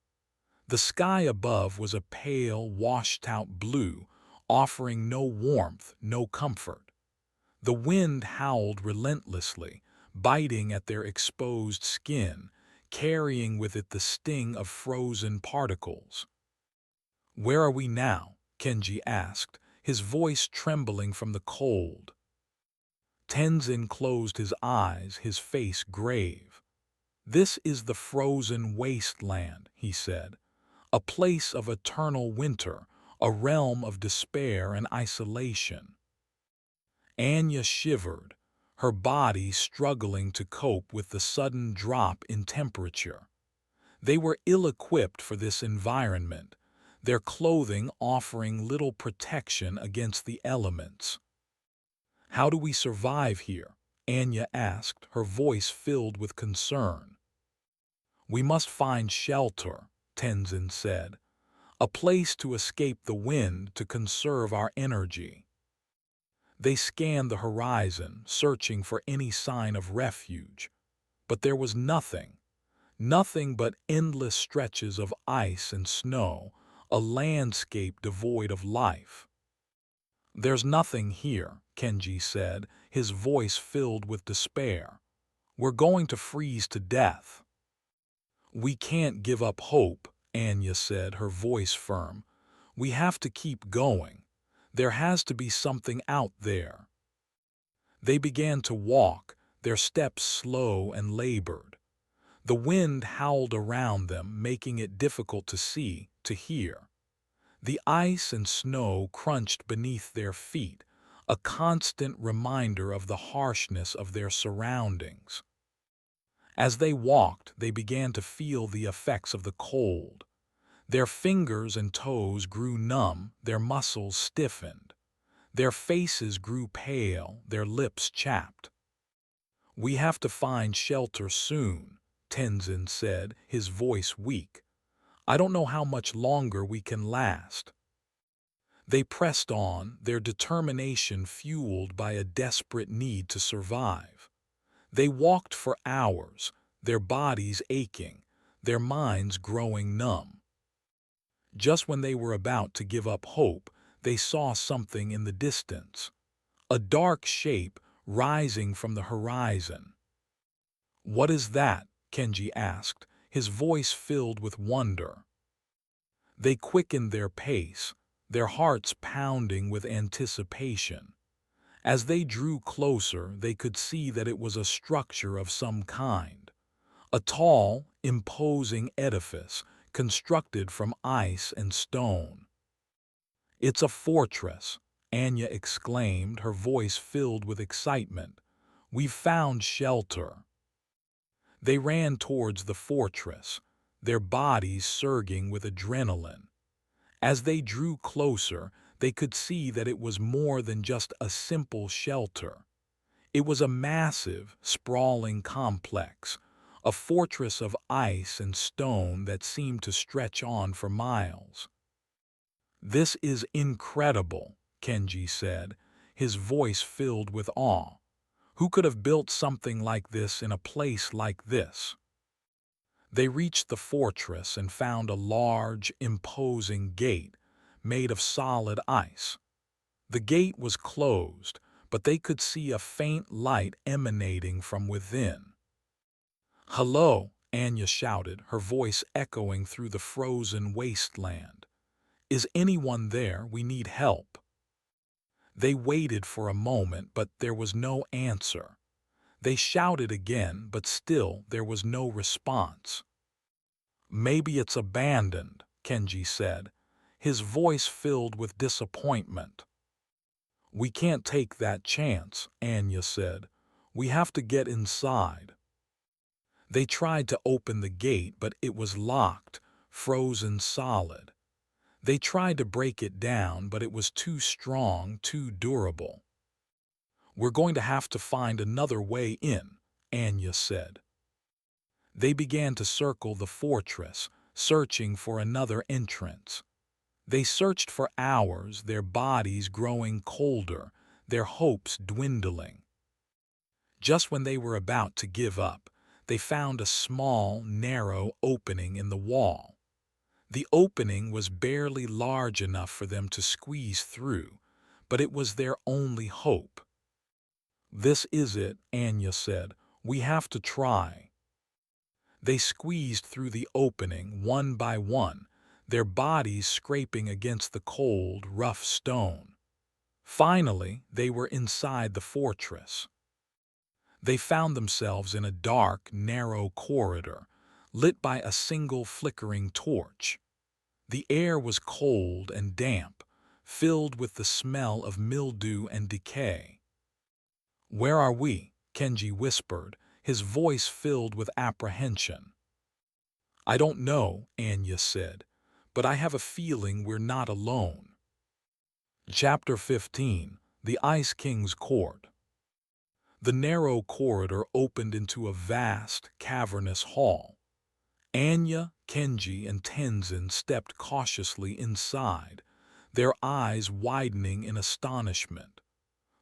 The sky above was a pale, washed-out blue, offering no warmth, no comfort. The wind howled relentlessly, biting at their exposed skin, carrying with it the sting of frozen particles. "Where are we now?" Kenji asked, his voice trembling from the cold. Tenzin closed his eyes, his face grave. "This is the frozen wasteland," he said, "a place of eternal winter, a realm of despair and isolation." Anya shivered, her body struggling to cope with the sudden drop in temperature. They were ill-equipped for this environment, their clothing offering little protection against the elements. "How do we survive here?" Anya asked, her voice filled with concern. "We must find shelter," Tenzin said, "a place to escape the wind to conserve our energy." They scanned the horizon, searching for any sign of refuge. But there was nothing. Nothing but endless stretches of ice and snow, a landscape devoid of life. "There's nothing here," Kenji said, his voice filled with despair. "We're going to freeze to death." "We can't give up hope," Anya said, her voice firm. "We have to keep going. There has to be something out there." They began to walk, their steps slow and labored. The wind howled around them, making it difficult to see, to hear. The ice and snow crunched beneath their feet, a constant reminder of the harshness of their surroundings. As they walked, they began to feel the effects of the cold. Their fingers and toes grew numb, their muscles stiffened. Their faces grew pale, their lips chapped. "We have to find shelter soon," Tenzin said, his voice weak. "I don't know how much longer we can last." They pressed on, their determination fueled by a desperate need to survive. They walked for hours, their bodies aching, their minds growing numb. Just when they were about to give up hope, they saw something in the distance. A dark shape rising from the horizon. "What is that?" Kenji asked, his voice filled with wonder. They quickened their pace, their hearts pounding with anticipation. As they drew closer, they could see that it was a structure of some kind. A tall, imposing edifice constructed from ice and stone. "It's a fortress," Anya exclaimed, her voice filled with excitement. "We've found shelter." They ran towards the fortress, their bodies surging with adrenaline. As they drew closer, they could see that it was more than just a simple shelter. It was a massive, sprawling complex, a fortress of ice and stone that seemed to stretch on for miles. "This is incredible," Kenji said, his voice filled with awe. "Who could have built something like this in a place like this?" They reached the fortress and found a large, imposing gate made of solid ice. The gate was closed, but they could see a faint light emanating from within. "Hello," Anya shouted, her voice echoing through the frozen wasteland. "Is anyone there? We need help." They waited for a moment, but there was no answer. They shouted again, but still there was no response. "Maybe it's abandoned," Kenji said, his voice filled with disappointment. "We can't take that chance," Anya said. "We have to get inside." They tried to open the gate, but it was locked, frozen solid. They tried to break it down, but it was too strong, too durable. We're going to have to find another way in, Anya said. They began to circle the fortress, searching for another entrance. They searched for hours, their bodies growing colder, their hopes dwindling. Just when they were about to give up, they found a small, narrow opening in the wall. The opening was barely large enough for them to squeeze through, but it was their only hope. "This is it," Anya said. "We have to try." They squeezed through the opening one by one, their bodies scraping against the cold, rough stone. Finally, they were inside the fortress. They found themselves in a dark, narrow corridor, lit by a single flickering torch. The air was cold and damp, filled with the smell of mildew and decay. "Where are we?" Kenji whispered, his voice filled with apprehension. "I don't know," Anya said, "but I have a feeling we're not alone." Chapter 15: The Ice King's Court. The narrow corridor opened into a vast, cavernous hall. Anya, Kenji, and Tenzin stepped cautiously inside, their eyes widening in astonishment.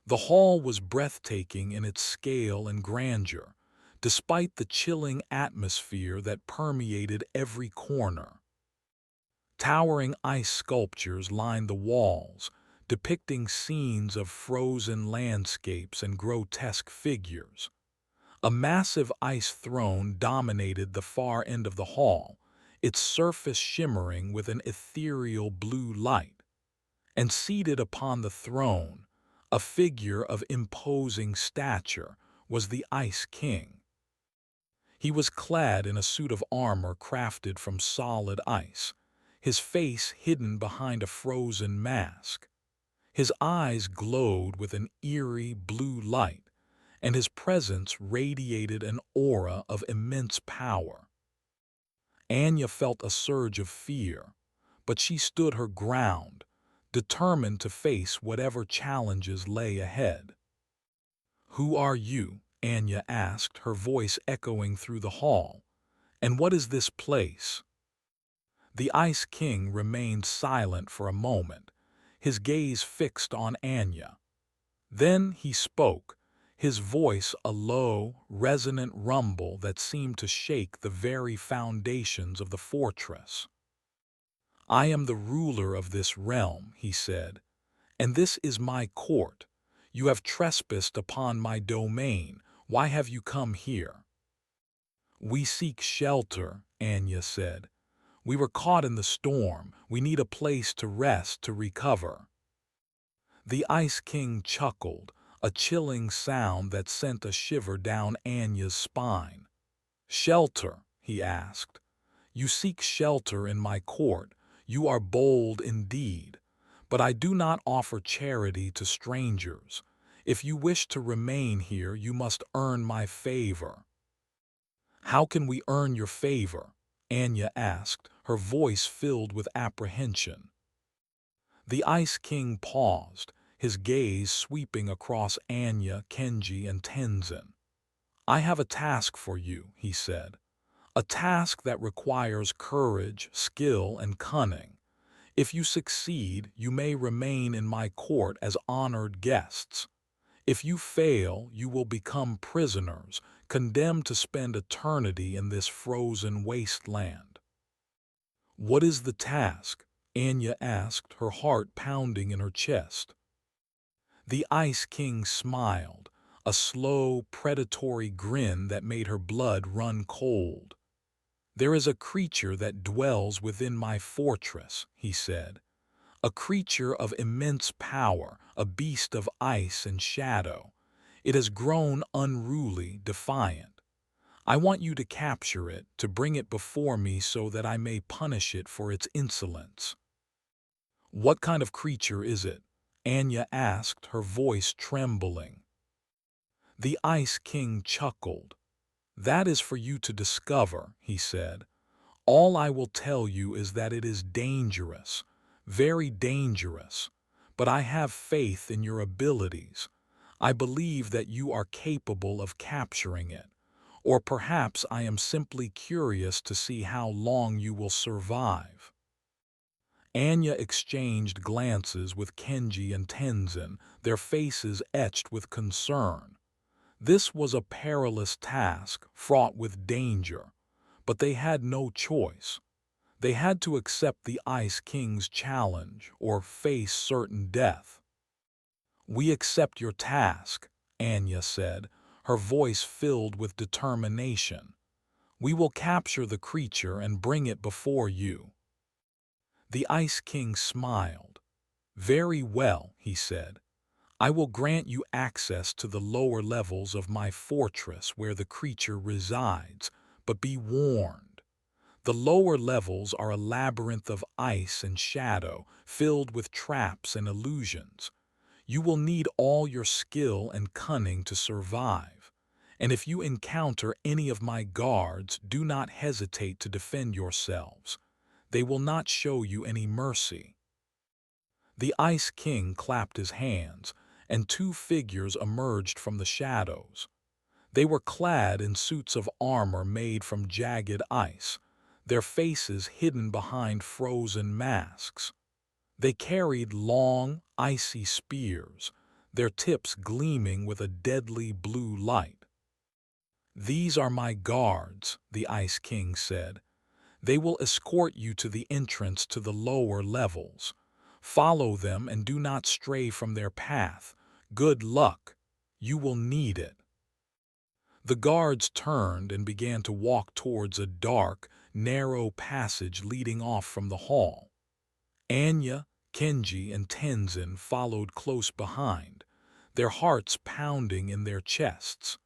The hall was breathtaking in its scale and grandeur, despite the chilling atmosphere that permeated every corner. Towering ice sculptures lined the walls, depicting scenes of frozen landscapes and grotesque figures. A massive ice throne dominated the far end of the hall, its surface shimmering with an ethereal blue light. And seated upon the throne, a figure of imposing stature, was the Ice King. He was clad in a suit of armor crafted from solid ice, his face hidden behind a frozen mask. His eyes glowed with an eerie blue light, and his presence radiated an aura of immense power. Anya felt a surge of fear, but she stood her ground, determined to face whatever challenges lay ahead. "Who are you?" Anya asked, her voice echoing through the hall. "And what is this place?" The Ice King remained silent for a moment, his gaze fixed on Anya. Then he spoke, his voice a low, resonant rumble that seemed to shake the very foundations of the fortress. "I am the ruler of this realm," he said, "and this is my court. You have trespassed upon my domain. Why have you come here?" "We seek shelter," Anya said. "We were caught in the storm. We need a place to rest, to recover." The Ice King chuckled, a chilling sound that sent a shiver down Anya's spine. "Shelter?" he asked. "You seek shelter in my court. You are bold indeed. But I do not offer charity to strangers. If you wish to remain here, you must earn my favor." "How can we earn your favor?" Anya asked, her voice filled with apprehension. The Ice King paused, his gaze sweeping across Anya, Kenji, and Tenzin. "I have a task for you," he said. "A task that requires courage, skill, and cunning. If you succeed, you may remain in my court as honored guests. If you fail, you will become prisoners, condemned to spend eternity in this frozen wasteland." "What is the task?" Anya asked, her heart pounding in her chest. The Ice King smiled, a slow, predatory grin that made her blood run cold. "There is a creature that dwells within my fortress," he said. "A creature of immense power, a beast of ice and shadow. It has grown unruly, defiant. I want you to capture it, to bring it before me so that I may punish it for its insolence." "What kind of creature is it?" Anya asked, her voice trembling. The Ice King chuckled. "That is for you to discover," he said. "All I will tell you is that it is dangerous, very dangerous, but I have faith in your abilities. I believe that you are capable of capturing it. Or perhaps I am simply curious to see how long you will survive." Anya exchanged glances with Kenji and Tenzin, their faces etched with concern. This was a perilous task, fraught with danger, but they had no choice. They had to accept the Ice King's challenge or face certain death. "We accept your task," Anya said, her voice filled with determination. "We will capture the creature and bring it before you." The Ice King smiled. "Very well," he said. "I will grant you access to the lower levels of my fortress where the creature resides, but be warned. The lower levels are a labyrinth of ice and shadow, filled with traps and illusions. You will need all your skill and cunning to survive. And if you encounter any of my guards, do not hesitate to defend yourselves. They will not show you any mercy." The Ice King clapped his hands, and two figures emerged from the shadows. They were clad in suits of armor made from jagged ice, their faces hidden behind frozen masks. They carried long, icy spears, their tips gleaming with a deadly blue light. "These are my guards," the Ice King said. "They will escort you to the entrance to the lower levels. Follow them and do not stray from their path. Good luck. You will need it." The guards turned and began to walk towards a dark, narrow passage leading off from the hall. Anya, Kenji, and Tenzin followed close behind, their hearts pounding in their chests.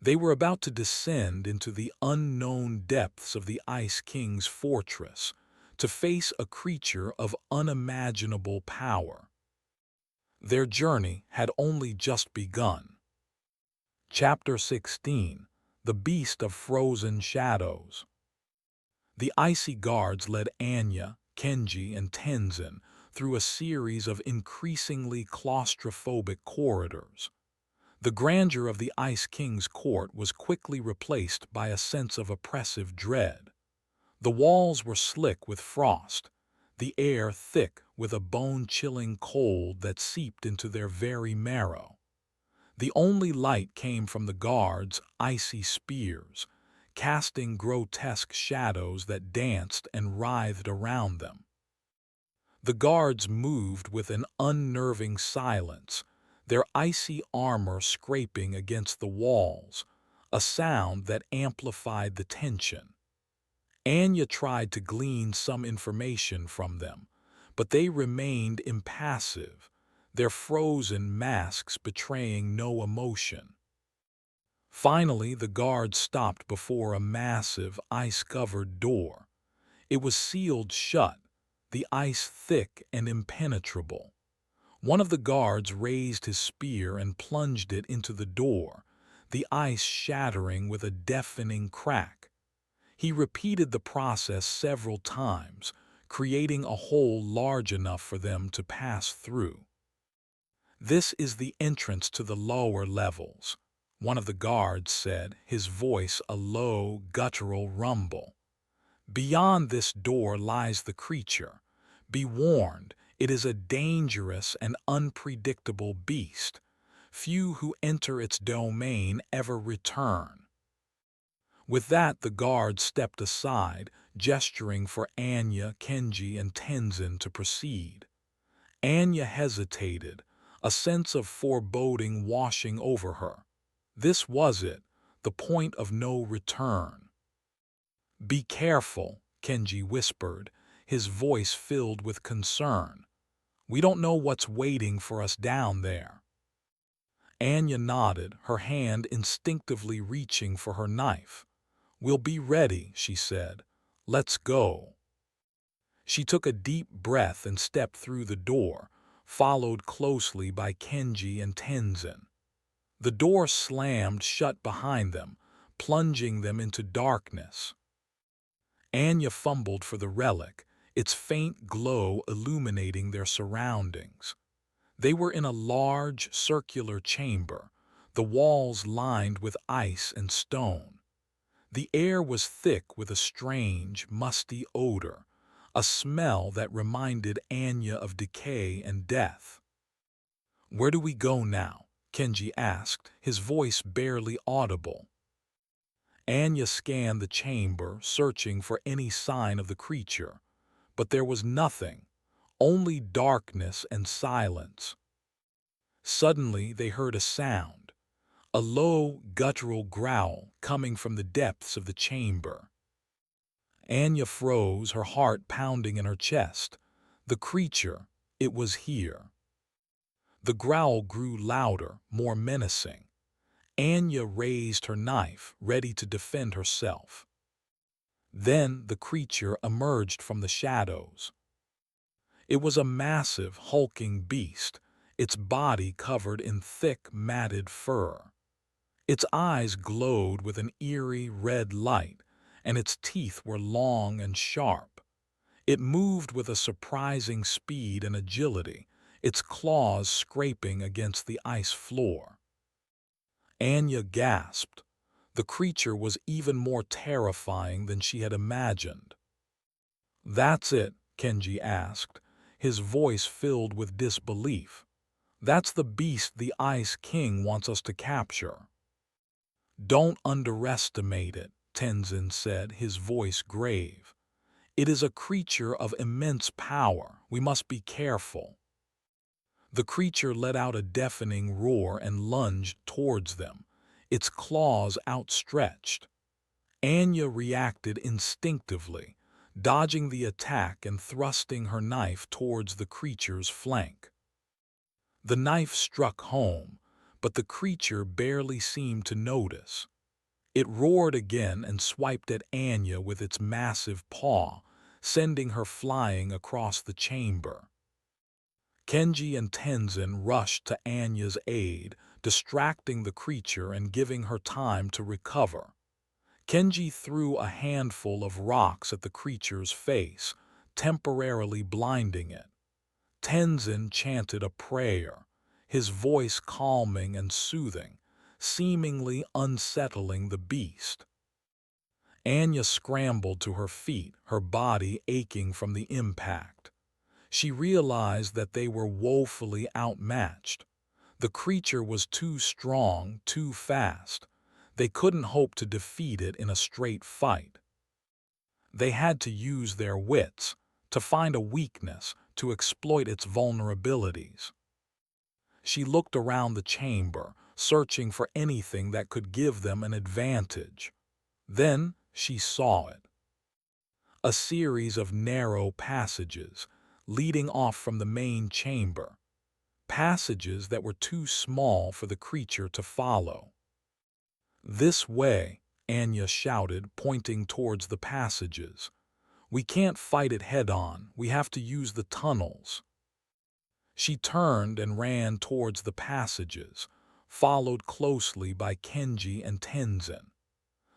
They were about to descend into the unknown depths of the Ice King's fortress, to face a creature of unimaginable power. Their journey had only just begun. Chapter 16: The Beast of Frozen Shadows. The icy guards led Anya, Kenji, and Tenzin through a series of increasingly claustrophobic corridors. The grandeur of the Ice King's court was quickly replaced by a sense of oppressive dread. The walls were slick with frost, the air thick with a bone-chilling cold that seeped into their very marrow. The only light came from the guards' icy spears, casting grotesque shadows that danced and writhed around them. The guards moved with an unnerving silence, their icy armor scraping against the walls, a sound that amplified the tension. Anya tried to glean some information from them, but they remained impassive, their frozen masks betraying no emotion. Finally, the guards stopped before a massive, ice-covered door. It was sealed shut, the ice thick and impenetrable. One of the guards raised his spear and plunged it into the door, the ice shattering with a deafening crack. He repeated the process several times, creating a hole large enough for them to pass through. "This is the entrance to the lower levels," one of the guards said, his voice a low, guttural rumble. "Beyond this door lies the creature. Be warned, it is a dangerous and unpredictable beast. Few who enter its domain ever return." With that, the guard stepped aside, gesturing for Anya, Kenji, and Tenzin to proceed. Anya hesitated, a sense of foreboding washing over her. This was it, the point of no return. "Be careful," Kenji whispered, his voice filled with concern. "We don't know what's waiting for us down there." Anya nodded, her hand instinctively reaching for her knife. "We'll be ready," she said. "Let's go." She took a deep breath and stepped through the door, followed closely by Kenji and Tenzin. The door slammed shut behind them, plunging them into darkness. Anya fumbled for the relic, its faint glow illuminating their surroundings. They were in a large, circular chamber, the walls lined with ice and stone. The air was thick with a strange, musty odor, a smell that reminded Anya of decay and death. "Where do we go now?" Kenji asked, his voice barely audible. Anya scanned the chamber, searching for any sign of the creature, but there was nothing, only darkness and silence. Suddenly they heard a sound, a low, guttural growl coming from the depths of the chamber. Anya froze, her heart pounding in her chest. The creature, it was here. The growl grew louder, more menacing. Anya raised her knife, ready to defend herself. Then the creature emerged from the shadows. It was a massive, hulking beast, its body covered in thick, matted fur. Its eyes glowed with an eerie red light, and its teeth were long and sharp. It moved with a surprising speed and agility, its claws scraping against the ice floor. Anya gasped. The creature was even more terrifying than she had imagined. "That's it?" Kenji asked, his voice filled with disbelief. "That's the beast the Ice King wants us to capture." "Don't underestimate it," Tenzin said, his voice grave. "It is a creature of immense power. We must be careful." The creature let out a deafening roar and lunged towards them, its claws outstretched. Anya reacted instinctively, dodging the attack and thrusting her knife towards the creature's flank. The knife struck home, but the creature barely seemed to notice. It roared again and swiped at Anya with its massive paw, sending her flying across the chamber. Kenji and Tenzin rushed to Anya's aid, distracting the creature and giving her time to recover. Kenji threw a handful of rocks at the creature's face, temporarily blinding it. Tenzin chanted a prayer, his voice calming and soothing, seemingly unsettling the beast. Anya scrambled to her feet, her body aching from the impact. She realized that they were woefully outmatched. The creature was too strong, too fast. They couldn't hope to defeat it in a straight fight. They had to use their wits, to find a weakness, to exploit its vulnerabilities. She looked around the chamber, searching for anything that could give them an advantage. Then she saw it. A series of narrow passages, leading off from the main chamber. Passages that were too small for the creature to follow. "This way," Anya shouted, pointing towards the passages. "We can't fight it head-on, we have to use the tunnels." She turned and ran towards the passages, followed closely by Kenji and Tenzin.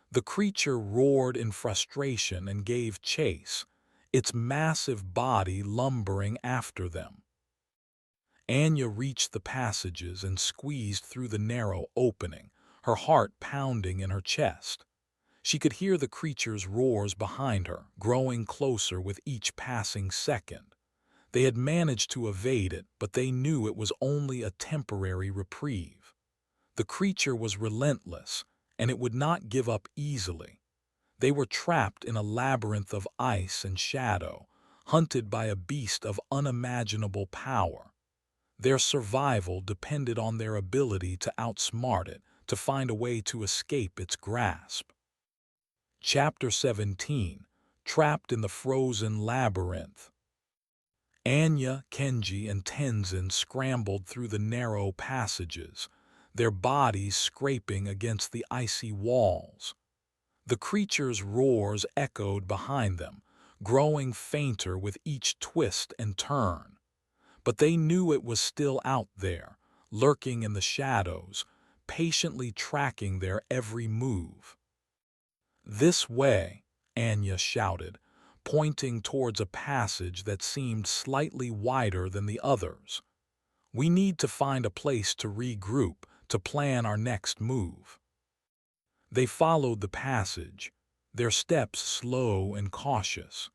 The creature roared in frustration and gave chase, its massive body lumbering after them. Anya reached the passages and squeezed through the narrow opening, her heart pounding in her chest. She could hear the creature's roars behind her, growing closer with each passing second. They had managed to evade it, but they knew it was only a temporary reprieve. The creature was relentless, and it would not give up easily. They were trapped in a labyrinth of ice and shadow, hunted by a beast of unimaginable power. Their survival depended on their ability to outsmart it, to find a way to escape its grasp. Chapter 17. Trapped in the Frozen Labyrinth. Anya, Kenji, and Tenzin scrambled through the narrow passages, their bodies scraping against the icy walls. The creature's roars echoed behind them, growing fainter with each twist and turn. But they knew it was still out there, lurking in the shadows, patiently tracking their every move. "This way," Anya shouted, pointing towards a passage that seemed slightly wider than the others. We need to find a place to regroup, to plan our next move." They followed the passage, their steps slow and cautious.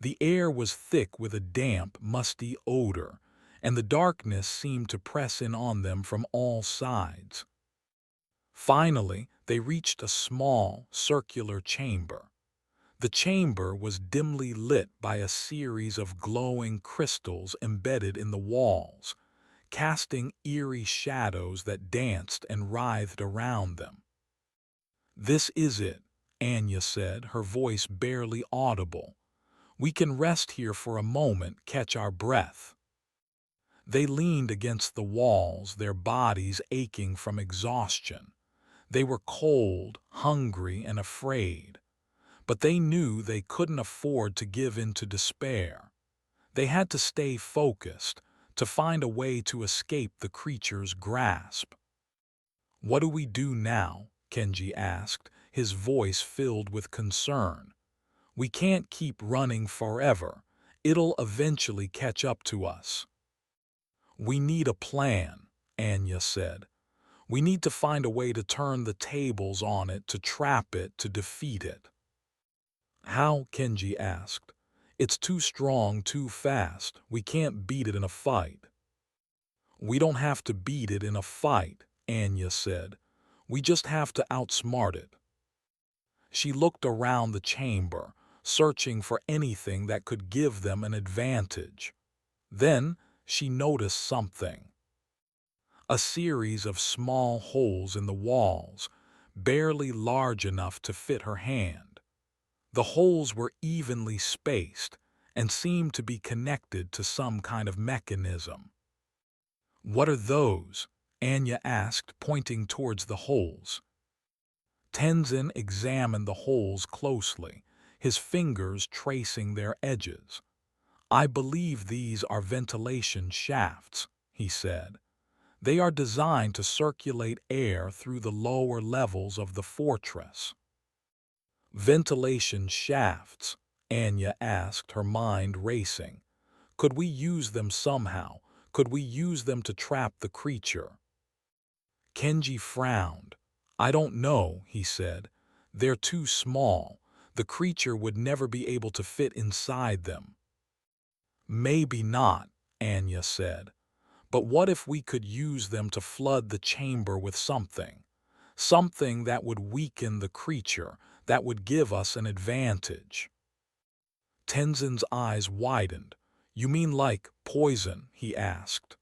The air was thick with a damp, musty odor, and the darkness seemed to press in on them from all sides. Finally, they reached a small, circular chamber. The chamber was dimly lit by a series of glowing crystals embedded in the walls, casting eerie shadows that danced and writhed around them. "This is it," Anya said, her voice barely audible. "We can rest here for a moment, catch our breath." They leaned against the walls, their bodies aching from exhaustion. They were cold, hungry, and afraid. But they knew they couldn't afford to give in to despair. They had to stay focused, to find a way to escape the creature's grasp. "What do we do now?" Kenji asked, his voice filled with concern. "We can't keep running forever. It'll eventually catch up to us." "We need a plan," Anya said. "We need to find a way to turn the tables on it, to trap it, to defeat it." "How?" Kenji asked. "It's too strong, too fast. We can't beat it in a fight." "We don't have to beat it in a fight," Anya said. "We just have to outsmart it." She looked around the chamber, searching for anything that could give them an advantage. Then she noticed something. A series of small holes in the walls, barely large enough to fit her hand. The holes were evenly spaced and seemed to be connected to some kind of mechanism. "What are those?" Anya asked, pointing towards the holes. Tenzin examined the holes closely, his fingers tracing their edges. "I believe these are ventilation shafts," he said. "They are designed to circulate air through the lower levels of the fortress." "Ventilation shafts?" Anya asked, her mind racing. "Could we use them somehow? Could we use them to trap the creature?" Kenji frowned. "I don't know," he said. "They're too small. The creature would never be able to fit inside them." "Maybe not," Anya said. "But what if we could use them to flood the chamber with something? Something that would weaken the creature, that would give us an advantage." Tenzin's eyes widened. "You mean like poison?" he asked.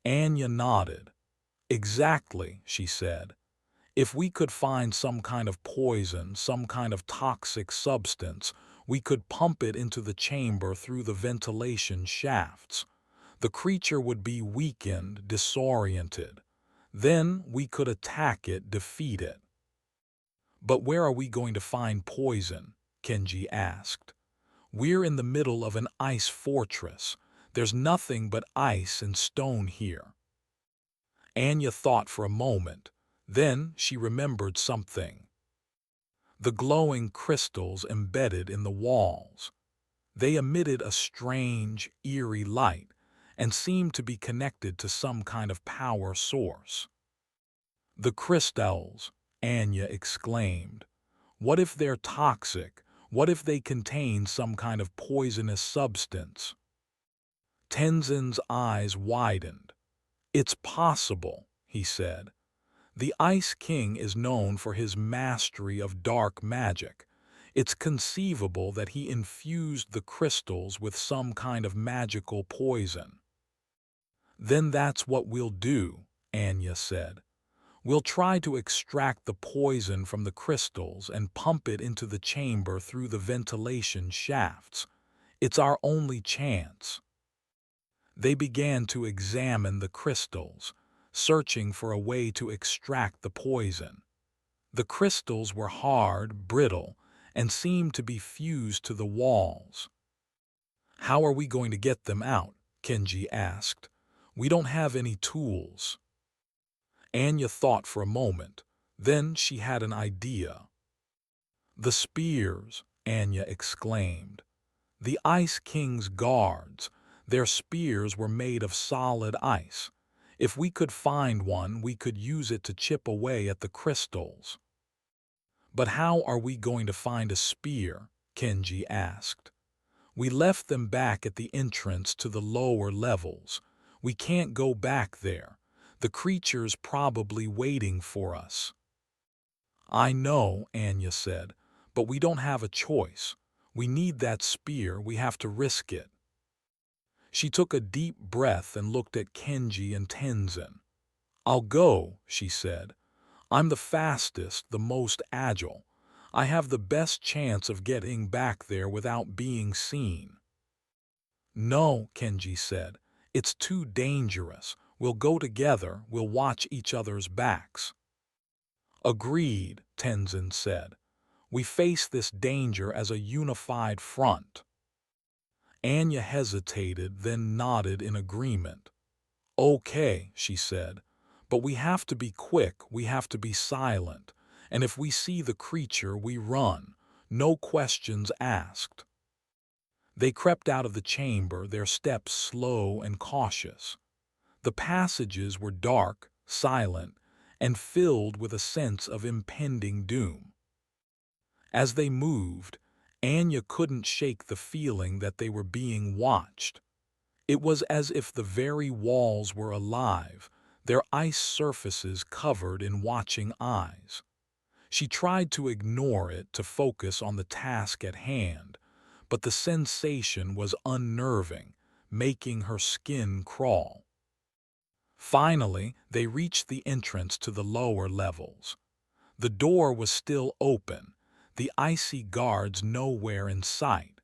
Anya nodded. "Exactly," she said. "If we could find some kind of poison, some kind of toxic substance, we could pump it into the chamber through the ventilation shafts. The creature would be weakened, disoriented. Then we could attack it, defeat it." "But where are we going to find poison?" Kenji asked. "We're in the middle of an ice fortress. There's nothing but ice and stone here." Anya thought for a moment. Then she remembered something. The glowing crystals embedded in the walls. They emitted a strange, eerie light and seemed to be connected to some kind of power source. "The crystals," Anya exclaimed. "What if they're toxic? What if they contain some kind of poisonous substance?" Tenzin's eyes widened. "It's possible," he said. "The Ice King is known for his mastery of dark magic. It's conceivable that he infused the crystals with some kind of magical poison." "Then that's what we'll do," Anya said. "We'll try to extract the poison from the crystals and pump it into the chamber through the ventilation shafts. It's our only chance." They began to examine the crystals, searching for a way to extract the poison. The crystals were hard, brittle, and seemed to be fused to the walls. "How are we going to get them out?" Kenji asked. "We don't have any tools." Anya thought for a moment. Then she had an idea. "The spears!" Anya exclaimed. "The Ice King's guards. Their spears were made of solid ice. If we could find one, we could use it to chip away at the crystals. But how are we going to find a spear? Kenji asked. We left them back at the entrance to the lower levels. We can't go back there. The creature's probably waiting for us. I know, Anya said, but we don't have a choice. We need that spear, we have to risk it. She took a deep breath and looked at Kenji and Tenzin. I'll go, she said. I'm the fastest, the most agile. I have the best chance of getting back there without being seen. No, Kenji said. It's too dangerous. We'll go together, we'll watch each other's backs. Agreed, Tenzin said. We face this danger as a unified front. Anya hesitated, then nodded in agreement. Okay, she said, but we have to be quick, we have to be silent, and if we see the creature, we run, no questions asked. They crept out of the chamber, their steps slow and cautious. The passages were dark, silent, and filled with a sense of impending doom. As they moved, Anya couldn't shake the feeling that they were being watched. It was as if the very walls were alive, their ice surfaces covered in watching eyes. She tried to ignore it, to focus on the task at hand, but the sensation was unnerving, making her skin crawl. Finally, they reached the entrance to the lower levels. The door was still open, the icy guards nowhere in sight,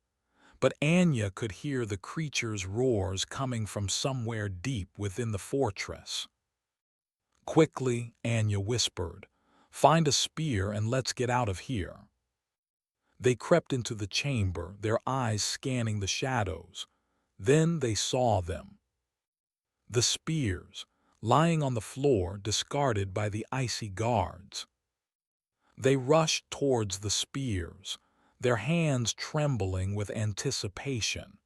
but Anya could hear the creature's roars coming from somewhere deep within the fortress. Quickly, Anya whispered, "Find a spear and let's get out of here." They crept into the chamber, their eyes scanning the shadows. Then they saw them. The spears, lying on the floor, discarded by the icy guards. They rushed towards the spears, their hands trembling with anticipation.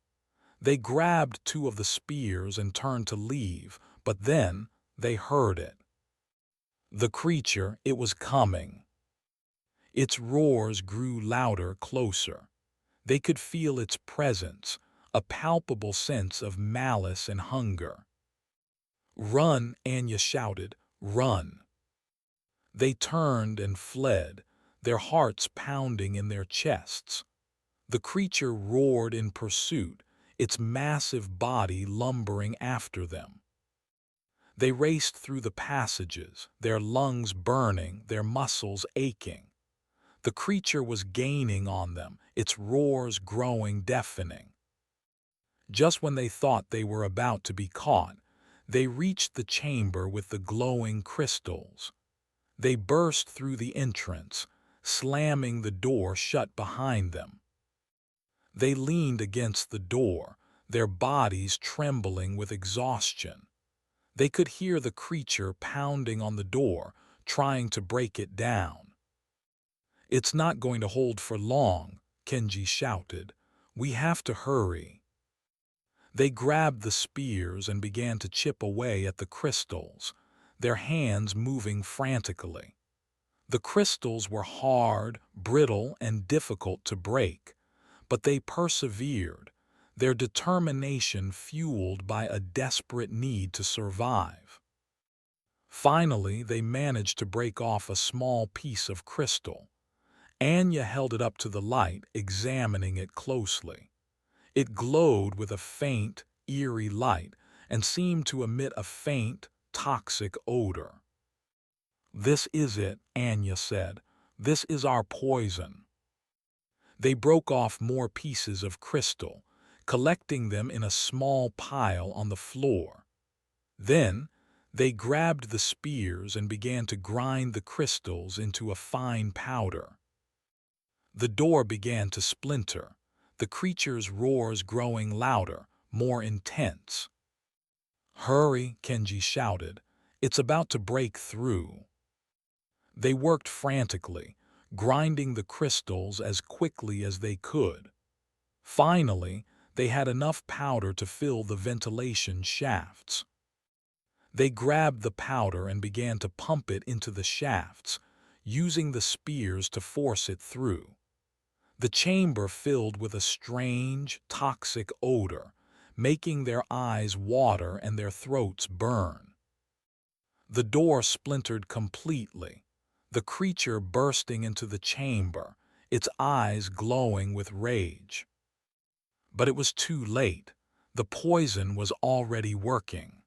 They grabbed two of the spears and turned to leave, but then they heard it. The creature, it was coming. Its roars grew louder, closer. They could feel its presence, a palpable sense of malice and hunger. "Run!" Anya shouted. "Run!" They turned and fled, their hearts pounding in their chests. The creature roared in pursuit, its massive body lumbering after them. They raced through the passages, their lungs burning, their muscles aching. The creature was gaining on them, its roars growing deafening. Just when they thought they were about to be caught, they reached the chamber with the glowing crystals. They burst through the entrance, slamming the door shut behind them. They leaned against the door, their bodies trembling with exhaustion. They could hear the creature pounding on the door, trying to break it down. "It's not going to hold for long," Kenji shouted. "We have to hurry." They grabbed the spears and began to chip away at the crystals, their hands moving frantically. The crystals were hard, brittle, and difficult to break, but they persevered, their determination fueled by a desperate need to survive. Finally, they managed to break off a small piece of crystal. Anya held it up to the light, examining it closely. It glowed with a faint, eerie light and seemed to emit a faint, toxic odor. "This is it," Anya said. "This is our poison." They broke off more pieces of crystal, collecting them in a small pile on the floor. Then, they grabbed the spears and began to grind the crystals into a fine powder. The door began to splinter, the creature's roars growing louder, more intense. "Hurry!" Kenji shouted. "It's about to break through." They worked frantically, grinding the crystals as quickly as they could. Finally, they had enough powder to fill the ventilation shafts. They grabbed the powder and began to pump it into the shafts, using the spears to force it through. The chamber filled with a strange, toxic odor, making their eyes water and their throats burn. The door splintered completely, the creature bursting into the chamber, its eyes glowing with rage. But it was too late. The poison was already working.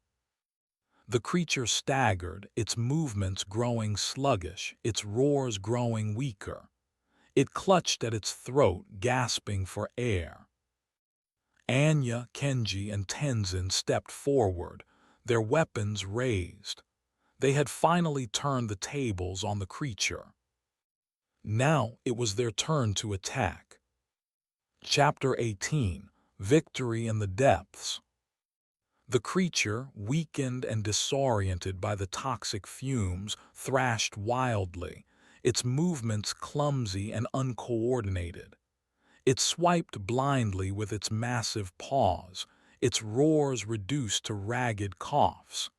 The creature staggered, its movements growing sluggish, its roars growing weaker. It clutched at its throat, gasping for air. Anya, Kenji, and Tenzin stepped forward, their weapons raised. They had finally turned the tables on the creature. Now it was their turn to attack. Chapter 18: Victory in the Depths. The creature, weakened and disoriented by the toxic fumes, thrashed wildly, its movements clumsy and uncoordinated. It swiped blindly with its massive paws, its roars reduced to ragged coughs.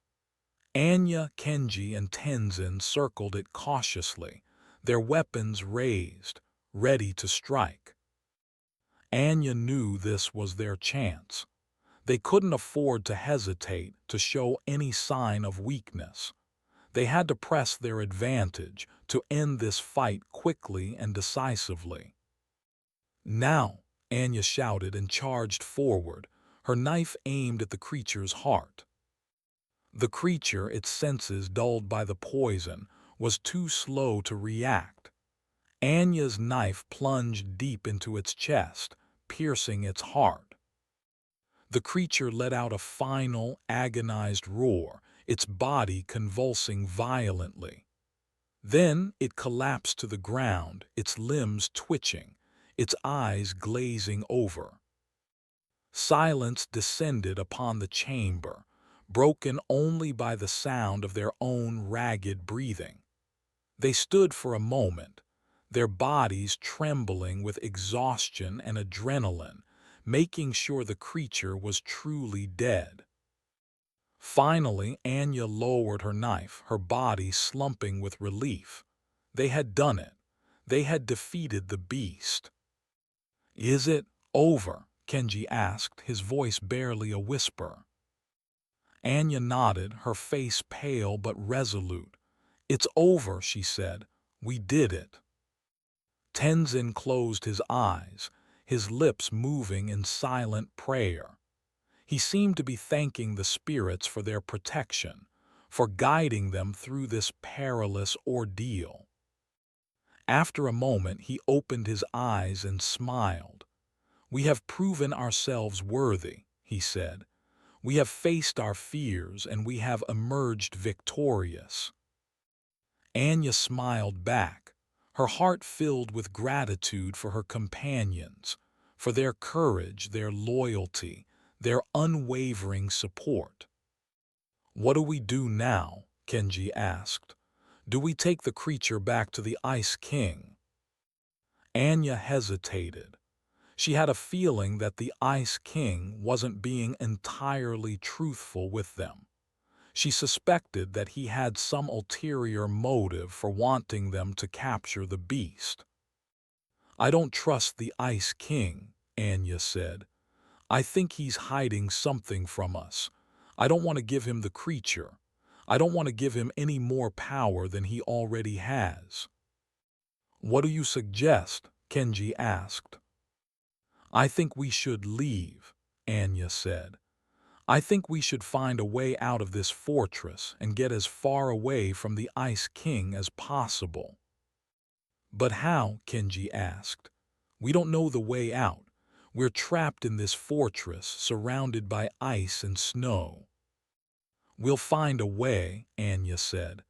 Anya, Kenji, and Tenzin circled it cautiously, their weapons raised, ready to strike. Anya knew this was their chance. They couldn't afford to hesitate, to show any sign of weakness. They had to press their advantage, to end this fight quickly and decisively. Now, Anya shouted and charged forward, her knife aimed at the creature's heart. The creature, its senses dulled by the poison, was too slow to react. Anya's knife plunged deep into its chest, piercing its heart. The creature let out a final, agonized roar, its body convulsing violently. Then it collapsed to the ground, its limbs twitching, its eyes glazing over. Silence descended upon the chamber, broken only by the sound of their own ragged breathing. They stood for a moment, their bodies trembling with exhaustion and adrenaline, making sure the creature was truly dead. Finally, Anya lowered her knife, her body slumping with relief. They had done it. They had defeated the beast. "Is it over?" Kenji asked, his voice barely a whisper. Anya nodded, her face pale but resolute. "It's over," she said. "We did it." Tenzin closed his eyes, his lips moving in silent prayer. He seemed to be thanking the spirits for their protection, for guiding them through this perilous ordeal. After a moment, he opened his eyes and smiled. "We have proven ourselves worthy," he said. "We have faced our fears and we have emerged victorious." Anya smiled back, her heart filled with gratitude for her companions, for their courage, their loyalty, their unwavering support. "What do we do now?" Kenji asked. "Do we take the creature back to the Ice King?" Anya hesitated. She had a feeling that the Ice King wasn't being entirely truthful with them. She suspected that he had some ulterior motive for wanting them to capture the beast. "I don't trust the Ice King," Anya said. "I think he's hiding something from us. I don't want to give him the creature. I don't want to give him any more power than he already has." "What do you suggest?" Kenji asked. "I think we should leave," Anya said. "I think we should find a way out of this fortress and get as far away from the Ice King as possible." "But how?" Kenji asked. "We don't know the way out. We're trapped in this fortress, surrounded by ice and snow." "We'll find a way," Anya said.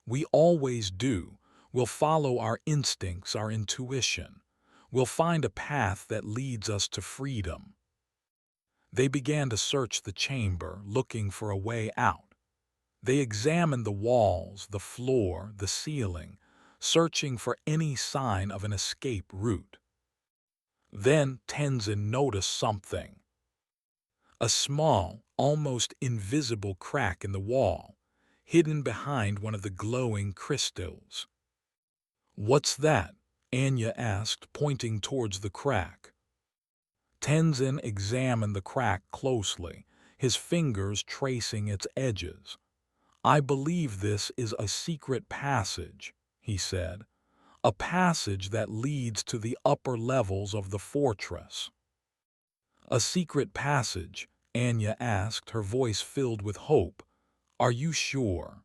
"We always do. We'll follow our instincts, our intuition. We'll find a path that leads us to freedom." They began to search the chamber, looking for a way out. They examined the walls, the floor, the ceiling, searching for any sign of an escape route. Then Tenzin noticed something. A small, almost invisible crack in the wall, hidden behind one of the glowing crystals. "What's that?" Anya asked, pointing towards the crack. Tenzin examined the crack closely, his fingers tracing its edges. "I believe this is a secret passage," he said. "A passage that leads to the upper levels of the fortress." "A secret passage?" Anya asked, her voice filled with hope. "Are you sure?"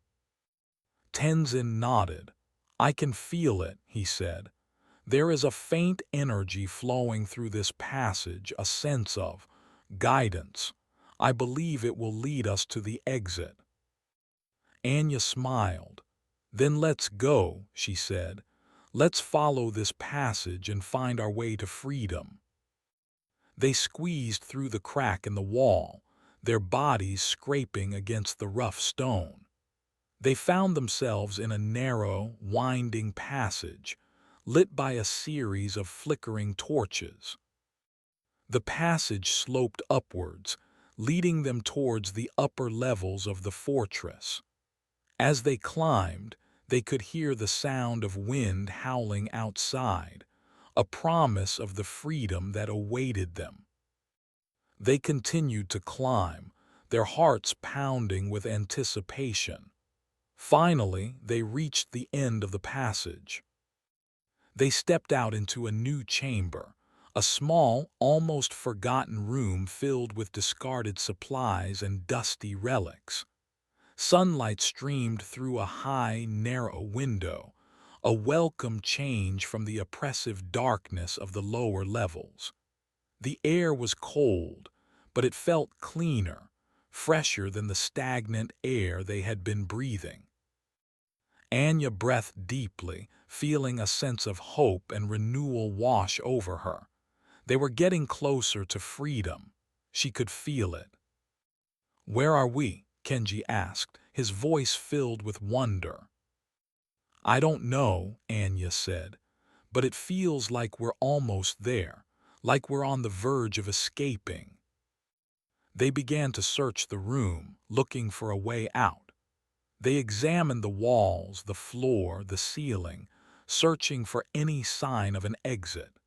Tenzin nodded. "I can feel it," he said. "There is a faint energy flowing through this passage, a sense of guidance. I believe it will lead us to the exit." Anya smiled. "Then let's go," she said. "Let's follow this passage and find our way to freedom." They squeezed through the crack in the wall, their bodies scraping against the rough stone. They found themselves in a narrow, winding passage, lit by a series of flickering torches. The passage sloped upwards, leading them towards the upper levels of the fortress. As they climbed, they could hear the sound of wind howling outside, a promise of the freedom that awaited them. They continued to climb, their hearts pounding with anticipation. Finally, they reached the end of the passage. They stepped out into a new chamber, a small, almost forgotten room filled with discarded supplies and dusty relics. Sunlight streamed through a high, narrow window, a welcome change from the oppressive darkness of the lower levels. The air was cold, but it felt cleaner, fresher than the stagnant air they had been breathing. Anya breathed deeply, feeling a sense of hope and renewal wash over her. They were getting closer to freedom. She could feel it. "Where are we?" Kenji asked, his voice filled with wonder. "I don't know," Anya said, "but it feels like we're almost there, like we're on the verge of escaping." They began to search the room, looking for a way out. They examined the walls, the floor, the ceiling, searching for any sign of an exit.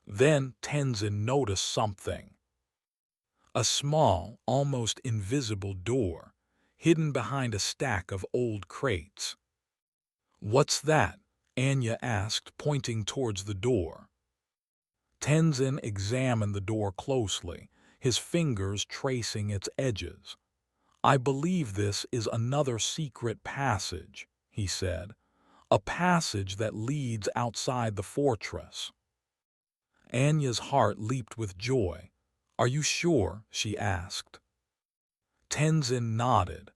Then Tenzin noticed something. A small, almost invisible door, hidden behind a stack of old crates. "What's that?" Anya asked, pointing towards the door. Tenzin examined the door closely, his fingers tracing its edges. "I believe this is another secret passage," he said. "A passage that leads outside the fortress." Anya's heart leaped with joy. "Are you sure?" she asked. Tenzin nodded.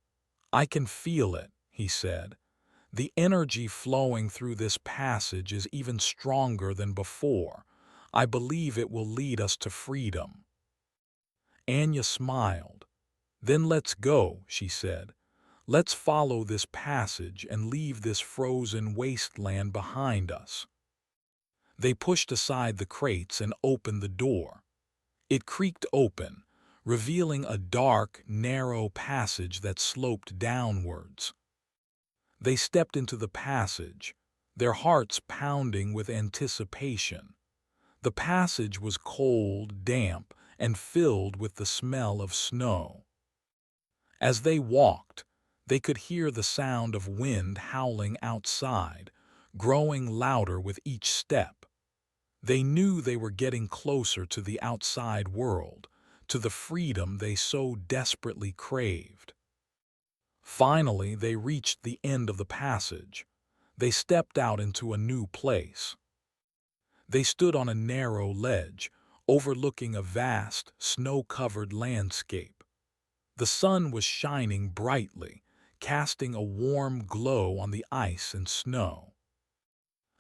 "I can feel it," he said. "The energy flowing through this passage is even stronger than before. I believe it will lead us to freedom." Anya smiled. "Then let's go," she said. "Let's follow this passage and leave this frozen wasteland behind us." They pushed aside the crates and opened the door. It creaked open, revealing a dark, narrow passage that sloped downwards. They stepped into the passage, their hearts pounding with anticipation. The passage was cold, damp, and filled with the smell of snow. As they walked, they could hear the sound of wind howling outside, growing louder with each step. They knew they were getting closer to the outside world, to the freedom they so desperately craved. Finally, they reached the end of the passage. They stepped out into a new place. They stood on a narrow ledge, overlooking a vast, snow-covered landscape. The sun was shining brightly, casting a warm glow on the ice and snow.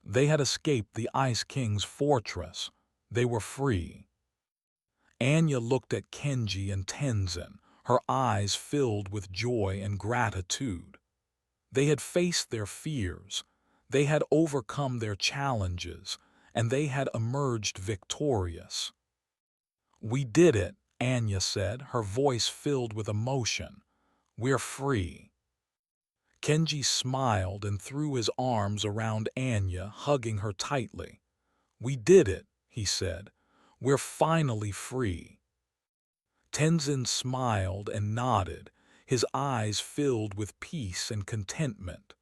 They had escaped the Ice King's fortress. They were free. Anya looked at Kenji and Tenzin, her eyes filled with joy and gratitude. They had faced their fears, they had overcome their challenges, and they had emerged victorious. "We did it," Anya said, her voice filled with emotion. "We're free." Kenji smiled and threw his arms around Anya, hugging her tightly. "We did it," he said. "We're finally free." Tenzin smiled and nodded, his eyes filled with peace and contentment.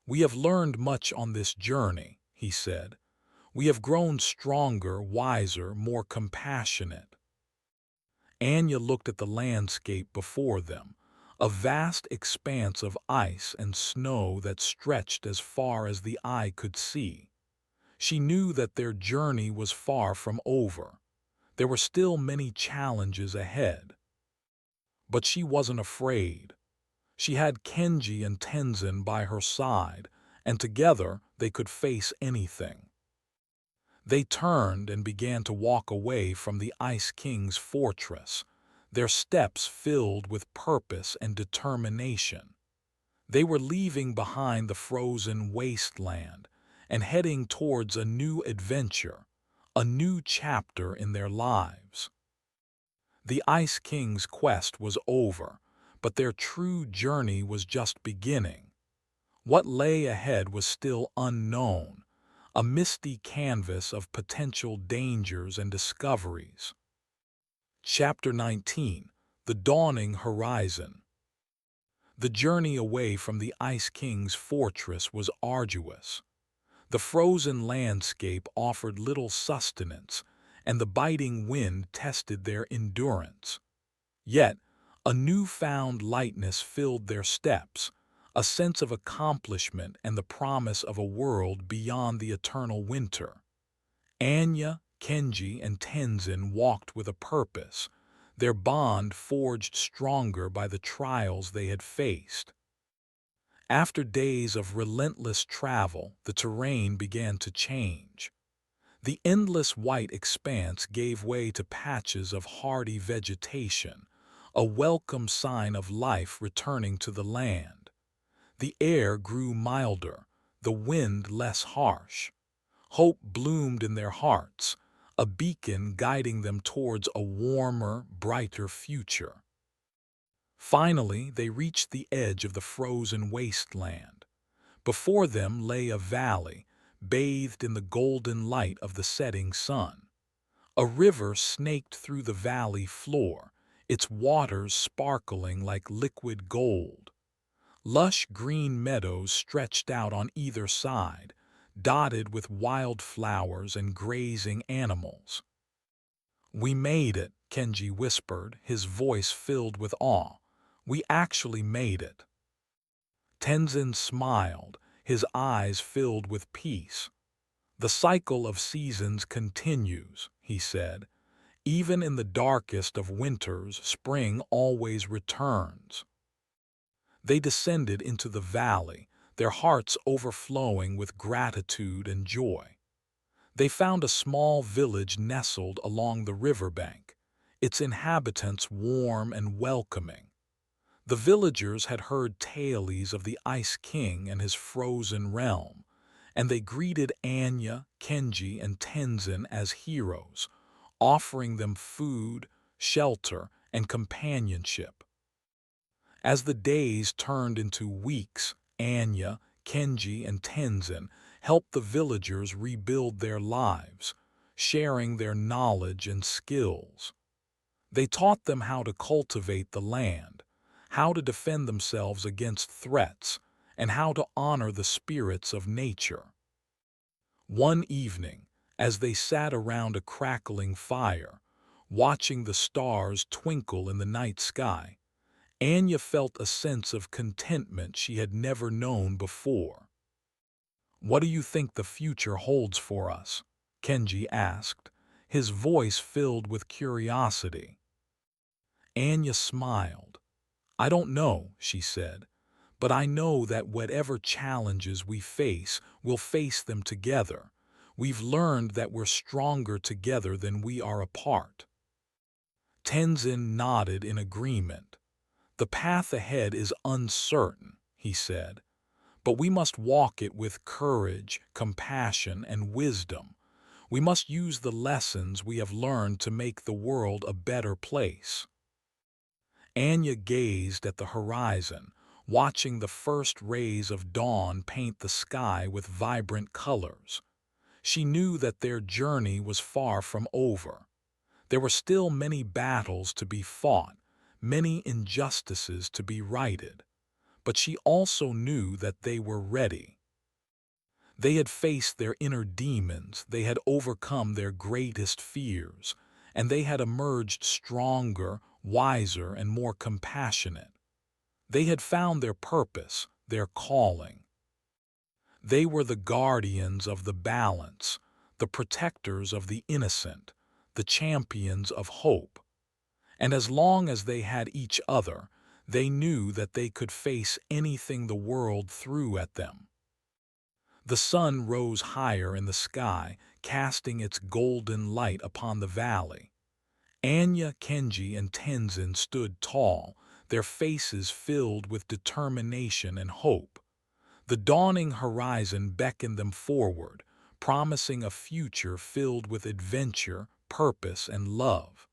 "We have learned much on this journey," he said. "We have grown stronger, wiser, more compassionate." Anya looked at the landscape before them, a vast expanse of ice and snow that stretched as far as the eye could see. She knew that their journey was far from over. There were still many challenges ahead. But she wasn't afraid. She had Kenji and Tenzin by her side, and together they could face anything. They turned and began to walk away from the Ice King's fortress, their steps filled with purpose and determination. They were leaving behind the frozen wasteland and heading towards a new adventure, a new chapter in their lives. The Ice King's quest was over, but their true journey was just beginning. What lay ahead was still unknown, a misty canvas of potential dangers and discoveries. Chapter 19: The Dawning Horizon. The journey away from the Ice King's fortress was arduous. The frozen landscape offered little sustenance, and the biting wind tested their endurance. Yet, a newfound lightness filled their steps, a sense of accomplishment and the promise of a world beyond the eternal winter. Anya, Kenji, and Tenzin walked with a purpose, their bond forged stronger by the trials they had faced. After days of relentless travel, the terrain began to change. The endless white expanse gave way to patches of hardy vegetation, a welcome sign of life returning to the land. The air grew milder, the wind less harsh. Hope bloomed in their hearts, a beacon guiding them towards a warmer, brighter future. Finally, they reached the edge of the frozen wasteland. Before them lay a valley, bathed in the golden light of the setting sun. A river snaked through the valley floor, its waters sparkling like liquid gold. Lush green meadows stretched out on either side, dotted with wildflowers and grazing animals. "We made it," Kenji whispered, his voice filled with awe. "We actually made it." Tenzin smiled, his eyes filled with peace. "The cycle of seasons continues," he said. "Even in the darkest of winters, spring always returns." They descended into the valley, their hearts overflowing with gratitude and joy. They found a small village nestled along the riverbank, its inhabitants warm and welcoming. The villagers had heard tales of the Ice King and his frozen realm, and they greeted Anya, Kenji, and Tenzin as heroes, offering them food, shelter, and companionship. As the days turned into weeks, Anya, Kenji, and Tenzin helped the villagers rebuild their lives, sharing their knowledge and skills. They taught them how to cultivate the land, how to defend themselves against threats, and how to honor the spirits of nature. One evening, as they sat around a crackling fire, watching the stars twinkle in the night sky, Anya felt a sense of contentment she had never known before. "What do you think the future holds for us?" Kenji asked, his voice filled with curiosity. Anya smiled. "I don't know," she said, "but I know that whatever challenges we face, we'll face them together. We've learned that we're stronger together than we are apart." Tenzin nodded in agreement. "The path ahead is uncertain," he said, "but we must walk it with courage, compassion, and wisdom. We must use the lessons we have learned to make the world a better place." Anya gazed at the horizon, watching the first rays of dawn paint the sky with vibrant colors. She knew that their journey was far from over. There were still many battles to be fought, many injustices to be righted. But she also knew that they were ready. They had faced their inner demons, they had overcome their greatest fears, and they had emerged stronger, wiser, and more compassionate. They had found their purpose, their calling. They were the guardians of the balance, the protectors of the innocent, the champions of hope. And as long as they had each other, they knew that they could face anything the world threw at them. The sun rose higher in the sky, casting its golden light upon the valley. Anya, Kenji, and Tenzin stood tall, their faces filled with determination and hope. The dawning horizon beckoned them forward, promising a future filled with adventure, purpose, and love.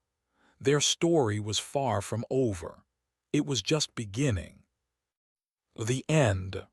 Their story was far from over. It was just beginning. The end.